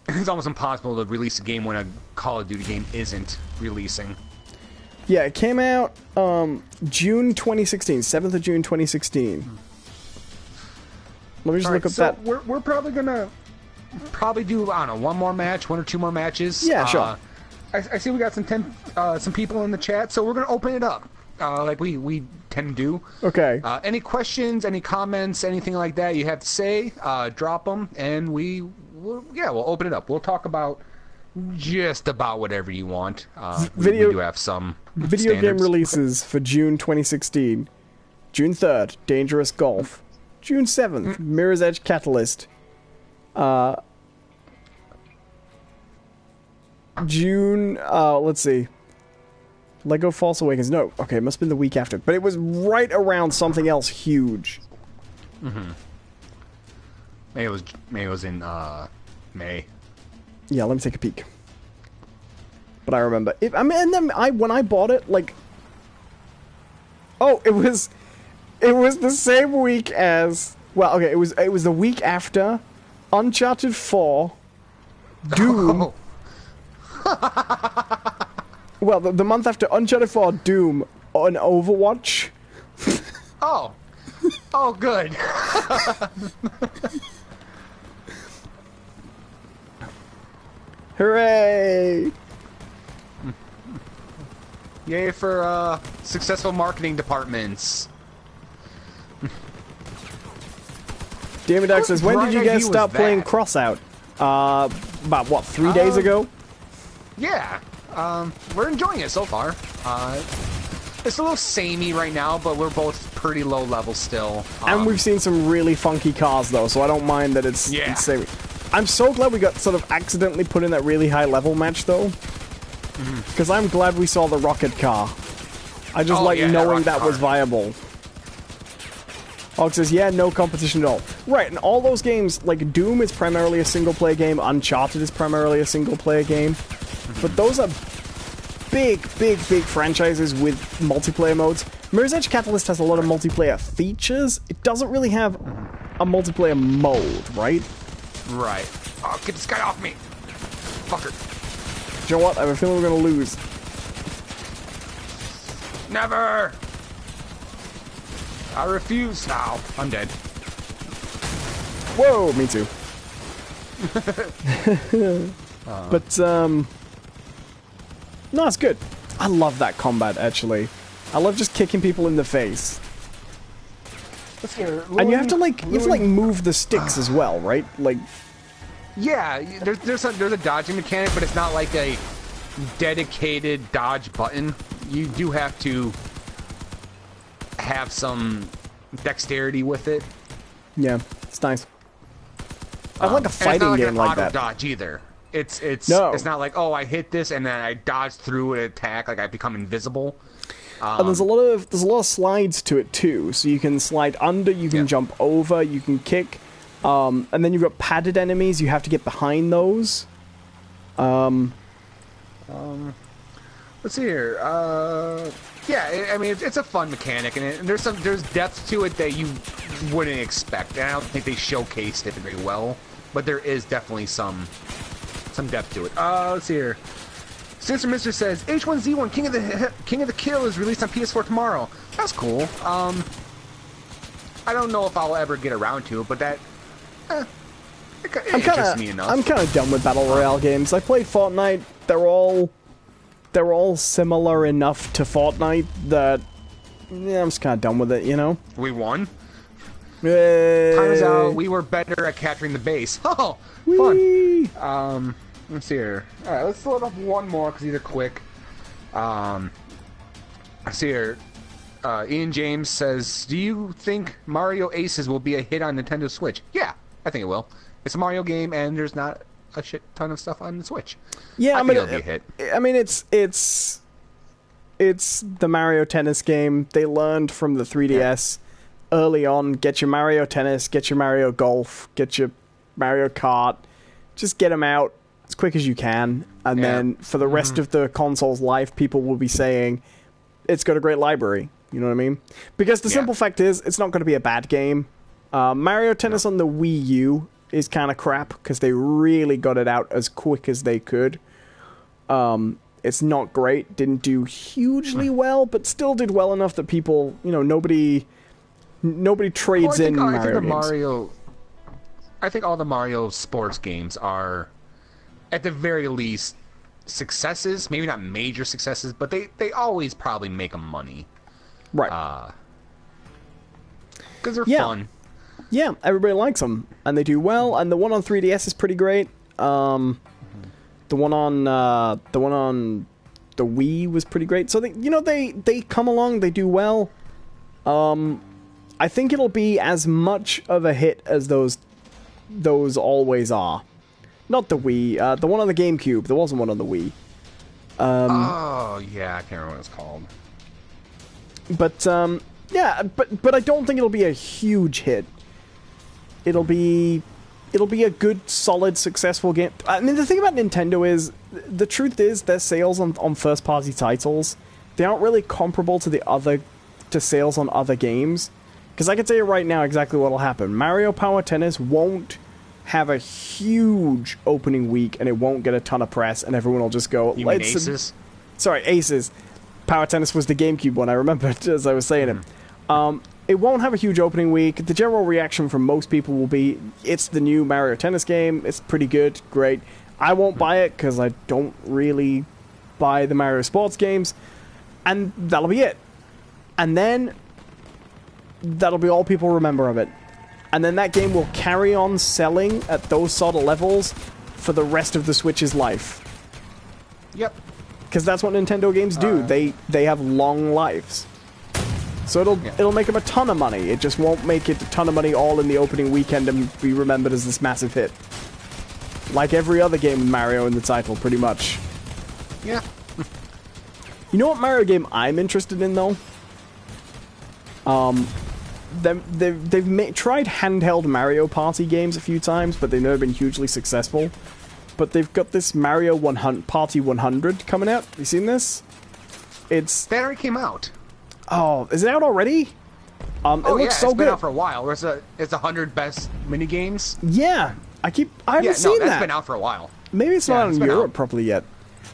it's almost impossible to release a game when a Call of Duty game isn't releasing. Yeah, it came out June 2016, 7th of June 2016. Let me just look up that. We're probably gonna do, I don't know, one more match, one or two more matches. Yeah, sure. I see we got some people in the chat, so we're gonna open it up, like we tend to do. Okay. Any questions, any comments, anything like that you have to say, drop them, and we'll open it up. We'll talk about just about whatever you want. We do have some video standards. game releases for June 2016. June 3rd, Dangerous Golf. June 7th, Mirror's Edge Catalyst. June, let's see. Lego Force Awakens. No, okay, it must have been the week after. But it was right around something else huge. Mm-hmm. Maybe it was in May. Yeah, let me take a peek. But I remember. And then when I bought it, like... Oh, it was the same week as... Well, okay, it was the week after Uncharted 4, Doom... Oh. Well, the month after Uncharted 4, Doom, and Overwatch. Oh. Oh, good. Hooray! Yay for successful marketing departments. Damon Duck says, when did you guys was start playing that? Crossout? About, what, 3 days ago? Yeah. We're enjoying it so far. It's a little samey right now, but we're both pretty low level still. And we've seen some really funky cars, though, so I don't mind that it's samey. I'm so glad we got sort of accidentally put in that really high level match, though. Because I'm glad we saw the rocket car. I just like knowing that was viable. Hog says, yeah, no competition at all. Right, and all those games, like Doom is primarily a single-player game, Uncharted is primarily a single-player game. But those are big franchises with multiplayer modes. Mirror's Edge Catalyst has a lot of multiplayer features. It doesn't really have a multiplayer mode, right? Right. Oh, get this guy off me. Fucker. Do you know what? I have a feeling we're gonna lose. Never! I refuse now. I'm dead. Whoa, me too. But, no, it's good. I love that combat, actually. I love just kicking people in the face. And you have to move the sticks as well, right? Like, yeah, there's a dodging mechanic, but it's not like a dedicated dodge button. You do have to have some dexterity with it. Yeah, it's nice. I like a fighting game like that. It's not like an auto dodge either. It's No. It's not like, oh, I hit this and then I dodge through an attack, like I become invisible. And there's a lot of slides to it too. So you can slide under, you can jump over, you can kick, and then you've got padded enemies. You have to get behind those. Let's see here. Yeah, I mean it's a fun mechanic, and there's depth to it that you wouldn't expect. And I don't think they showcased it very well, but there is definitely some depth to it. Let's see here. Sinister Mister says H1Z1 King of the Kill is released on PS4 tomorrow. That's cool. I don't know if I'll ever get around to it, but that it interests me enough. I'm kind of done with battle royale games. I played Fortnite. They're all similar enough to Fortnite that I'm just kind of done with it. You know. We won. Yay. Time's out. We were better at capturing the base. Oh, Whee. fun. Let's see here. All right, let's load up one more because these are quick. Let's see here. Ian James says, "Do you think Mario Aces will be a hit on Nintendo Switch?" Yeah, I think it will. It's a Mario game, and there's not a shit ton of stuff on the Switch. Yeah, I think it'll be a hit. I mean, it's the Mario Tennis game. They learned from the 3DS early on. Get your Mario Tennis, get your Mario Golf, get your Mario Kart. just get them out as quick as you can, and then for the rest of the console's life, people will be saying it's got a great library. You know what I mean? Because the simple fact is, it's not going to be a bad game. Mario Tennis on the Wii U is kind of crap because they really got it out as quick as they could. It's not great. Didn't do hugely well, but still did well enough that people, nobody trades in Mario games. I think all the Mario sports games are, at the very least, successes. Maybe not major successes, but they always probably make them money. Right. Because they're fun. Yeah, everybody likes them, and they do well. And the one on 3DS is pretty great. The one on the Wii was pretty great. So they come along, they do well. I think it'll be as much of a hit as those always are. Not the Wii, the one on the GameCube. There wasn't one on the Wii. Oh yeah, I can't remember what it's called. But but I don't think it'll be a huge hit. It'll be a good, solid, successful game. I mean, the thing about Nintendo is, the truth is, their sales on first-party titles, they aren't really comparable to sales on other games. Because I can tell you right now exactly what'll happen. Mario Power Tennis won't have a huge opening week, and it won't get a ton of press, and everyone will just go, You mean Aces? Sorry, Aces. Power Tennis was the GameCube one, I remember, as I was saying it. It won't have a huge opening week. The general reaction from most people will be, it's the new Mario Tennis game, it's pretty good, great. I won't buy it, because I don't really buy the Mario sports games, and that'll be it. And then, that'll be all people remember of it. And then that game will carry on selling at those sort of levels for the rest of the Switch's life. Yep. Because that's what Nintendo games do. They have long lives. So it'll make them a ton of money. It just won't make it a ton of money all in the opening weekend and be remembered as this massive hit. Like every other game with Mario in the title, pretty much. Yeah. You know what Mario game I'm interested in, though? They've tried handheld Mario Party games a few times, but they've never been hugely successful. But they've got this Mario Party 100 coming out. Have you seen this? That already came out. Oh, is it out already? It looks so it's good. been out for a while. It's 100 best minigames. Yeah, I haven't seen that. That's been out for a while. Maybe it's not in Europe properly yet.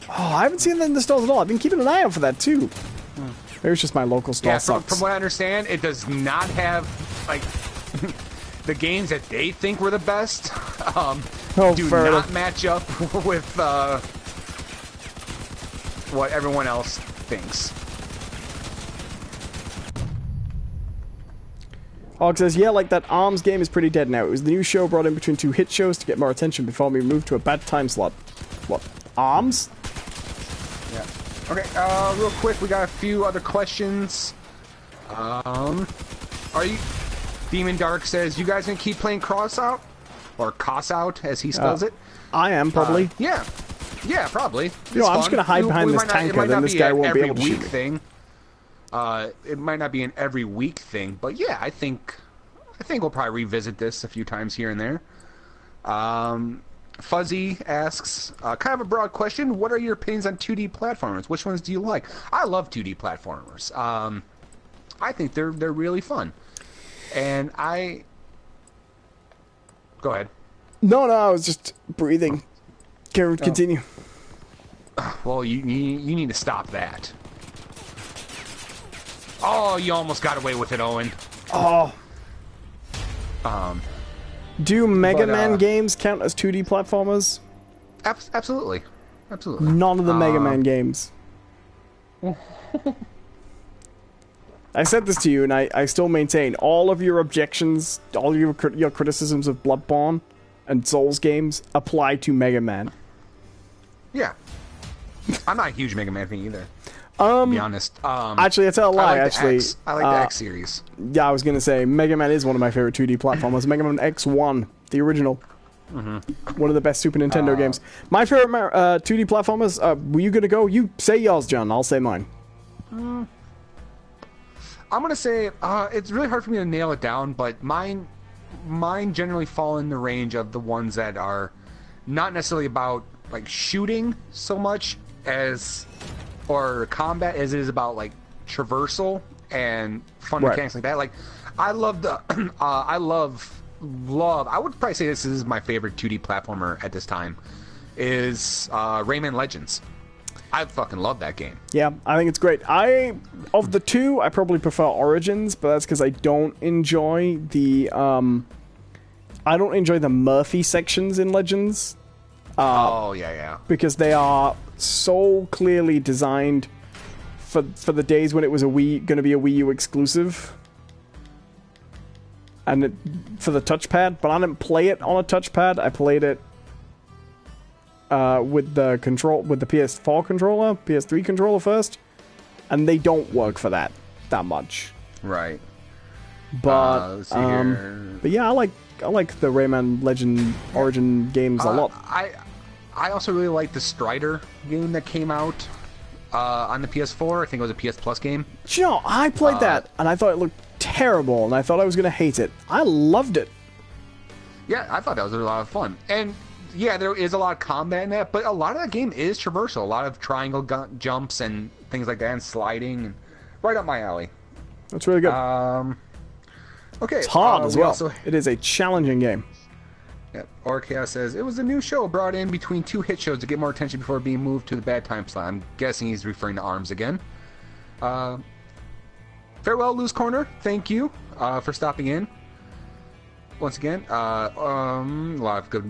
Oh, I haven't seen that in the stores at all. I've been keeping an eye out for that too. Maybe it's just my local store sucks. From what I understand, it does not have like the games that they think were the best. Do not match up with what everyone else thinks. Hog says, yeah, like that ARMS game is pretty dead now. It was the new show brought in between two hit shows to get more attention before we moved to a bad time slot. What? ARMS? Yeah. Okay, real quick, we got a few other questions. Are you... Demon Dark says, you guys gonna keep playing Crossout? Or Crossout, as he spells it? I am, probably. Yeah, probably. I'm just gonna hide behind this tanker, then this guy won't be able to shoot me. It might not be an every week thing, but yeah, I think we'll probably revisit this a few times here and there. Fuzzy asks, kind of a broad question, what are your opinions on 2D platformers? Which ones do you like? I love 2D platformers. I think they're really fun. And Go ahead. No, I was just breathing. Continue. Well, you need to stop that. Oh, you almost got away with it, Owen. Oh. Do Mega Man games count as 2D platformers? Absolutely. None of the Mega Man games. I said this to you, and I still maintain all of your objections, all your criticisms of Bloodborne and Souls games apply to Mega Man. Yeah. I'm not a huge Mega Man fan either. To be honest. Actually, I tell a lie. I like the X series. Yeah, I was gonna say Mega Man is one of my favorite 2D platformers. Mega Man X1, the original, one of the best Super Nintendo games. My favorite 2D platformers. Were you gonna go? You say yours, John. I'll say mine. I'm gonna say it's really hard for me to nail it down, but mine generally fall in the range of the ones that are not necessarily about like shooting so much as or combat as it is about like traversal and fun mechanics like that. Like I love the I love I would probably say this is my favorite 2D platformer at this time is Rayman Legends. I fucking love that game. Yeah, I think it's great. Of the two, I probably prefer Origins, but that's because I don't enjoy the Murphy sections in Legends. Because they are so clearly designed for the days when it was going to be a Wii U exclusive, and for the touchpad. But I didn't play it on a touchpad. I played it with the PS4 controller, PS3 controller first, and they don't work for that much. Right. But let's see here. But yeah, I like the Rayman Legend Origin games a lot. I also really like the Strider game that came out on the PS4. I think it was a PS Plus game. You know, I played that, and I thought it looked terrible, and I thought I was going to hate it. I loved it. Yeah, I thought that was a lot of fun. And yeah, there is a lot of combat in that, but a lot of that game is traversal. A lot of triangle jumps and things like that, and sliding. And right up my alley. That's really good. Okay. It's hard as well. It is a challenging game. Yep. Orchaos says, it was a new show brought in between two hit shows to get more attention before being moved to the bad time slot. I'm guessing he's referring to ARMS again. Farewell, Lou's Corner. Thank you for stopping in. Once again, a lot of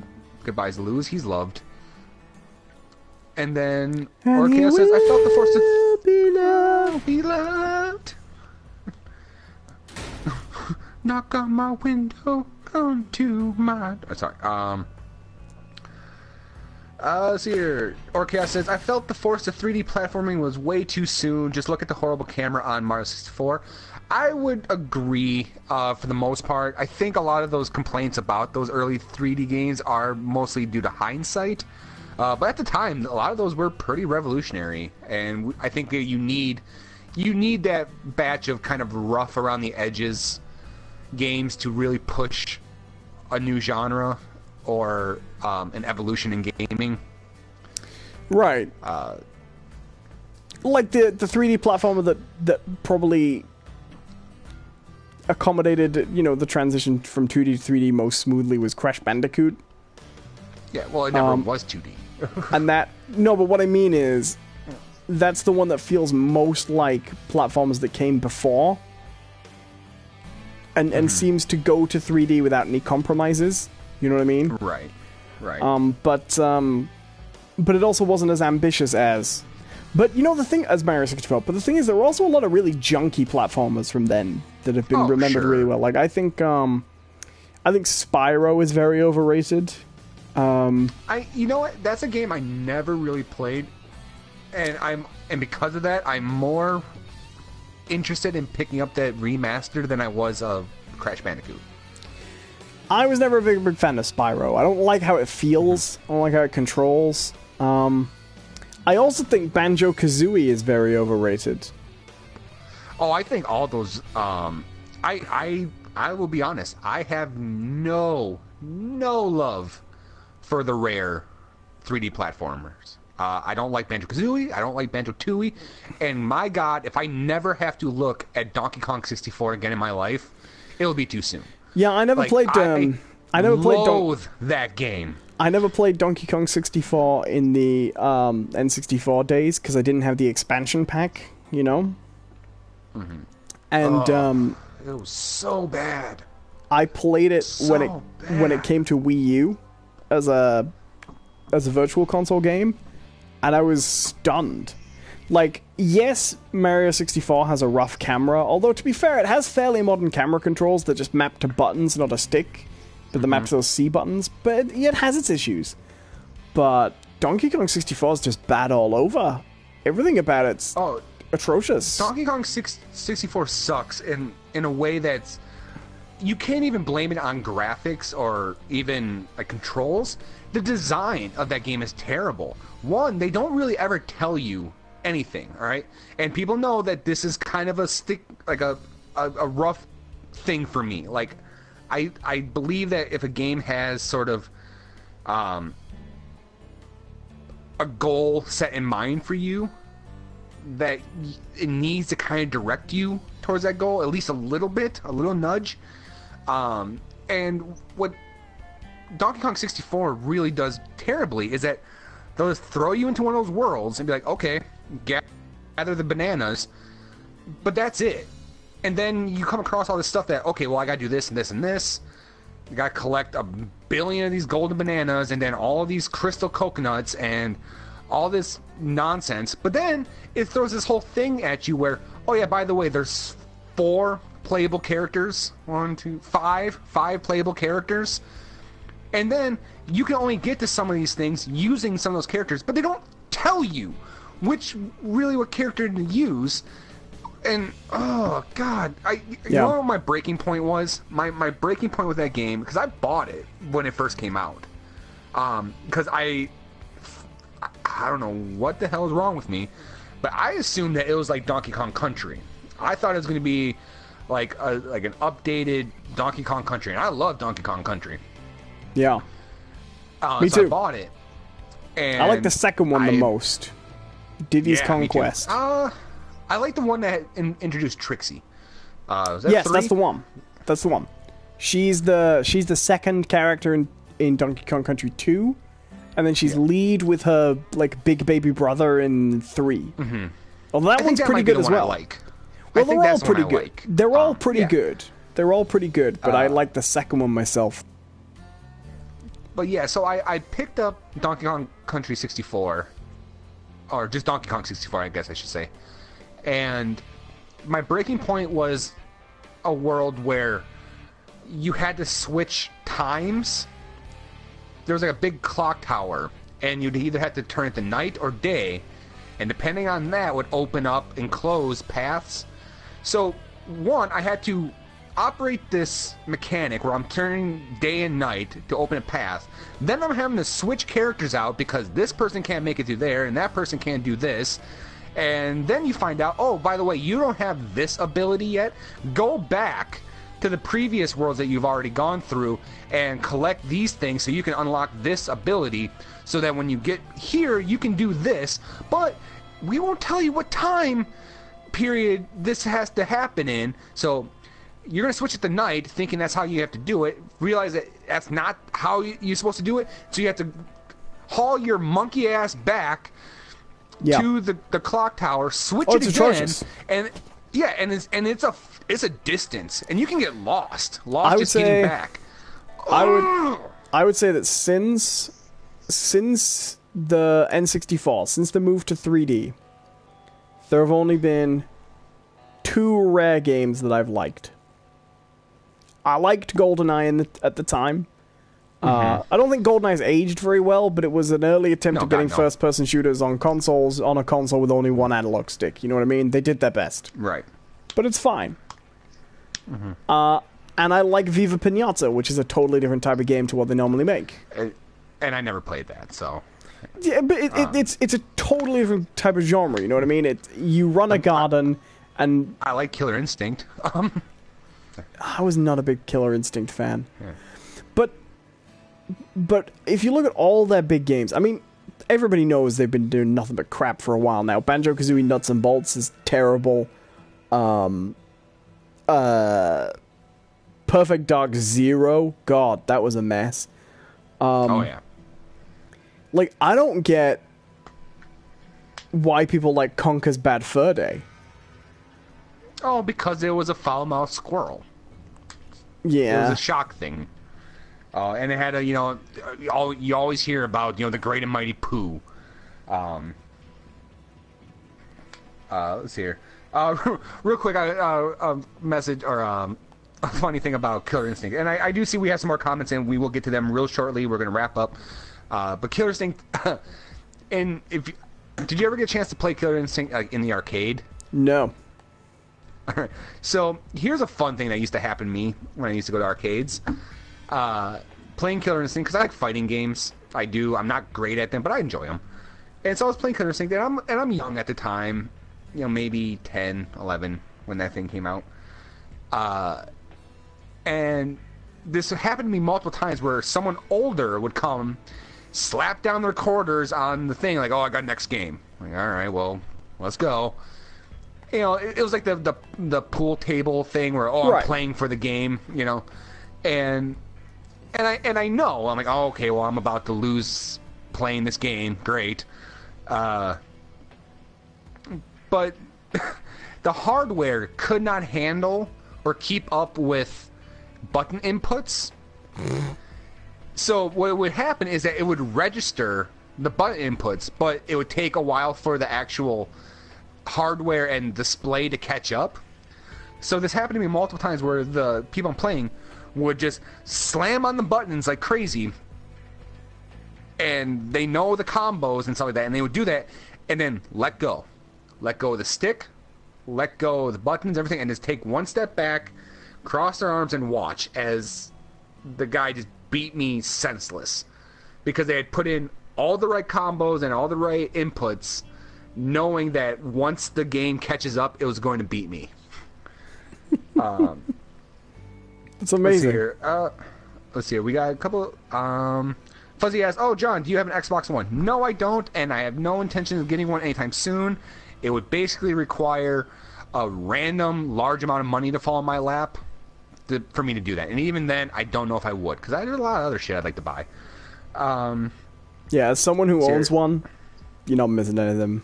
goodbyes to Lou's. He's loved. And then Orchaos says, I felt the force to be loved. Knock on my window. Come to my... Oh, sorry. Let's see here. Orchaos says, I felt the force to 3D platforming was way too soon. Just look at the horrible camera on Mario 64. I would agree for the most part. I think a lot of those complaints about those early 3D games are mostly due to hindsight. But at the time, a lot of those were pretty revolutionary. And I think that you need that batch of kind of rough around the edges games to really push a new genre or an evolution in gaming. Right. Like the 3D platformer that probably accommodated, the transition from 2D to 3D most smoothly was Crash Bandicoot. Yeah, well, it never was 2D. And but what I mean is, that's the one that feels most like platforms that came before. And seems to go to 3D without any compromises. You know what I mean? Right. But it also wasn't as ambitious as... But, the thing... As Mario 64. But the thing is, there were also a lot of really junky platformers from then that have been remembered really well. Like, I think Spyro is very overrated. You know what? That's a game I never really played. And because of that, I'm more interested in picking up that remaster than I was of Crash Bandicoot. I was never a big fan of Spyro. I don't like how it feels. I don't like how it controls. I also think Banjo-Kazooie is very overrated. Oh, I think all those... I will be honest. I have no love for the rare 3D platformers. I don't like Banjo-Kazooie. I don't like Banjo-Tooie. And my God, if I never have to look at Donkey Kong 64 again in my life, it'll be too soon. Yeah, I never played. I never played that game. I never played Donkey Kong 64 in the N64 days because I didn't have the expansion pack. Mm-hmm. And it was so bad. I played it when it came to Wii U as a virtual console game. And I was stunned. Like, yes, Mario 64 has a rough camera, although to be fair, it has fairly modern camera controls that just map to buttons, not a stick, but they map to those C buttons, but it has its issues. But Donkey Kong 64 is just bad all over. Everything about it's atrocious. Donkey Kong 64 sucks in a way that's... You can't even blame it on graphics or even controls. The design of that game is terrible. One, they don't really ever tell you anything, all right? And people know that this is kind of a rough thing for me. Like, I believe that if a game has sort of a goal set in mind for you, that it needs to kind of direct you towards that goal, at least a little bit, a little nudge. And what Donkey Kong 64 really does terribly is that they'll just throw you into one of those worlds and be like, okay, gather the bananas, but that's it. And then you come across all this stuff that, okay, well, I gotta do this and this and this. I gotta collect 1 billion of these golden bananas and then all of these crystal coconuts and all this nonsense. But then it throws this whole thing at you where, oh yeah, by the way, there's 4 playable characters. 5 playable characters. And then you can only get to some of these things using some of those characters, but they don't tell you what character to use. And oh god, you know what my breaking point was? My breaking point with that game, because I bought it when it first came out, because I don't know what the hell is wrong with me, but I assumed that it was like Donkey Kong Country. I thought it was going to be like an updated Donkey Kong Country, and I love Donkey Kong Country. Yeah, me so too. I bought it. And I like the second one the most. Diddy's Conquest. I like the one that introduced Trixie. Yes, 3? that's the one. That's the one. She's the second character in Donkey Kong Country 2, and then she's lead with her like big baby brother in 3. Mm-hmm. Well, that one's pretty good as well. Well, they're all pretty good. They're all pretty good. They're all pretty good, but I like the second one myself. But yeah, so I picked up Donkey Kong Country 64, or just Donkey Kong 64, I guess I should say. And my breaking point was a world where you had to switch times. There was like a big clock tower, and you'd either have to turn it to night or day, and depending on that would open up and close paths. So, one, I had to operate this mechanic where I'm turning day and night to open a path. Then I'm having to switch characters out because this person can't make it through there, and that person can't do this. And then you find out, oh, by the way, you don't have this ability yet. Go back to the previous worlds that you've already gone through and collect these things so you can unlock this ability so that when you get here, you can do this. But we won't tell you what time period this has to happen in. So you're going to switch it to night thinking that's how you have to do it. Realize that that's not how you're supposed to do it. So you have to haul your monkey ass back to the clock tower, switch it again, atrocious. and it's a distance, and you can get lost getting back. I would say that since the N64, since the move to 3D, there have only been 2 rare games that I've liked. I liked GoldenEye at the time. I don't think GoldenEye's aged very well, but it was an early attempt at getting first-person shooters on consoles, on a console with only one analog stick. You know what I mean? They did their best. Right. But it's fine. And I like Viva Pinata, which is a totally different type of game to what they normally make. And I never played that, so... Yeah, but it's a totally different type of genre, you know what I mean? You run a garden, and... I like Killer Instinct. I was not a big Killer Instinct fan. Yeah. But if you look at all their big games, I mean, everybody knows they've been doing nothing but crap for a while now. Banjo-Kazooie Nuts and Bolts is terrible. Perfect Dark Zero, God, that was a mess. Oh yeah. Like, I don't get why people like Conker's Bad Fur Day. Oh, because it was a foul-mouthed squirrel. Yeah. It was a shock thing. And it had a, you always hear about, the great and mighty Pooh. Let's see here. Real quick, a message, or a funny thing about Killer Instinct. And I do see we have some more comments, and we will get to them real shortly. We're going to wrap up. But Killer Instinct, did you ever get a chance to play Killer Instinct in the arcade? No. Alright, so here's a fun thing that used to happen to me when I used to go to arcades. Playing Killer Instinct, because I like fighting games. I do. I'm not great at them, but I enjoy them. And so I was playing Killer Instinct, and I'm young at the time, maybe 10, 11 when that thing came out. And this happened to me multiple times where someone older would come slap down their quarters on the thing, like, oh, I got next game. Like, all right, well, let's go. You know, it was like the pool table thing where, oh, I'm playing for the game, you know, and I know, I'm like, oh, okay, well, I'm about to lose playing this game, great, but the hardware could not handle or keep up with button inputs. So what would happen is that it would register the button inputs, but it would take a while for the actual hardware and display to catch up. So this happened to me multiple times where the people I'm playing would just slam on the buttons like crazy, and they know the combos and stuff like that, and they would do that and then let go of the stick, let go of the buttons, everything, and just take one step back, cross their arms, and watch as the guy just beat me senseless because they had put in all the right combos and all the right inputs, knowing that once the game catches up, it was going to beat me. It's amazing. Let's see here. We got a couple. Fuzzy asks, "Oh, John, do you have an Xbox One?" No, I don't, and I have no intention of getting one anytime soon. It would basically require a random large amount of money to fall in my lap for me to do that. And even then, I don't know if I would, because there's a lot of other shit I'd like to buy. Yeah, as someone who owns one, you're not missing any of them.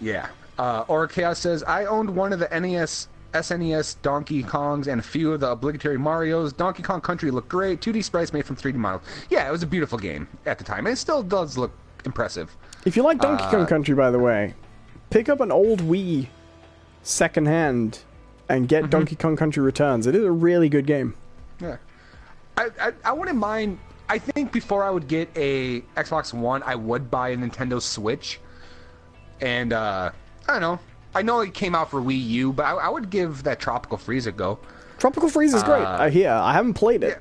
Yeah. Aura Chaos says, I owned one of the NES, SNES Donkey Kongs and a few of the obligatory Marios. Donkey Kong Country looked great. 2D sprites made from 3D models. Yeah, it was a beautiful game at the time, and it still does look impressive. If you like Donkey Kong Country, by the way, pick up an old Wii secondhand and get Donkey Kong Country Returns. It is a really good game. Yeah. I wouldn't mind. I think before I would get a Xbox One, I would buy a Nintendo Switch. And, I don't know. I know it came out for Wii U, but I would give that Tropical Freeze a go. Tropical Freeze is great, I hear. I haven't played it.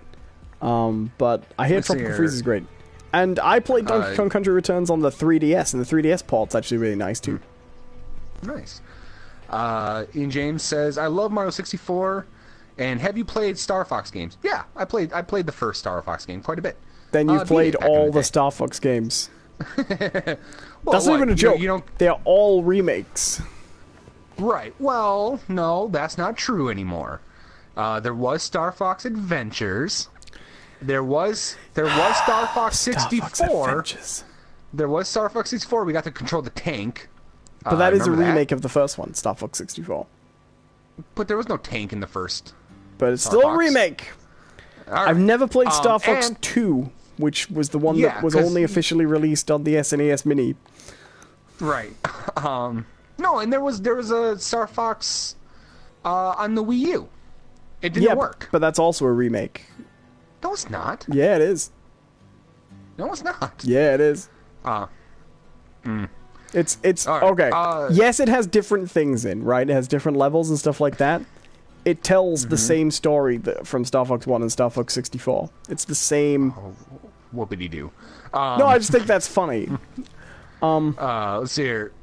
Yeah. But I hear Tropical Freeze is great. And I played Donkey Kong Country Returns on the 3DS, and the 3DS port's actually really nice, too. Nice. Ian James says, I love Mario 64, and have you played Star Fox games? Yeah, I played the first Star Fox game quite a bit. Then you've played all the Star Fox games. Well, that's not even a joke. You don't... They're all remakes. Right. Well, no, that's not true anymore. There was Star Fox Adventures. There was Star Fox 64. There was Star Fox 64. We got to control the tank. But that is a remake of the first one, Star Fox 64. But there was no tank in the first. But it's still a remake. Right. I've never played Star Fox 2, which was the one that was only officially released on the SNES Mini. Right. No, and there was a Star Fox on the Wii U. It didn't work. But that's also a remake. No, it's not. Yeah, it is. No, it's not. Yeah, it is. It's right. Okay. Yes, it has different things in, right? It has different levels and stuff like that. It tells the same story from Star Fox 1 and Star Fox 64. It's the same... what would he do? No, I just think that's funny. Let's see here.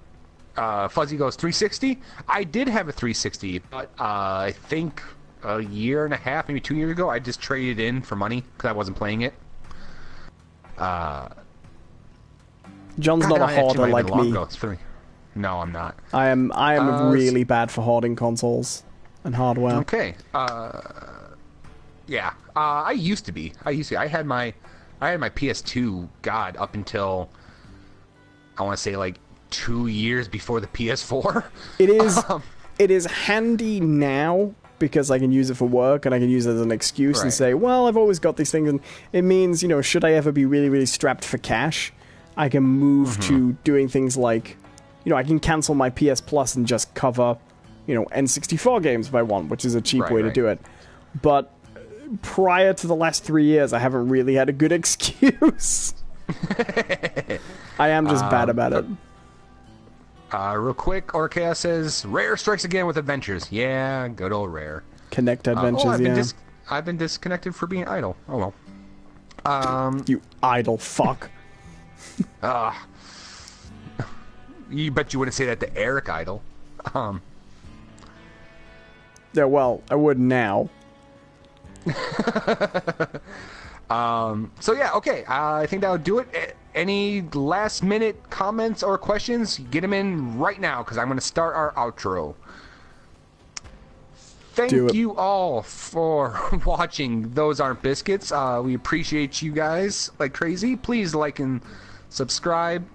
Fuzzy goes 360. I did have a 360, but I think a year and a half, maybe 2 years ago, I just traded in for money because I wasn't playing it. John's not a hoarder like me. No, I'm not. I am really bad for hoarding consoles and hardware. Okay. Yeah. I used to be. I had my PS2, God, up until I want to say like 2 years before the PS4. It is handy now because I can use it for work and I can use it as an excuse and say, well, I've always got these things, and it means, you know, should I ever be really, really strapped for cash, I can move to doing things like, you know, I can cancel my PS Plus and just cover, you know, N64 games if I want, which is a cheap way to do it. But prior to the last 3 years, I haven't really had a good excuse. I am just bad about it. Real quick, Orkea says, Rare strikes again with Adventures. Yeah, good old Rare. Connect Adventures, I've been disconnected for being idle. Oh well. You idle fuck. You bet you wouldn't say that to Eric Idle. Yeah, well, I would now. So yeah, okay. I think that would do it. any last minute comments or questions, get them in right now because I'm going to start our outro. Thank you all for watching Those Aren't Biscuits. We appreciate you guys like crazy. Please like and subscribe.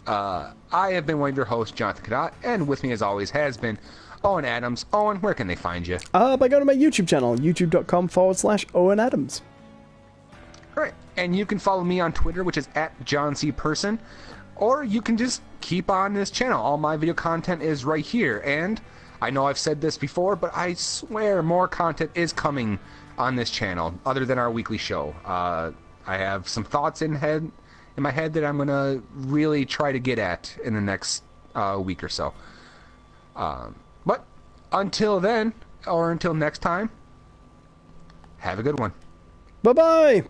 I have been one of your hosts, Jonathan Cadotte, and with me as always has been Owen Adams. Owen, where can they find you? By going to my YouTube channel, youtube.com/Owen Adams. Alright, and you can follow me on Twitter, which is @JohnCPerson, or you can just keep on this channel. All my video content is right here, and I know I've said this before, but I swear more content is coming on this channel, other than our weekly show. I have some thoughts in my head that I'm going to really try to get at in the next week or so. But until then, or until next time, have a good one. Bye-bye!